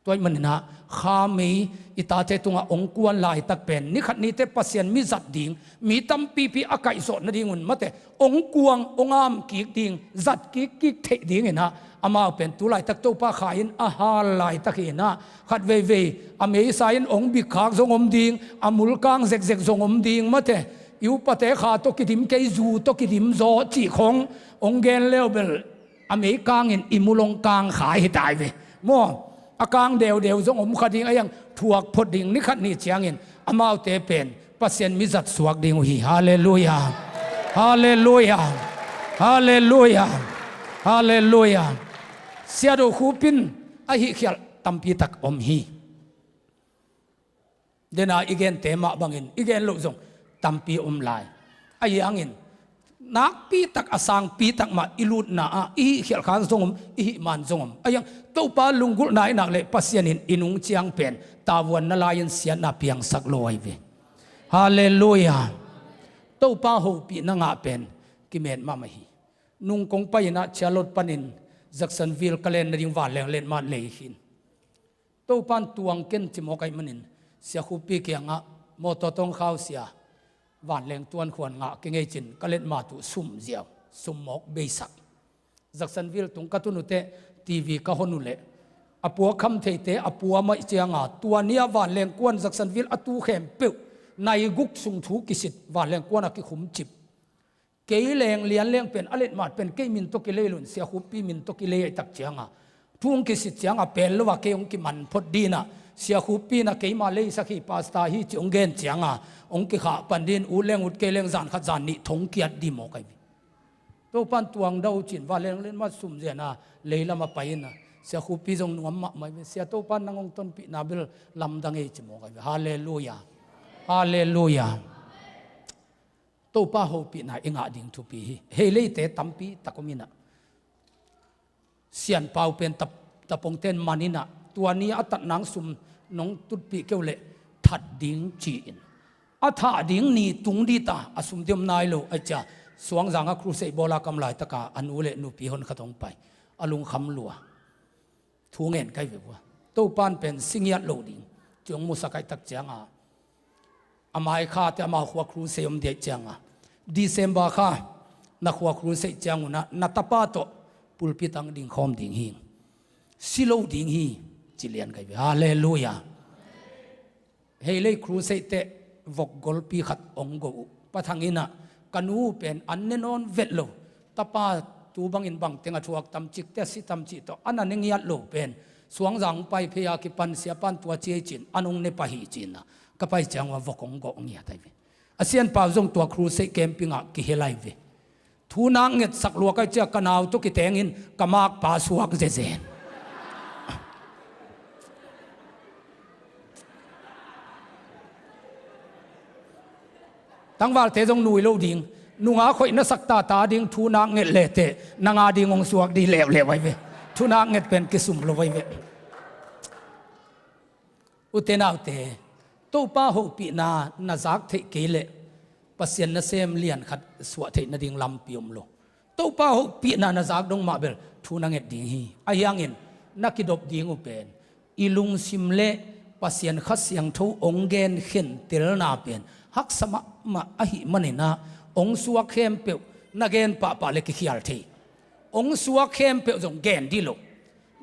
ตัวมันนะข้ามีอิตาเจตุงองกวนลายตักเป็นนิขัดนี้เตปัสยันมีจัดดิ่งมีตัมปีอากาศสดนาดิ่งมันมาแต่องกวงองอามกีกดิ่งจัดกีกเทดิ่งนะอามาเป็นตุลายตักโตป้าขายินอาหารลายตักเห็นนะขัดเวอเมริสายินองบิขากทรงอมดิ่งอามุลกังเซกทรงอมดิ่งมาแต่อยู่ปะเตขาตกิดิมเกยจูตกิดิมโซจีขององเกนเลวเบลอเมริกังอินอิมุลงกังขายให้ตายเวมั่วอากางเดียวทรงอมขัดดิ่งไอ้ยังถวกพดดิ่งนิขัดนี่เชียงอินอามาเตเป็นปัสยันมิจัดสวกดิ่งฮีฮาเลลูยาฮาเลลูยาฮาเลลูยาฮาเลลูยาเสียดูคูปินไอฮิเขียลตัมปีตักอมฮีเดน่าอีเกนเตมาบังอินอีเกนลุจงตัมปีอมลายไอยังอินนักปีตักอสังปีตักมาอิลุดนาอีเขียลขานจงอีมันจงไอยังตัวปาลุงกุลนายนักเลปัสยานินอินุงเจียงเป็นตาวันนาลายันเสียนาเพียงสักลอยเวฮาเลลูยาตัวปาหูปีนังอาเป็นกิเมนมาไม่ฮีนุ่งกงไปนะเชลดปนินJacksonville kalen na ding van leng len man leihin to pan tuang ken chimo kai manin sia khupi ke nga moto tong khaw sia van leng tuan khwan nga ke ngei chin kalen ma tu sum ziaw sum mok beisak Jacksonville tung katunute TV ka honule อปัวคำเทเตอปัวไม่เจียงตัวเนี้ยวานเลงกวนจักสันวิลอตูเข้มเปิวในกุกสุงถูกิสิตวานเลงกวนอกิขุมจิบเกยเลงเลียนเลงเป็นอเลดมาเป็นเกยมินตกิเลลุนเสียขุปีมินตกิเลตักเจียงทุ่งกิสิตเจียงเป็นลวะเกยองกิมันพอดีนะเสียขุปีนะเกยมาเลยสักขีปาสตาฮิจงเกนเจียงองกิขาปันดินอูเลงอุดเกยเลงจานขัดจานนี่ทงเกียรดีโมกัยตัวปันตวงดาวจินวานเลงเล่นมาสุ่มเจนะเลยละมาไปนะเสียขุปีจงนวมมาไม่เสียตัวปันนางองต้นปีนาเบลลำดังเอจิโมกัยฮาเลลูยาฮาเลลูยาตัวป้าโฮปีน่ะเองดิ่งทุปีเฮเลยเตตัมปีตะกุมินะเสียนเปล่าเป็นตะปงเต้นมานินะตัวนี้อัตนางสุมน้องตุดปีเกวเล่ทัดดิ่งจีนอัฐดิ่งนี่ตุงดีตาอสุมเดียมนายโลไอจ่าสวงจางครูเสบอลากำไลตะกาอนุเลนุปีหนขตงไปอลุงคำลัวทูเงินไกเวบัวตัวป้านเป็นสิงยัดโลดิ่งจงมุสกัยตักเจียงอามาข้าแต่อามาหัวครูเสยมเดียเจียงDecember ค่ะนักหัวครูเสจางุนะนัตปาโตปุลปิตังดิ่งคอมดิ่งหิงสิโลดิ่งฮีจิเลียนกันฮาเลลูยาเฮเลครูเสเตวกกอลปีขัดองกูปะทังอินะกันูเป็นอันเนนอนเวทโลตปาตูบังอินบังเตงชัวกตำจิกเตสิตำจิโตอันนั้นเงียดโลเป็นสวงจังไปพยากิปันเสียปันตัวเจียจินอันงเนปะฮีจินนะก็ไปจังว่าวกองกเงียดไออาเซียนป่าวจงตัวครูเซเกมปิงกิเฮไลเวทูนางเง็ดสักลัวก็เจ้ากันเอาตุกิเตงินกมากป่าสวกเจเจนตั้งว่าเตจงนุยโลดิงนุงอาคอยนัสักตาดิงทูนางเง็ดเลเตนางอาดิงองสวกดีเลวเลวไว้เวทูนางเง็ดเป็นกิสุมโลไว้เวอุเตนาอุเตตัวป้าหูปีนาจักเทเกเลปัสยันนาเซมเลียนขัดสวะเทนดิงลำพิมโลตัวป้าหูปีนาจักดงมาเบลทูนังเอ็ดดิงฮีอายังเงินนักดบดิงอุเป็นอิลุงซิมเลปัสยันขัดเสียงทูองเกนเข็นเตลนาเป็นฮักสมะมาอหิมันเนนะองสวะเข้มเปียวนักเกนปะเลกิขิอาลเทองสวะเข้มเปียวจงเกนดิโล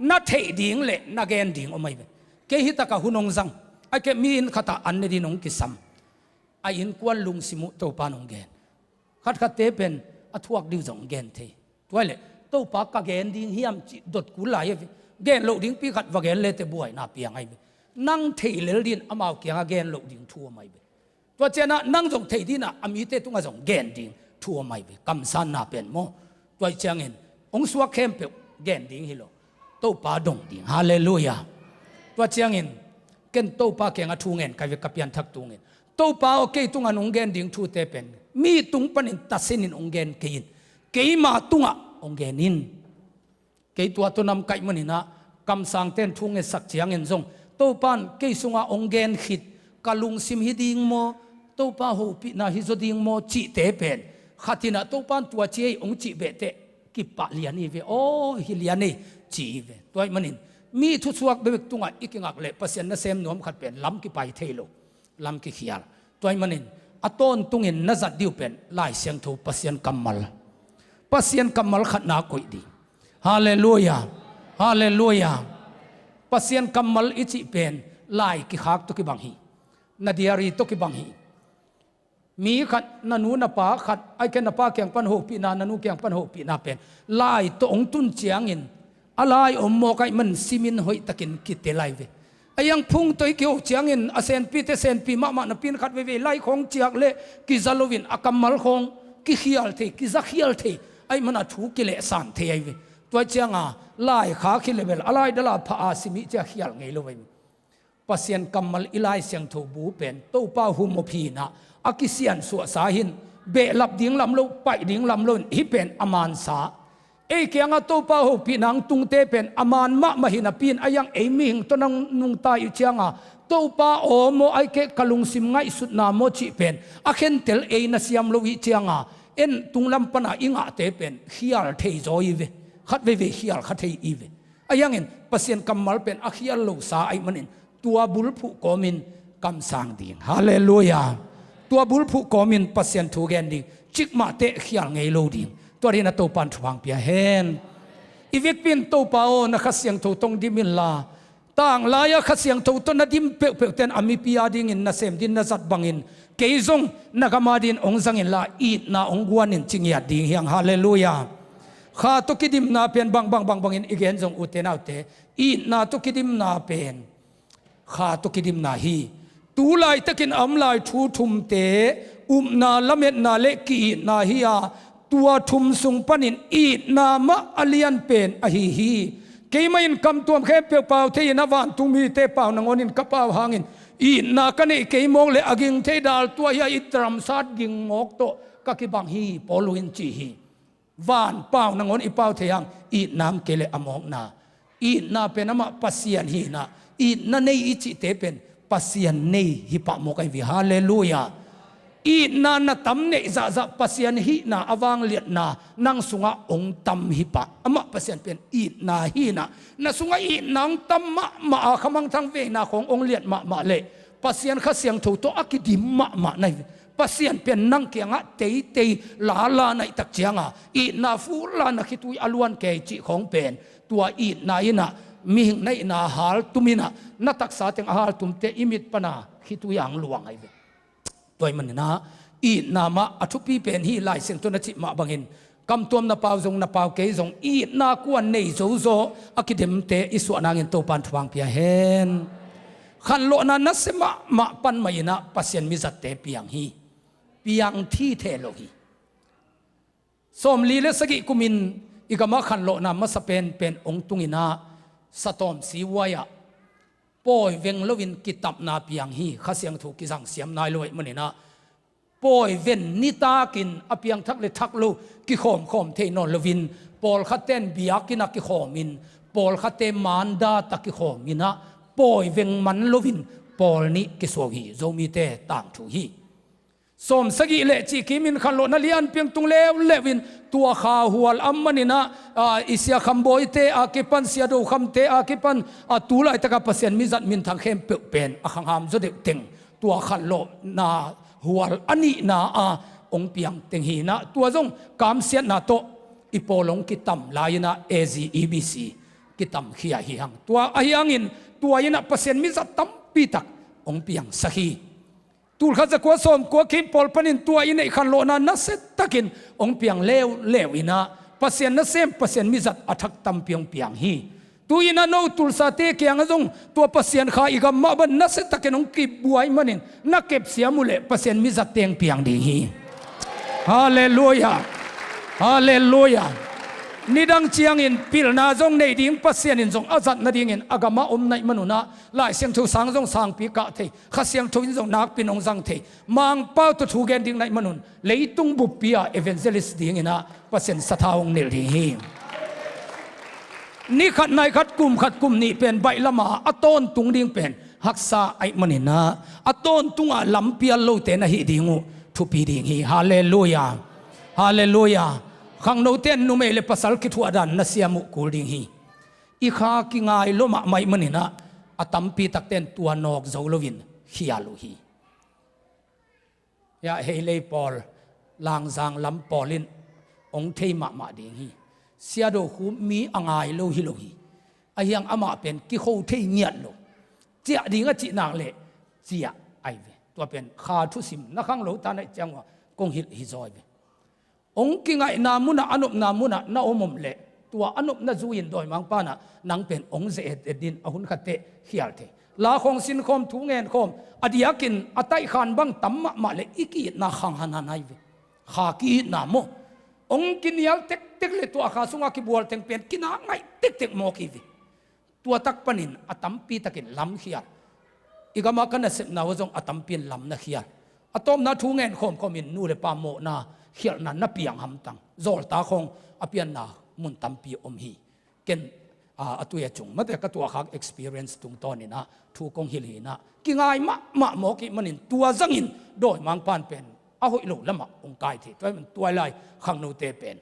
นักเทดิงเลนักเกนดิงอไม่เป็นเกหิตะกะหุนงซังไอ้แกมีนขตาอันนี้น้องกิสัมไอ้อินกวนลุงสิมุตัวปานองเกนขัดเตเป็นอัทวกดิวจงเกนเทตัวเลยตัวปากกะเกนดิ้งเฮียมจิดดกุลายเกนโลดิ้งปีขัดว่าเกนเลเตบวยน่าเปียงไอ้นั่งเทเลดินอามาเกียงเกนโลดิ้งทัวไม่เบตัวเจนะนั่งจงเทดินะอามีเตตุงจงเกนดิ้งทัวไม่เบกำสันน่าเป็นโมตัวเจียงเงินองสวกเข้มเปียเกนดิ้งฮิโลตัวปาดงดิ้งฮาเลลูยาตัวเจียงเงินเกนโตป้าเกงอทูเงินกายกับยันทักตุงเงินโตป้าโอเคตุงอันองเงินดิ่งทูเตเป็นมีตุงปนินตัดสินินองเงินเกินเกยมาตุงอ่ะองเงินินเกยตัวตัวนำไก่มันนี่นะกำสังเต้นทูเงินสักเจียงเงินทรงโตป้านเกยสุงอ่ะองเงินขิดกาลุงซิมฮิดิ่งโมโตป้าหูปินาฮิโซดิ่งโมจิเตเป็นขัดนะโตป้านตัวเจียองจิเบเตกิปะเลียนี่เวโอฮิเลียนี่จีเวตัวมันนี่มีทุสวกเบกตุงอ่ะอีกงักเละปัสยันนาเซมนวมขัดเป็นลำกิไปเทโลลำกิขียลตัวมันนินอต้นตุงเงินนัจัดดิวเป็นไล่เสียงทูปัสยันกัมมัลขัดนาคุยดีฮาเลลูยาฮาเลลูยาปัสยันกัมมัลอิจิเป็นไล่กิขากตุกิบังฮีนาเดียรีตุกิบังฮีมีขัดนันูนปาขัดไอแค่นปาเกียงปันโหปีนานันูเกียงปันโหปีนาเป็นไล่ตัวองตุนเจียงเงินอะไรอมโมกไอมันซิมินหอยตะกินกิเตไลเวไอยังพุ่งตัวเกี่ยวเจียงอินอาเซนปีเตเซนปีมะนปีนขัดเวไลของเจียกเลกิซาโลวินอากัมมัลของกิขิยัลเทกิซาขิยัลเทไอมันถูกกิเลสันเทไอเวตัวเจียงไลขาขิเลเวลอะไรดลาพาอาซิมิเจียขิยัลไงโลเวปัสยันกัมมัลอิไลเสียงทูบูเป็นโตป้าหุมพีนะอากิเซียนสัวสาหินเบลับดิ่งลำโลไปดิ่งลำโลฮิเป็นอามานสาเอเกียงตัวป้าหูปีนังตุงเตเป็นอามานมะหินาปีนอายังเอมิงตัวนังนุงตายเชียงตัวป้าโอโมไอเกกลุงซิมไงสุดนาโมจิเป็นอาเคนเตลเอนัสยามโลวิเชียงเอ็นตุงลำปนาอิงเตเป็นฮิยัลเทยโจยเวขัดเวฮิยัลขัดเทยอีเวอายังเอ็นปัสยันกัมมัลเป็นอาฮิยัลโลสาไอมันเอ็นตัวบุลผู้กอมินกำสังดิ่งฮาเลลูยาตัวบุลผู้กอมินปัสยันทูแกนดิ่งจิกมาเตฮิยัลไงโลดิ่งตัวนี้นะตัวปันทวงเปียเฮน ivek pin to pao na khasyang tho tong dimin la tang laya khasyang tho to na dim pe pe ten ami pia ding in na sem din na zat bangin keizong nagamadin ong zangin la it na ong guanin chingya ding hiang hallelujah kha to kidim na pen bang bang bang bangin igen jong uten autte it na to kidim na pen kha to kidim na hi tu lai takin am lai thu thum te na lamet na le ki na hi a tua thum sung panin it na ma alian pen a hi keimain kam tuam khe pe pau the na van tu mi te pau nangonin ka pau hangin i na kane keimong le aging the dal tua ya itram sat ging ngok to ka ki bang hi poluin chi hi van pau nangon i pau the yang i nam kele among na i na penama pasian hi na i na nei i chi te pen pasian nei hi pa mo kai vi hallelujah i na na tam ne za za pasian hi na awang liat na nang sunga ong tam hi pa ama pasian pen i na hi na sunga i nang tam ma khamang thang ve na khong ong liat ma le pasian kha siang tho to akidim ma nai pasian pen nang kianga te la nai tak chianga i na fu la na khitui aluan ke chi khong pen tua i na ina mi hing nai na hal tumina na tak sa teng hal tum te imit pana khitui ang luang ai ve toy man na i nama athupi pen hi lai sing to na chi ma bangin kam tom na pau jong na pau ke jong i na kuan nei zo akidem te isu anangin to pan thwang pia hen khan lo na na sema ma pan mai na pasien mi zat te piang hi piang thi the lo hi som li le sagi kumin igama khan lo na ma sa pen ong tungina satom siwaya poi veng lovin kitap na piang hi khasiang thu ki jang siam nai loi manina poi ven nita kin apiang thak le thak lo ki khom the non lovin pol khaten biakina ki khomin pol khate manda ta ki khomina poi veng man lovin pol ni ki sogi zomi te tang thu hi som sagi le chi kimin khan lo na lian piang tung lewin tua kha hual ammanina isia khamboi te akipan sia do kham te akipan tulai taka pasien mi zat min thang khem pe pen akhang ham zo de teng tua khan lo na hual ani na ong piang teng hi na tua jong kam siat na to ipolong kitam laina AGEBC kitam khia hi hang tua ahiangin tua ina pasien mi zat tam pi tak ong piang sahi tul kha zakwa som ko kim pol panin tua ina khan lo na na set takin ong piang lew ina pasien na sem pasien mi zat athak tam piang hi tu ina no tul sa te kyang azong tua pasien kha igam ma ban na set takin ong ki buai manin na kep siamule pasien mi zat teng piang ding hi hallelujah hallelujah nidang chiang in pil na zong nei ding pasien in zong azat na ding in agama nai manuna lai siang thu sang zong sang pi ka the kha siang thu in zong nak pinong zang the mang pau to thu gen ding nai manun leitung bu pia evangelist ding ina pasien sathaung nil ding hi ni khat nai khat kum ni pen bai lama aton tung ding pen haksa ai manina aton tunga lampia lo te na hi dingu thu pi ding hi hallelujah hallelujah khang no ten nu me le pasal ki thu adan na siamu kulding hi i kha ki ngai lo ma mai manina atampi takten tua nok zolovin hialu hi ya hele pol lang jang lam polin ong thei ma ding hi sia do khu mi angai lo hi ayang ama pen ki kho thei niat lo chia ding a chi nang le chia ai ve tua pen kha thu sim na khang lo ta nai changwa kong hil hi zoi ve ong ki ngai namuna anup namuna na omom le tua anup na zuin doi mang pa na nang pen ong ze edin ahun khate hial the la khong sin khom thu ngen khom adiakin atai khan bang tamma ma le iki na khang hananai ve kha ki na mo ong kinial tek le tua kha sunga ki bual teng pen kina ngai tek mo ki ve tua tak panin atampi takin lam hial igama kana sep na wajong atampin lam na hial atom na thu ngen khom in nu le pa mo na hial na piang ham tang zol ta khong apian na mun tampi om hi ken atuya chung mate ka tua khak experience tung ton ina thu kong hil hi na ki ngai ma mo ki manin tua zangin doi mang pan pen a hoi lo lama ong kai the toy man tuai lai khang no te pen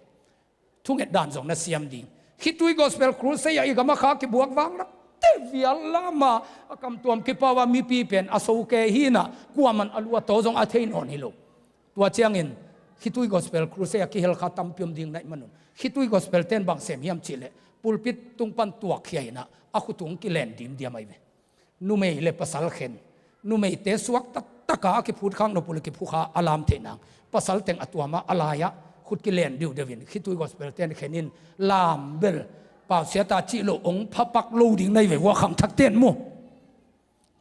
thung et dan zong na siam ding hitui gospel crusade ya igama kha ki buak wang na te vial lama akam tuam ki pawa mi pi pen aso ke hi na kuaman alua to zong a thein on hi lo tua chiangin hitui gospel crusade ki hel khatam piom ding nai manun hitui gospel ten bang sem hiam chile pulpit tung pan tuak hiai na aku tung ki len dim dia mai ve nu mei le pasal khen nu mei te suak tak taka ki phut khang no pul ki phu kha alam the nang pasal teng atuama alaya khut ki len diu devin khitui gospel ten khenin lam bel pau sia ta chi lo ong phapak lo ding nei ve wa khang thak ten mu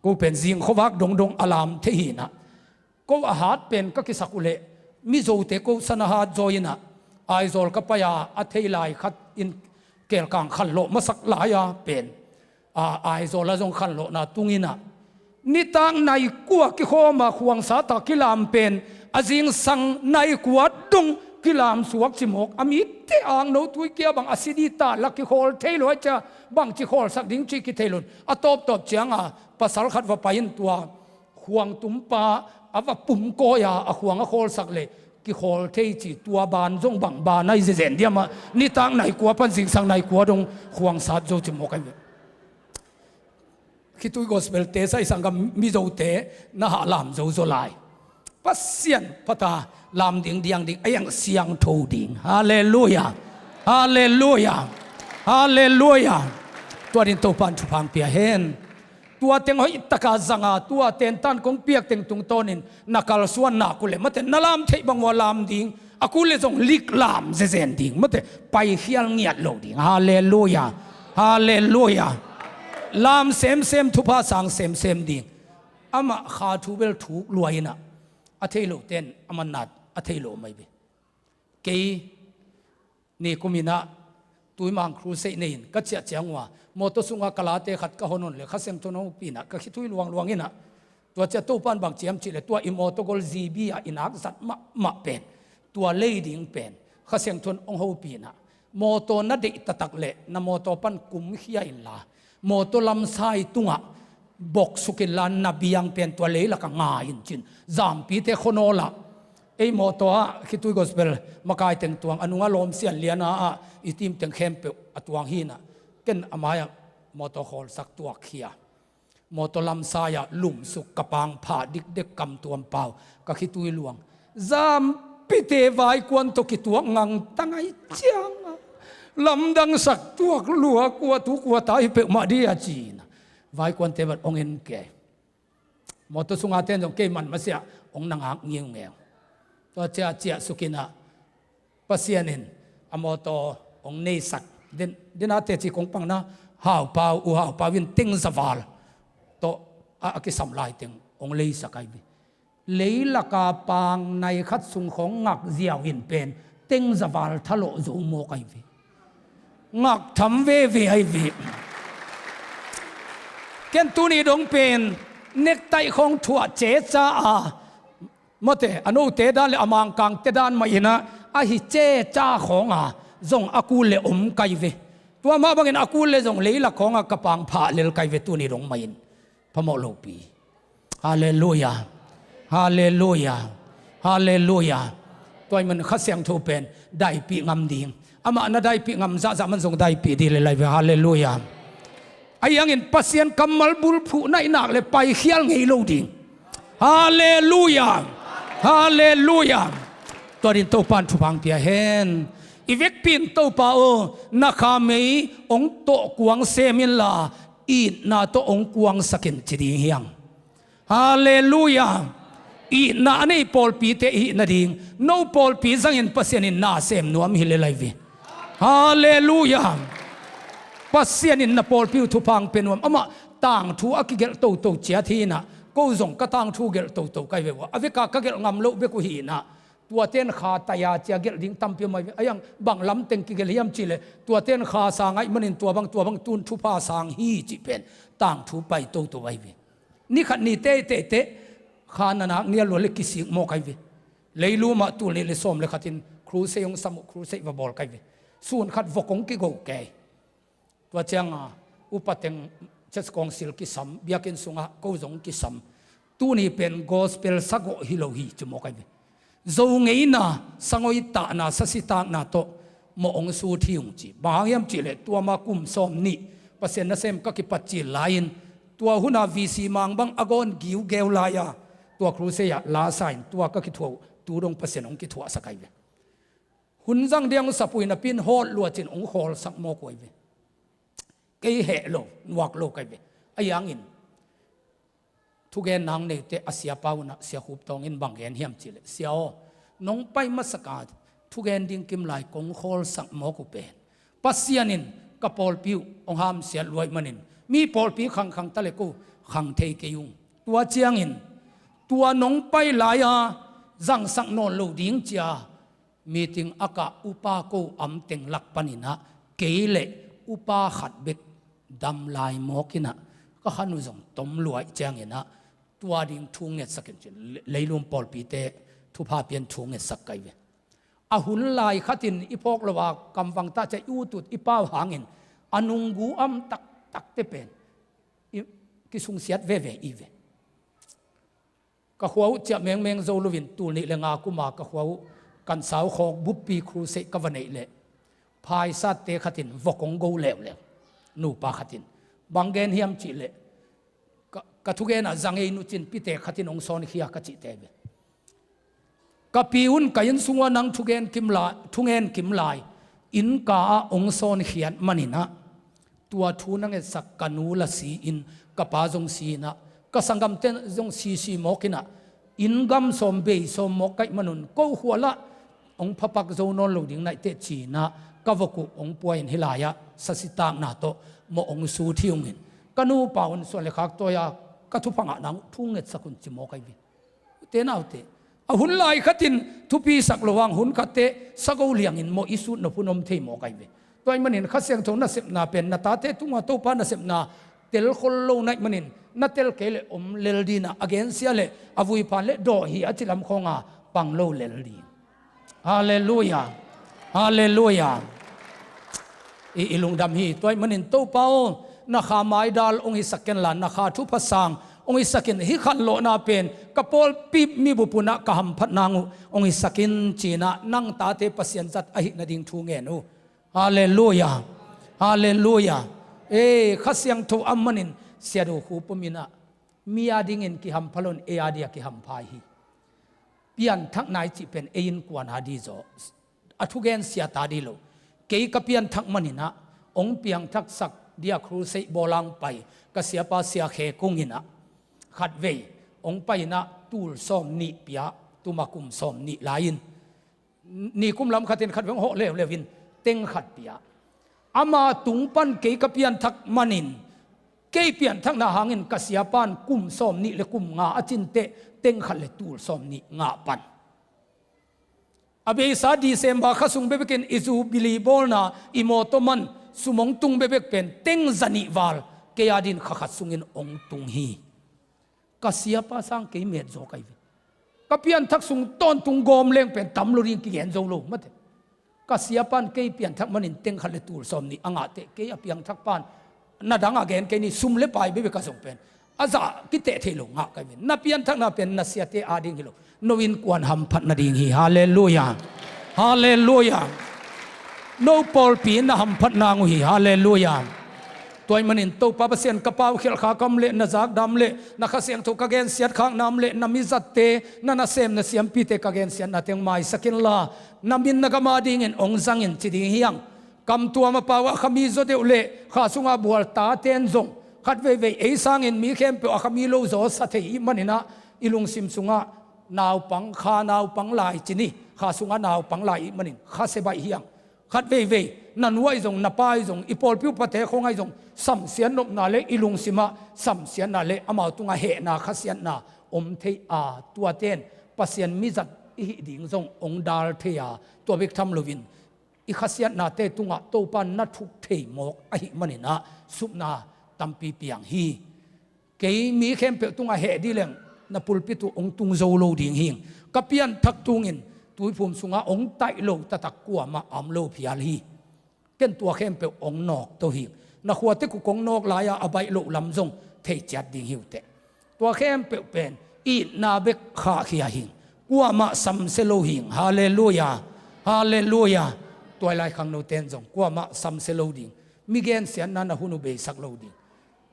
ko pen jing khowak dong dong alam the hi na ko a hat pen ka ki sakule mi zo te ko sanaha joina aizol ka paya a theilai khat in kel kang khan lo masak la ya pen aizol la jong khan lo na tungina ni tang nai kwa ki khoma khuang sa ta kilam pen azing sang nai kwa dung kilam suak chimok ami te ang no tui kia bang asidita laki khol thailo cha bang chi khol sak ding chi ki thailon atop top chianga pasal khat wa pain tua khuang tumpa awa pum ko ya a khuang a khol sak le ki khol thei chi tua ban jong bang ba nai je zen dia ma ni tang nai kwa pan jing sang nai kwa dong khuang sa jo chimok ai khi tôi gospel te sai sangam mi zo te na ha lam zo zo lai pasien pata lam ding diang ding ayang siang tho ding hallelujah hallelujah hallelujah tua din to pan thu phang pia hen tua teng hoi taka zanga tua ten tan kong piak teng tung tonin nakal suan na kule mate nalam thei bang wa lam ding akule jong lik lam ze zen ding mate pai hial ngiat lo ding hallelujah hallelujah lam sem thupa sang sem ding ama kha thu bel thuk luaina a theilo ten amanat a theilo mai be ke ni kumina tuimang khru sei nein ka chia changwa moto sunga kalate khat ka honon le khasem tono pina ka khitui luang ina tua cha to pan bang chiam chi le tua imoto gol gb a inak zat ma pen tua leading pen khasem thon ong ho pina moto na de tatak le na moto pan kum hiya in la moto lam sai tunga bok sukilan na biang pen tua le la ka nga in chin zam pi te khonola ei moto a khitui gospel makai teng tuang anunga lom sian liana a itim teng khempe atuang hina ken amaya moto khol sak tuak khia moto lam saya lum suk kapang pha dik dek kam tuam pau ka khitui luang zam pite vai kwan to ki tuak ngang tangai chiang lam dang sak tuak lua kwa tu kwa tai pe ma dia chin vai kwan te bat ongen ke moto sunga ten jong ke man masia ong nang hak ngiu ngeng to chia sukina pasianin amoto ong nei sak den ate chi kong pang na hau pau win ting zawal to a ki sam lai teng ong lei sakai bi leila ka pang nai khat sung khong ngak ziaw in pen ting zawal thalo zo mo kai bi ngak tham ve ai vi ken tu ni dong pen nek tai khong thua che cha a mote anu te dan le amang kang te dan ma ina a hi che cha khong a zong akul le kai ve tua ma bangin akul le zong leila khong a kapang pha lel kai ve tu ni rong main phamo lo pi hallelujah hallelujah hallelujah toy man khasyang thu pen dai pi ngam ding ama na dai pi ngam za man zong dai pi di le lai ve hallelujah ayang in pasien kamal bul phu nai nak le pai khial ngei lo ding hallelujah hallelujah torin to pan thu phang pia hen ivek pin to pa o na kha mei ong to kuang semin la i na to ong kuang sakin chidi hiang hallelujah i na nei pol pi te i na ding no pol pi zang in pasien in na sem nuam hi le lai vi hallelujah pasien in na pol pi thu phang penuam ama tang thu akigel to chia thi na ko zong ka tang thu gel to kai ve wa aveka ka gel ngam lo be ku hi na tua ten kha taya chia gel ding tam pi mai ayang bang lam teng ki gel hiam chi le tua ten kha sa ngai manin tua bang tun thu pa sang hi chi pen tang thu pai to vai ve ni khat ni te kha na nak nia lo le ki sing mo kai ve leilu ma tu le som le khatin khru se yong sam khru se va bol kai ve sun khat vokong ki go ke tua chang upateng church council ki sam biakin sunga ko zong ki sam tu ni pen gospel sago hilo hi chumo kai ve zo ngei na sangoi ta na sasita na to mo ong su thiung chi bang yam chi le tua ma kum som ni pasen na sem ka ki pachi lain tua huna vc mang bang agon giu geu la ya tua cruise ya la sign tua ka ki tho tu dong pasen ong ki thua sakai ve hun jang diang sapui na pin hol lua chin ong hol sak mo koi ve cái hệ lộ hoặc lộ cái về ai ang in thu gen nang này te asia pau na sia hup tong in bang gen hiam chile siao nong pai masaka thu gen ding kim lai kong khol sak mo ku pen pasianin ka pol piu ong ham sia loi manin mi pol pi khang khang tale ku khang thei ke yung tua chiang in tua nong pai lai a zang sak non lo ding chia meeting aka upa ko am teng lak panina keile upa khat bek dam lai mo kina ka hanu zong tom luai chiang ina tua ding thung nge sakin leilum pol pi te thu pha pian thung nge sak kai ve a hun lai khatin ipok lawa kamwang ta cha u tut ipaw hangin anungu am tak tak te pen ki sung siat ve ve i ve ka khwau cha meng meng zo lovin tu ni lenga kuma ka khwau kan sau khok buppi khru se ka vanei le phai sa te khatin vokong go lew lew nu pa khatin bangen hiam chi le ka thugen a zangei nu chin pi te khatin ong son khia ka chi te ve ka piun kayin sunga nang thugen kimla thungen kimlai in ka ong son khian manina tua thu nang e sak kanu la si in ka pa jong si na ka sangam ten jong si si mokina in gam som be som mok kai manun ko huala ong phapak zo non lo ding nai te chi na ka voku ong poin hilaya sasitang na to mo ong su thiung in kanu paun so le khak to ya ka thu phanga nang thunget sakun chi mo kai vi te nau te a hun lai khatin thupi sak lowang hun khate sago liang in mo isu no punom thei mo kai ve toy manin khaseng thona sep na pen na ta te tunga to pa na sep na tel khol lo nai manin na tel kele om lel dina again sia le avui pan le do hi atilam khonga pang lo lel di hallelujah hallelujah ilung dam hi toy manin to pao na kha mai dal ong hi saken la na kha thu pasang ong hi sakin hi khan lo na pen kapol pip mi bu puna ka ham phat nangu ong hi sakin china nang ta te pasien zat a hi na ding thu nge nu hallelujah hallelujah khasyang tho amanin siado khu pumina mia ding in ki ham phalon e adia ki ham phai hi pian thak nai chi pen ein kwan hadi zo athugen sia ta di lo ke ka pian thak manina ong piang thak sak dia khru sei bolang pai ka sia pa sia khe kungina khat ve ong pai na tul som ni pia tumakum som ni lain ni kum lam khatin khat veng ho lew lewin teng khat pia ama tungpan ke ka pian thak manin ke pian thak na hangin ka sia pan kum som ni le kum nga achin te teng khat le tul som ni nga pan abe sa December khasung bebekin izu bili bolna imotoman sumong tung bebek pen teng zani wal ke adin khakhat sungin ong tung hi ka sia pa sang ke met zo kai ka pian thak sung ton tung gom leng pen tam lo ring ki gen zo lo mat ka sia pan ke pian thak manin teng khat le tul som ni anga te ke apiang thak pan na dang again ke ni sum le pai bebek ka song pen aza ki te thelo nga kai na pian thak na pen na sia te ading hilo noin kwan ham phat na ding hi hallelujah hallelujah no pol pi na ham phat na ngu hi hallelujah toy manin to pa pasien kapau khel kha kam le na zak dam le na kha siang to ka gen siat khang nam le na mi zat te na sem na siam pi te ka gen sian na teng mai sakin la na min na ga ma ding en ong zang in chi ding hiang kam tua ma pawa khami zo de le kha sunga bual ta ten zong khat ve ve ei sang in mi khem pe khami lo zo sa thei manina ilung sim sunga naw pang kha naw pang lai chini kha sunga naw pang lai manin kha se bai hiang khat ve ve nan wai zong na pai zong ipol piu pa te khongai zong sam sian nop na le ilung sima sam sian na le amau tunga he na kha sian na om thei a tua ten pasien mi zat hi ding zong ong dal thea to bek tham lovin i kha sian na te tunga to pan na thuk thei mok a hi manina supna tampi piang hi ke mi khem pe tunga he di leng na pulpitu ong tung zo lo ding hing kapian thak tungin tui phum sunga ong tai lo ta tak kwa ma am lo phial hi ken tua khem pe ong nok to hi na khwa te ku kong nok la ya abai lo lam zong thei chat ding hiu te tua khem pe pen i na bek kha khia hing kwa ma sam se lo hing hallelujah hallelujah toy lai khang no ten zong kwa ma sam se lo ding mi gen sian na na hunu be sak lo ding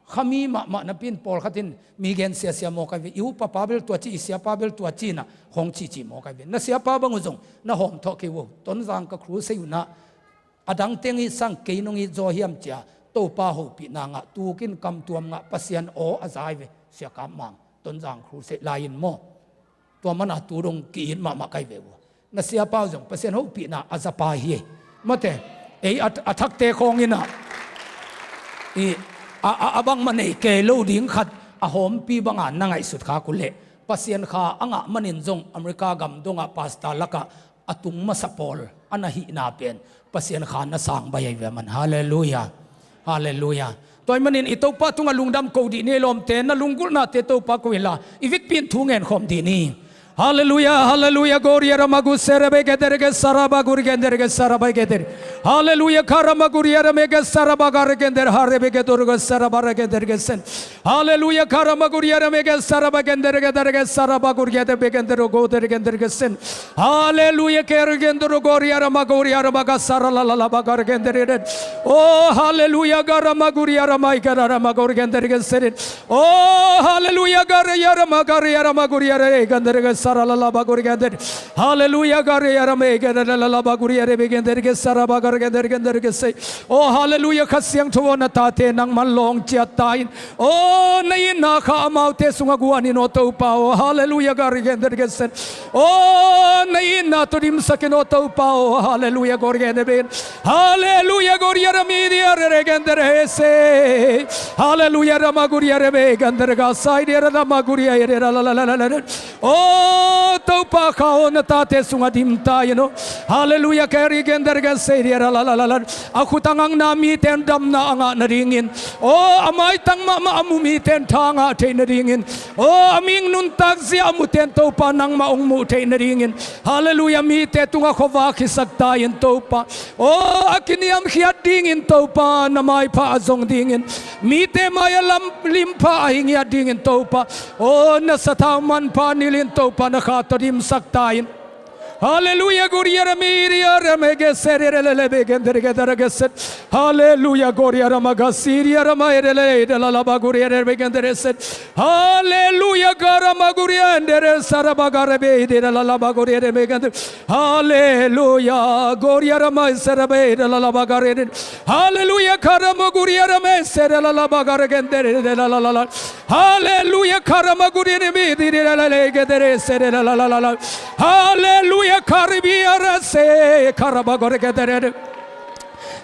khami ma na pin pol khatin mi gen sia sia mo kai yu pa pabel tua chi sia pabel tua chi na hong chi chi mo kai na sia pa bang zong na hom tho ke wo ton jang ka khru se na adang tengi sang ke nong i zo hiam cha to pa ho pi na nga tu kin kam tuam nga pasian o azai ve sia kam mang ton jang khru se lain mo to mana tu rong ki in ma kai ve wo na sia pa jong pasian ho pi na azapa hi mate ei athak te khong ina i abang manei ke lo ding khat a hom pi banga nangai sut kha kule pasian kha anga manin jong america gam donga pasta laka atung masapol anahi na pen pasian kha na sang bayai ve man hallelujah hallelujah toy manin ito pa tunga lungdam ko di ne lom te na lungkul na te to pa ko ila ivik pin thungen khom di ni hallelujah hallelujah gloria ramagu serebe gederge saraba gurgenderge saraba geder hallelujah karama guria ramege saraba gargender harebe gedurgo saraba gederge sen hallelujah karama guria ramege saraba genderge derge saraba gurgede begender go dergenderge sen hallelujah kergender gloria ramaguria ramaga sarala la bagargender oh hallelujah garama guria ramai garama gurgenderge sen oh hallelujah garia ramaguria ramaguria genderge sarala bagurgender hallelujah garia ramege la baguria begender saraba oh hallelujah khasyang thona ta te nang man long chia tain oh nei na kha amau te sunga guani no to pa oh hallelujah gargender gesen oh nei na to dim sakeno to pa oh hallelujah gorgende ben hallelujah goria ramidia regender hese hallelujah ramaguria rebe gender ga side ramaguria la oh to pa kha on ta te sunga dim ta you know hallelujah kari gender ga side aku tangang nami ten dam na anga naringin oh amai tang ma amumi ten thanga the naringin oh aming nun tak sia amu ten to pa nang ma ong mu the naringin hallelujah mi te tunga khowa khisakta in to pa oh akiniam khiat ding in to pa namai pha azong ding in mi te maya lam lim pha hing ya ding in to pa oh na satha man pa nilin to pa na kha todim sakta in hallelujah gloria ramiria ramege serele begender gedarageset hallelujah gloria ramaga siria ramaire la baguria begender set hallelujah garama guria ndere sarabaga rebe de la baguria begender hallelujah gloria ramai sarabe la bagare hallelujah garama guria ramai serela la bagare gender la hallelujah garama guria rebe de la gedere serela la hallelujah Karibia se karabagore gedere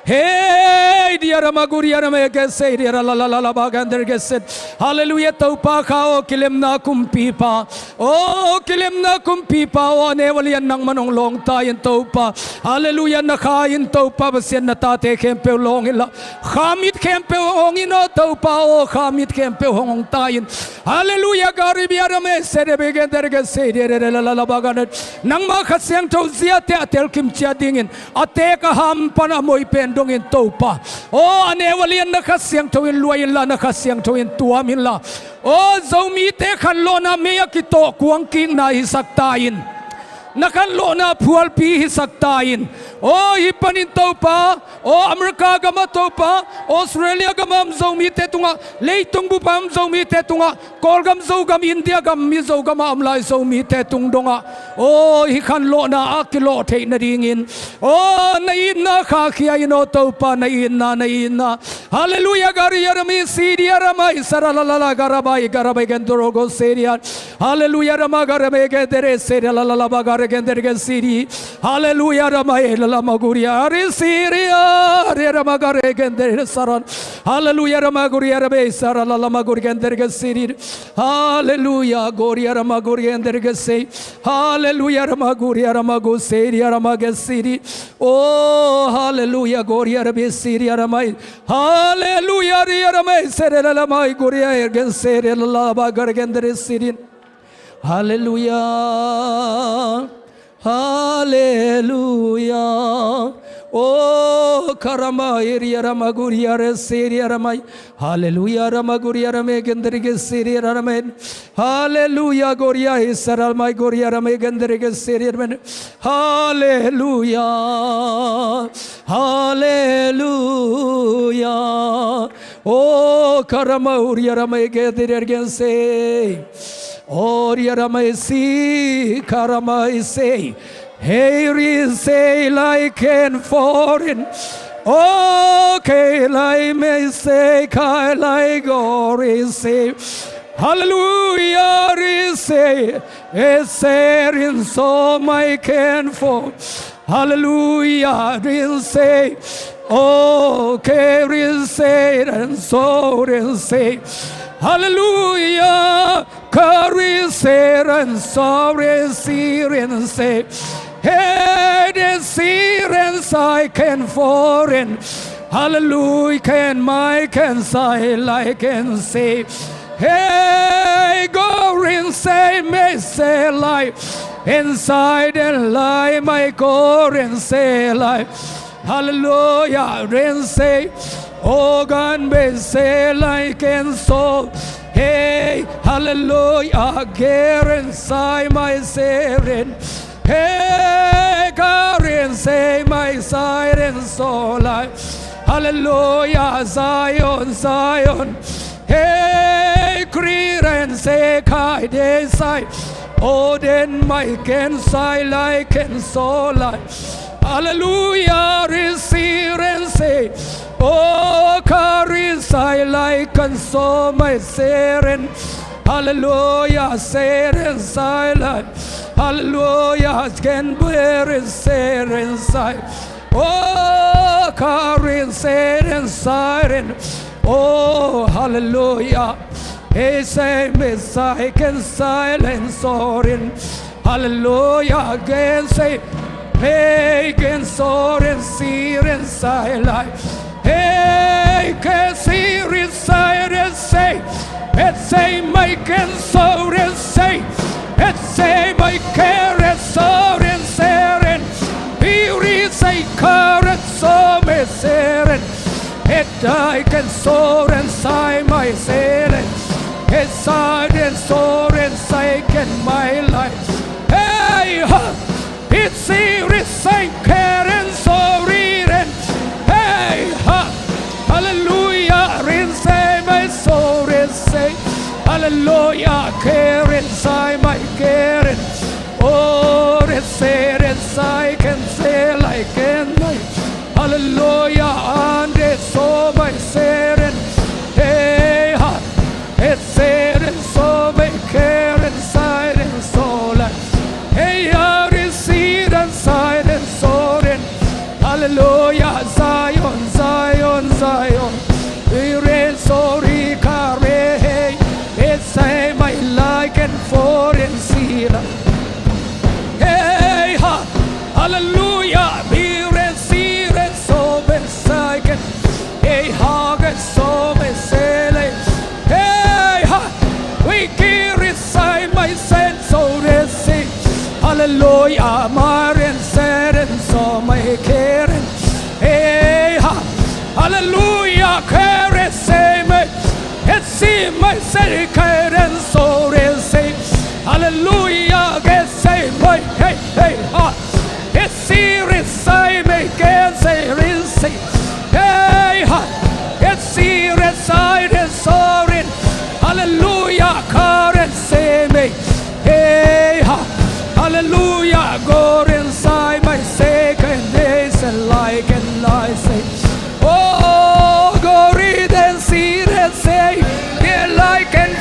hey diara maguria ramege se diara la bagander geset hallelujah to pa khao kilemna kumpipa oh kilemna kumpipa o nevalian nang manong long tayin to pa hallelujah na khain to pa basien na ta te kempe long ila khamit kempe ong ino to pa o khamit kempe hong tayin hallelujah garibia rame se de begender ge se diara la bagander nang ma khasyang to zia te atel kim chia dingin ate ka ham pana moi pen dong in topa oh anewalian na khasyang toin luain la na khasyang toin tuamin la oh zomi te khan lo na meya ki to kuang king na hisaktain nakan lo na phual pi hisaktain oh hipanin topa oh america gama topa australia gama zomi te tunga leitung bu pam zomi te tunga kolgam zogam india gam mi zogama amlai zomi te tung donga oh hi khan lo na akilo the na ringin oh nei na kha khia ino topa nei na hallelujah gariya rami sidia ramai sarala garabai gendoro go seria hallelujah rama garame gedere seria la bagare gendere siri hallelujah ramai maguria re siria re ramagare gendere saran hallelujah ramaguria rabe sarala la maguria gendere siri hallelujah goria ramaguria gendere se hallelujah ramaguria ramagu seria ramage siri oh hallelujah goria rabe siria ramai hallelujah re ramai serela la mai goria ergen serela la bagare gendere siri hallelujah hallelujah oh karama iriya ramaguria re seria ramai hallelujah ramaguria rame genderige seria rame hallelujah goria isaral mai goria rame genderige seria rame hallelujah hallelujah oh karama uriya rame genderige se oh yaramai si karamai say hey say like in foreign Okay, like me say, kai like go receive. Hallelujah, receive. It's in so my can for. Hallelujah, receive. Okay, receive and so receive. Hallelujah, receive and so receive and say. Hey, the sirens I can foreign. Hallelujah, can my can say like can say. Hey, go and say me say life inside and lie my go and say life. Hallelujah, and say, oh God, me say like and so. Hey, hallelujah, get inside my saying. Hey, God, and say my side and soul life. Hallelujah, Zion, Zion. Hey, creed and say, kai day side. Oh, then my can say like and so life. Hallelujah, receive and say, oh, carry say like and so my saying. Hallelujah, say and silent. Hallelujah, can bear and say inside. Oh, carry say and siren. Oh, hallelujah. He say, Miss, I can silence soaring. Hallelujah, again say, hey, can soar and see and silent. Hey, can see and silent say, let's say, my can soar and say, let's say, my care and soar and say, beauty say, current so me say, it I can soar and sigh my sailing. It's side and soar and second my life. Hey, it's serious, say, care and so reading. Hey, hallelujah, rin say my soul is say. Hallelujah, care inside my care. Oh, it's say I can say like in my. Hallelujah, and it's so my saying. Hey, it's saying so my care inside and soul. Hey, I receive inside and soul. Hallelujah, Zion, Zion, Zion. We reign so recare. Hey, it's say my like and foreign seed. Hey, hallelujah, be received and so been second. Hey, hagen so me sailing. Hey, we give inside my sense so receive. Hallelujah, Marin said and so my caring. Hey, hallelujah, care say me. It see my say care and so receive. Hallelujah, get say my hey, hey, it's serious, I make it say receive. Hey, it's serious, I is sorry. Hallelujah, current say me. Hey, hallelujah, go inside my second days and like and I say. Oh, go read and see and say, yeah, like and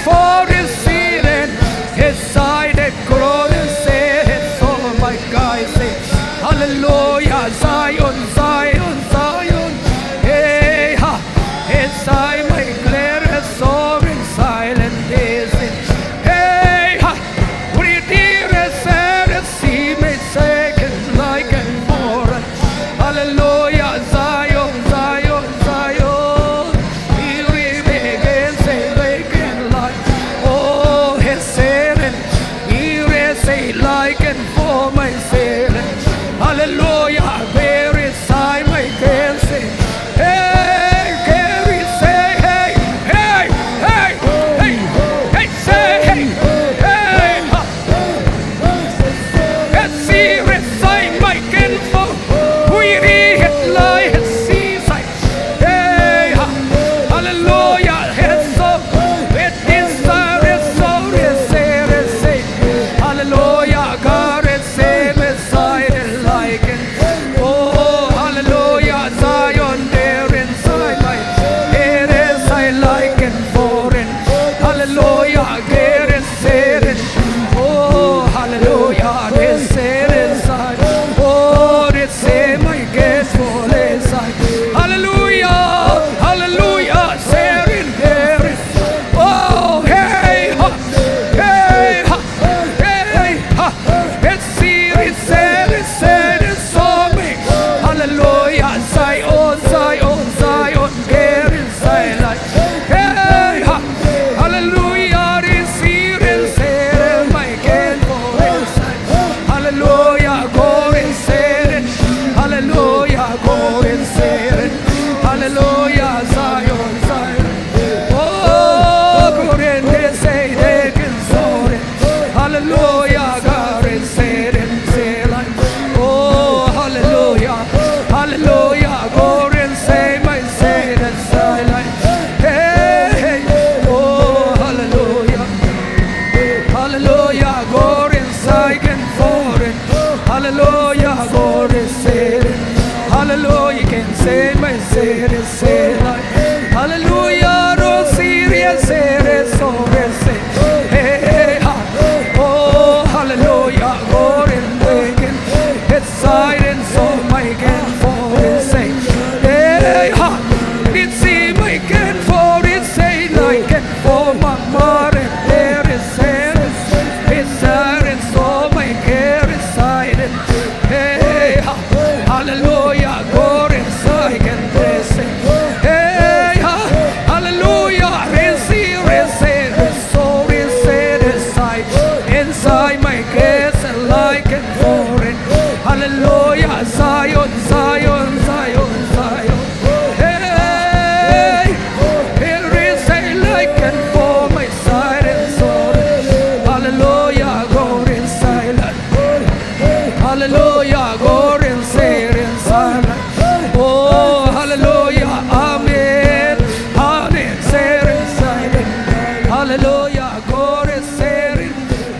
hallelujah, glory, serin.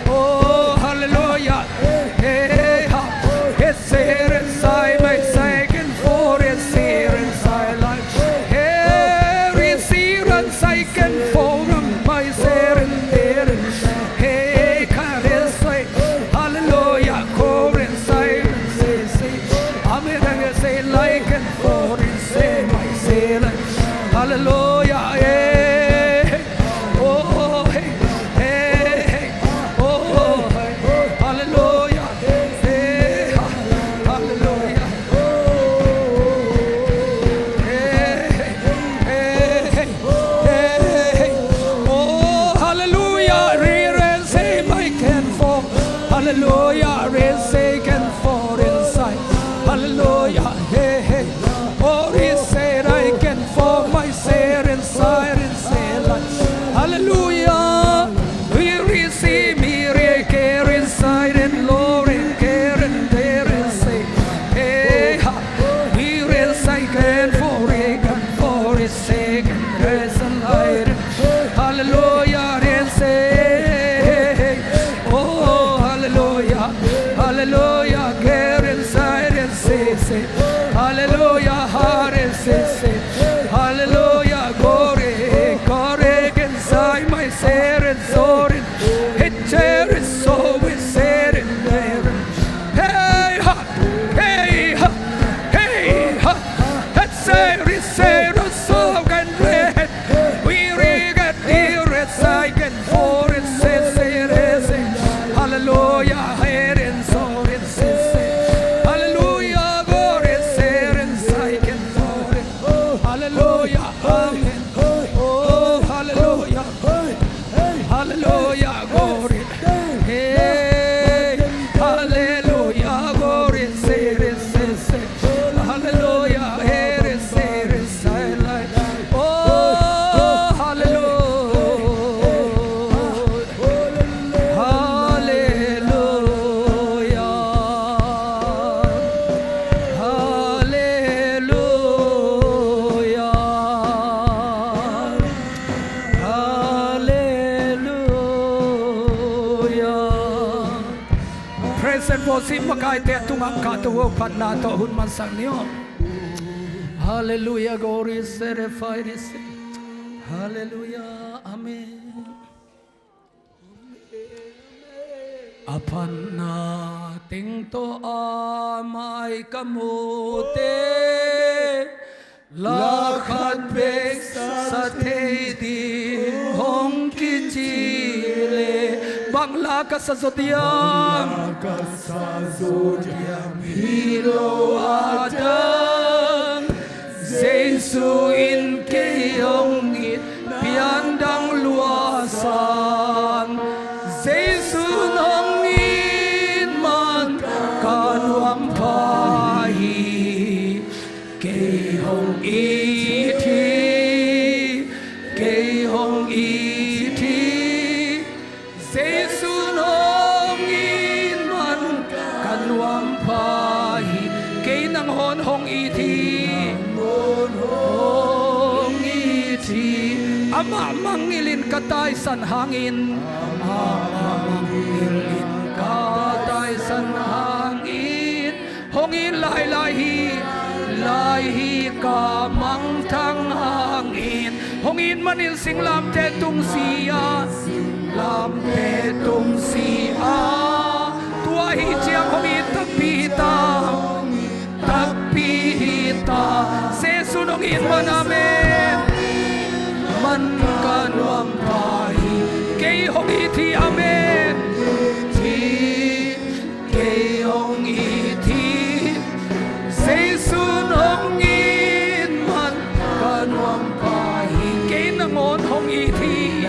Oh, hallelujah, hey, ha, hey, serin, sai, my second for it, serin, sai, like, hey, serin, second for my serin, serin, hey, kare, say, hallelujah, glory, serin, say, amen, say, like, and for it, say, my serin, hallelujah, hey, oh, hey, hey, oh, hallelujah, hey, hallelujah, hey, oh, hallelujah, raise, say, my can fall, hallelujah, raise, say, can fall inside, hallelujah, hey, oh, raise, say, I can fall, my say, inside, hallelujah, we receive me, care inside, and Lord, and care, and there, and say, hey, we raise, I can for his sake, and grace and light, hallelujah, and say, oh, hallelujah, hallelujah, care inside, and say, hallelujah, heart, and say, hallelujah, glory, inside my say, and soul, it chair is so, we said it there, hey, ha, hey, ha, hey, ha, let's say, the soul can read, we read the rest, I can for it, say, hallelujah, head and soul, it says, hallelujah, glory, say, and I can for it, hallelujah, amen, oh, hallelujah, hallelujah, glory, hey, hallelujah, glory, say, hallelujah, hey, say, like, oh, hallelujah, hallelujah, praise and worship makai te tungang katuo patna to hun man sang niyo, hallelujah, glory, certified is hallelujah, amen. Apan nating to amay kamute, lakad bek sa teidin hong kichile, bangla ka sa zodyam, hilo adang, Jesuin kayong it, piandang luwasan, Jesun hongin man kanwang pahi, kayong iti, kayong iti, Jesun hongin man kanwang pahi, kay nang honhong iti, ama mangilin katay san hangin, ama mangilin katay san hangin, hongin lahi ka mangtang hangin, hongin manil sing lam te tung siya, tuahi chiang hongin tagpihita, sesunongin manamen, man kanwang pahi, kay hong iti amen, kay hong iti, sesunongin man kanwang pahi, kay nangon hong iti,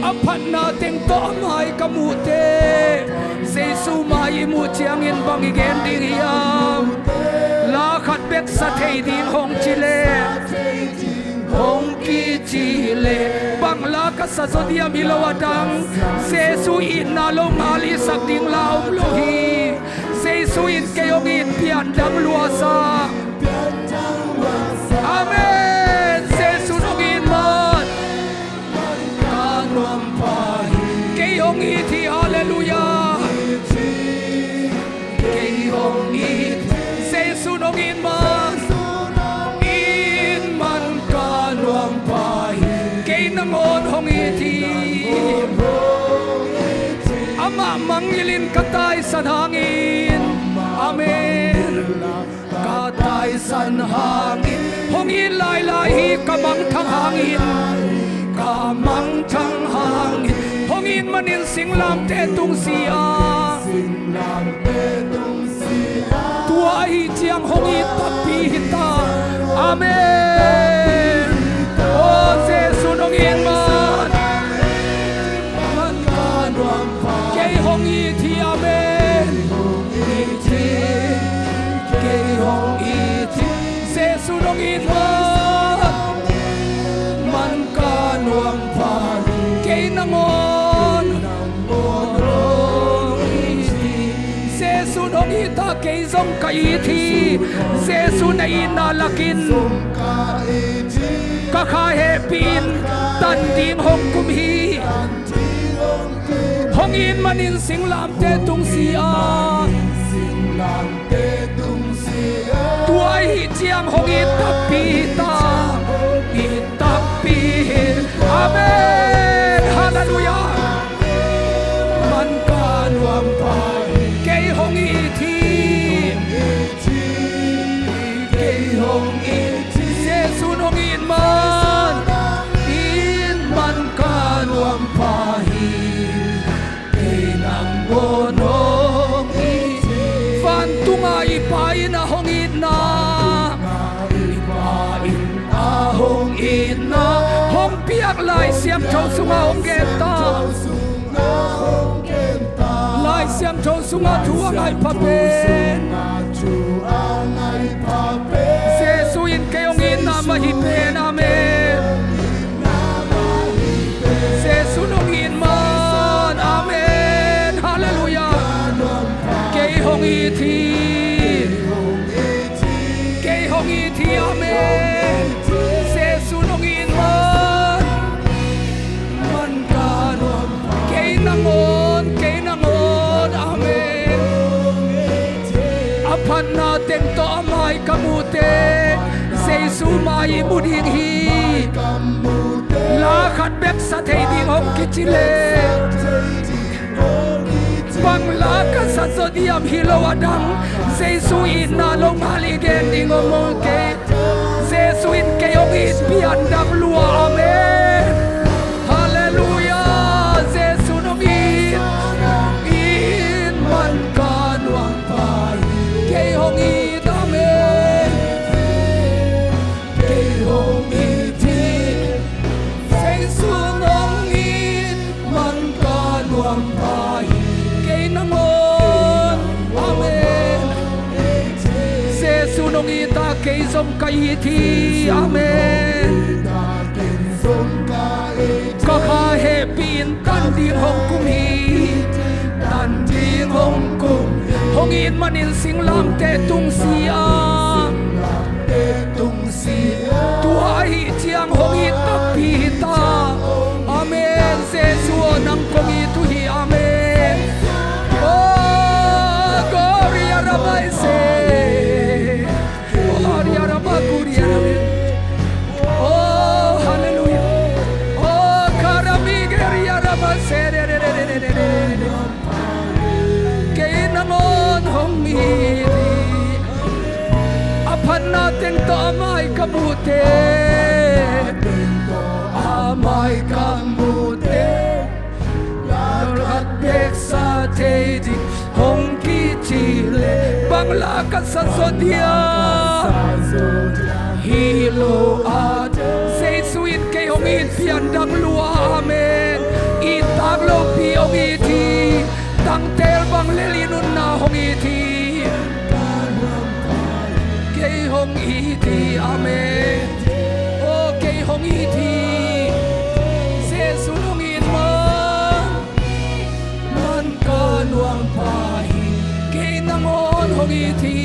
apan nating to amay kamute, say sumayi mo chiyangin bangigen diriyam, lakad bek sa teidin hong chile, hong kichile, bangla ka sa zodyam ilawadang, sesuin nalong alisak ding laong lohi, sesuin kayong itpiandang luwasa, amen, sesunogin man, nangon hong iti ama mangilin katay sa hangin amen katay sa hangin hongin laylay kamang thang hangin kamang thang hangin hongin manin singlam te tung sia tuai chiang hongit tapi hita amen oh Jesus hongin man kay hongit hi amen kay hongit Jesus hongin man kanwang pa kay nangon Jesus hong ita kay zong kaiti Jesus na inalakin kakahepin tanding hong kumhi hongin manin singlam te tung sia tuai chiang hong itapita itapin amen hallelujah man kanwang pa kay hong iti kay hong iti Jesus hong in man kanwang pahil kay nang bonong iti fantunga ipain ahong ina ipain ahong ina hong piak lai siam chow sunga hong geta lai siam chow sunga tuang ay papen Jesuin kayong ina mahipen amen Jesunong man amen hallelujah kay hong iti kay hong iti amen Jesunong man kanon kay nangon amen apan natin to amay kamute Jesu may muding hi lakad bek sa tayding hong kichile panglakas sa zodiam hilawadang Jesu inalong haligen ding omoke Jesu in kayong itpiandang luwa amen hallelujah Jesu nung in man kanwang pay kayong it amen kayong iti Jesu nung in man kanwang pay kay nangon amen Jesu nung ita kay som kaiti amen kakahepin tanding hong kumhi tanding hong kum hongin manin singlam te tung siam tuai chiang hongit tapita amen Jesu nang kongitu hi amen oh gloria rabai se gloria rabai gloria rabai oh hallelujah oh karami gloria rabai se kay nangon hong iti apan natin to amay kamute lakat bek sa tedi hong kichile banglakas sa zodiac hilo at Jesuin kay hong itpiandang luwa amen itaglo piyong iti tangtel bang lelinun na hong iti kay hong iti amen o kay hong iti Jesunongin man kanwang pahi kay nangon hong iti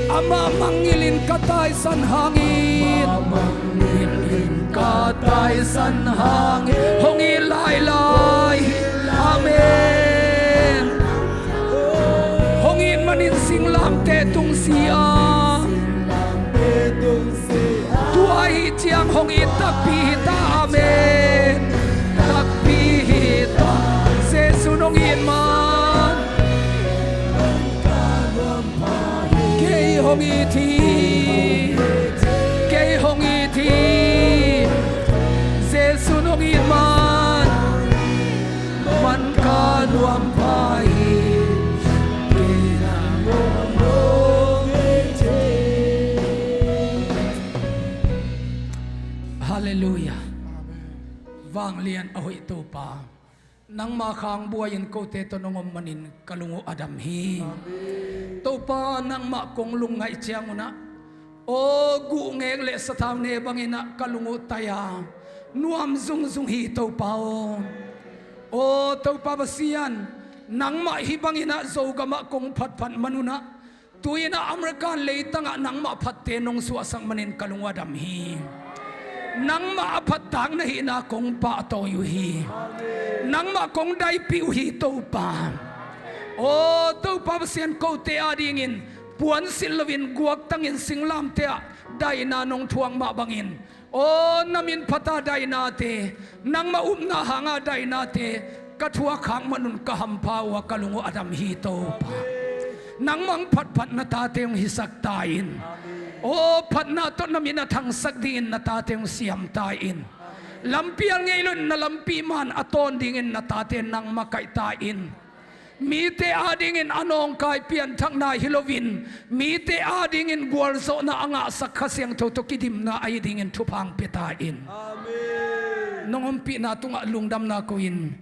ama mangilin katay san hangin katay san hangin hong ilaylay amen hongin manin singlam te tung sia tuai chiang hong i tak pi ta amen tak pi ta Giêsu nong in man ke hong i thi ke hong i thi Giêsu nong in man man ka nuam pai ke na ngom Hallelujah. Wang lian ahoy to pa. Nang makhang buhay in ko te to nongom manin kalungo Adam hi. To pa nang makong lungay chiyang una. O gu ngeng le sa tham ne bangina kalungo taya. Nuam zung zung hi to pa o. O to pa basian nang ma hi bangina zo gama kong phat phat manuna. Tuyina Amerikan le tanga nang ma phat te nong suasang manin kalungo Adam hi. Nang ma apat tang na hina kong pa to yu hi nang ma kong dai pi hi to pa o to pa sian ko te adingin puan silwin guak tangin singlam te dai na nong thuang ma bangin o namin pata dai na te nang ma na hanga dai na te kathua khang manun ka hampa wa kalungo Adam hi to pa nang mang phat phat na ta te yung hisak tain O pat na to na minatang sagdin na tateng siyam tain. Lampiang ngayon na lampi man aton dingin na taten nang makaitain. Mite adingin anong kay piantang na hilovin. Mite adingin guwarso na anga sa kasyang tutukidim na ay dingin tupang pitain. Amen. Nung umpi na itong lungdam na kuin.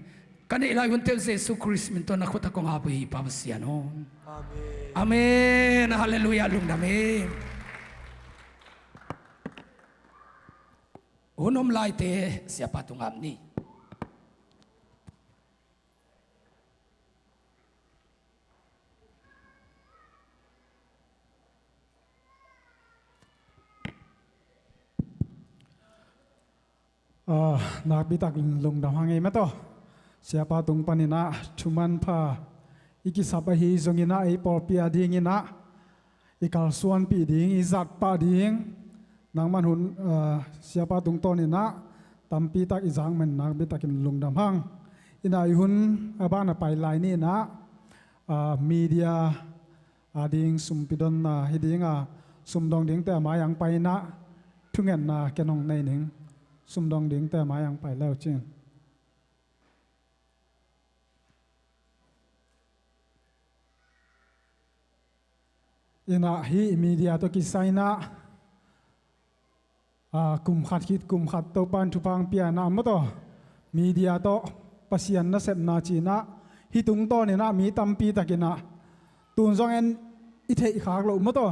Kanila yung tel Jesu Christ minto na kuta kong habuhi pabasyan. Amen. Amen. Hallelujah. Lungdam. Unom lai te siapa tungam ni. Nak bitak lung dam hangai mato. Siapa tung panina cuman pa iki sabahi zongina ai por pia dingina ikal suan pi ding izat pa ding nang manhun siapa tung tonina tampi tak izang men nak bitakin lung dam hang ina ihun abana pai lai ni na media ading sumpidon na hidinga sumdong ding te mayang pai na thungen na kenong nei ning sumdong ding te mayang pai lau chin ina hi media to kisaina kum khat to pan thupang pia na mato media to pasian na sep na china hitung to ne na mi tampi takina tun jong en ithei khak lo mato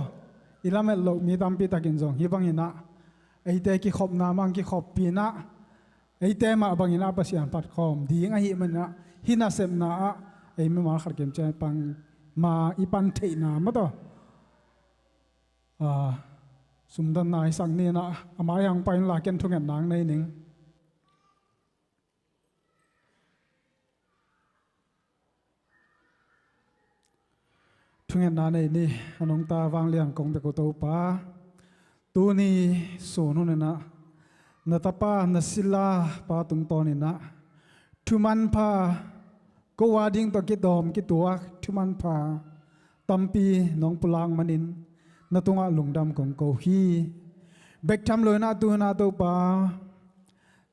ilamet lo mi tampi takin jong hi bangina eite ki khop na mang ki khop pi na eite ma bangina pasian pat khom ding a hi man na hina sep na a ei me ma khar kem cha pang ma ipan thei na mato sumdan nai sang ni na amayang pain la ken thungen nang nei ning thungen na nei ni anong ta wang liang kong be ko to pa tu ni so nu na na tapa na sila pa tung to ni na thuman pa ko wading to ki dom ki tuak thuman pa tampi nong pulang manin na tunga lungdam kong ko hi bek tham loi na tu na to pa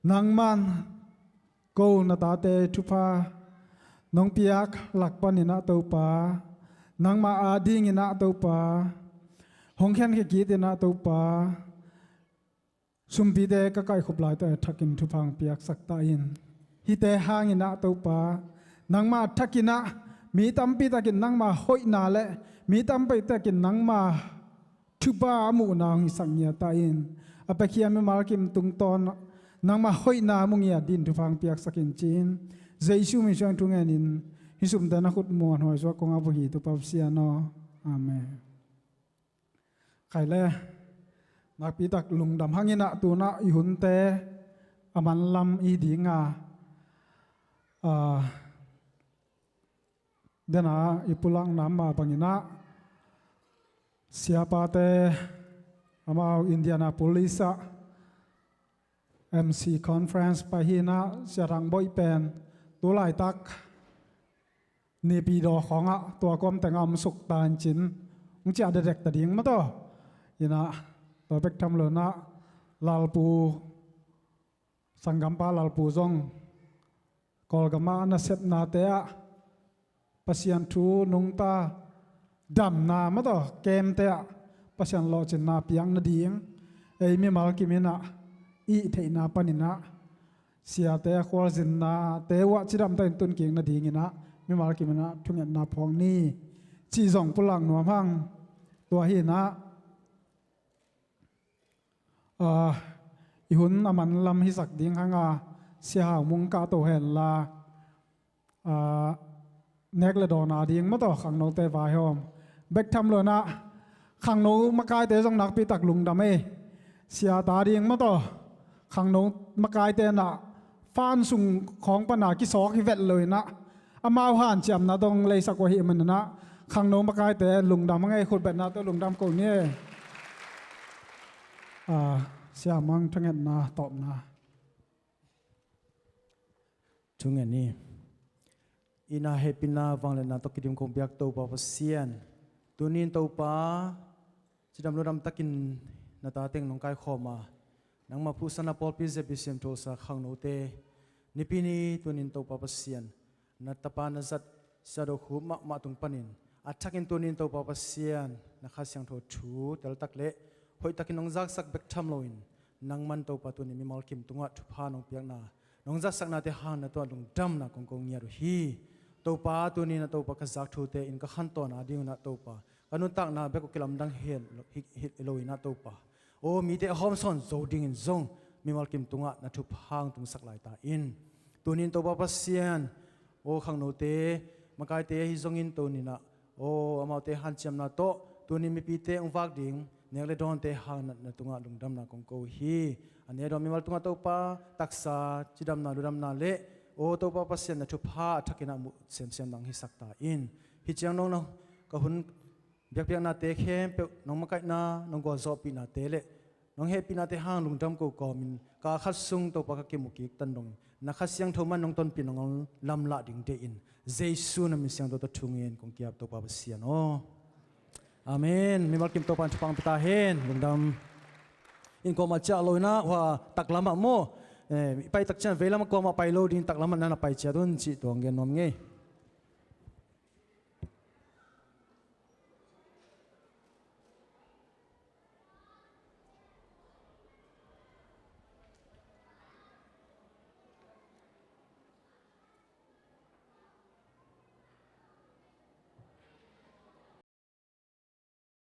nang man ko na ta te thupa nong piak lak pan ni na to pa nang ma ading ina to pa hong khen ke ki te na to pa sumpi de ka kai khop lai to thakin thupang piak sakta in hi te hang ina to pa nang ma thakina mi tampi takin nang ma hoi na le mi tampi takin nang ma thupa mu nang sangya ta in apakhia me malkim tung ton nang ma hoi na mung ya din thupang piak sakin chin jaisu mi sang tungen in hisum dana khut mon hoi so konga bu hi tu papsia no amen khaile nak pitak lungdam hangina tuna ihunte aman lam i dinga dena ipulang nama pangina siapa te amau Indianapolis MC conference ไปฮีนะเสียรังบ่อยเป็นตัวหลายตักนี่ปีดอของอ่ะตัวกรมแต่งอมสุกตานจินมึงจะเด็กแต่ดิ้งมาต่อยีนะตัวเป็กทำเลยนะลาลปูสังกัมปาลาลปูซงกอลกามานาเซปนาเตะปัสยันทูนุงตาดำนามาต่อเกมเตะปัสยันโลจินนาเปียงนาดิ้งเอ้ยมีมาลกิมินะอีเทนาปนินะเสียเตะควอลจินนาเตะวะจิดำเตนตุนเก่งนาดิ้งนะมีมาลกิมินะทุกอย่างนาพองนี่จีส่งปุลังหนัวพังตัวหินะอีหุ่นอามันลำฮิสักดิ้งข้างเสียหางมุงกาโตเห็นลาเนกเลดอนาดิ้งมาต่อขังโนเตวายหอมเบกทำเลยนะขังโนมากายเตส่งนักปีตักลุงดำเอเสียตาดิ้งมาต่อขังโนมากายเตนะฟานสุงของปนากิสอกฮิเวตเลยนะอามาผ่านจำนะต้องเลยสักว่าเหมันนะขังโนมากายเตลุงดำไงคนแบบนั้นตัวลุงดำกูเนี่ยเสียมังทั้งนั้นนะตอบนะทุกอย่างนี้อินาเฮปินาวังเลนะตกิดิมคงเบียกตัวปะเสียนตัวนี้ตัวป้าจะดำรดำตะกินนาตาเต็งน้องกายขอมานังมาพูดสนาปอลพิเศษพิเศษโทสะขังโนเตนิปินีตัวนี้ตัวปะเสียนนัตปานาจัดสะดกหูมาตุงปนินอัฐกินตัวนี้ตัวปะเสียนนักขัดยังโทชูเตลตักเละหอยตะกินน้องจักสักเบกทำลอยนังมันตัวปะตัวนี้มีมอลคิมตุงะทุพาน้องเปียกนาน้องจักสักนาเตหานาตัวลุงดำนากงกงเงียรุฮีตัวปะตัวนี้นาตัวปะกษักทูเตอินก็ขันตัวนาดิ้งนาตัวปะกันุตักนาเบกกิลำดังเฮลฮิตลอยนาตัวปะโอ้มีเตหอมซอนโจดิ้งอินซงมีมอลคิมตุงะนาทุพางตุงสักหลายตาอินตัวนี้ตัวปะเสียนโอ้ขังโนเตมากายเตฮิซงอินตัวนี้นะโอ้อามาเตหันเจียมนาโตตัวนี้มีปีเตองฟักดิ้งเนกเลดอนเตหางนาตุงะลุงดำนากงโกฮีอันนี้เรามีมาตุงะตัวปะตักษาจิดำนาลุดำนาเละโอ้ตัวปะเสียนนาทุพาทักกินามุเสียนเสียนดังฮิสักตาอินฮิจังน้องก็หุ่นเบียกนาเตเข้มเปน้องมากายนาน้องก็จอบปีนาเตเละน้องเฮปีนาเตหางลุงดำกูมินกาขัดซุงตัวปะกิมุกิตันดงนักขัดเสียงทมันน้องต้นปีน้องลำละดิ่งเตอินเจสุนามิเสียงตัวทุ่งเงินคงเกียบตัวปะเสียนโออาเมนมีมากิมตัวปันชุปังพิตาเฮนลุงดำอินก็มาเจ้าลอยนะว่าตักลำมาโมไปตักเชนเวลามาก็มาไปโลดินตักลำมันนั่นไปเจ้าดุนจิตวงเงินนมไง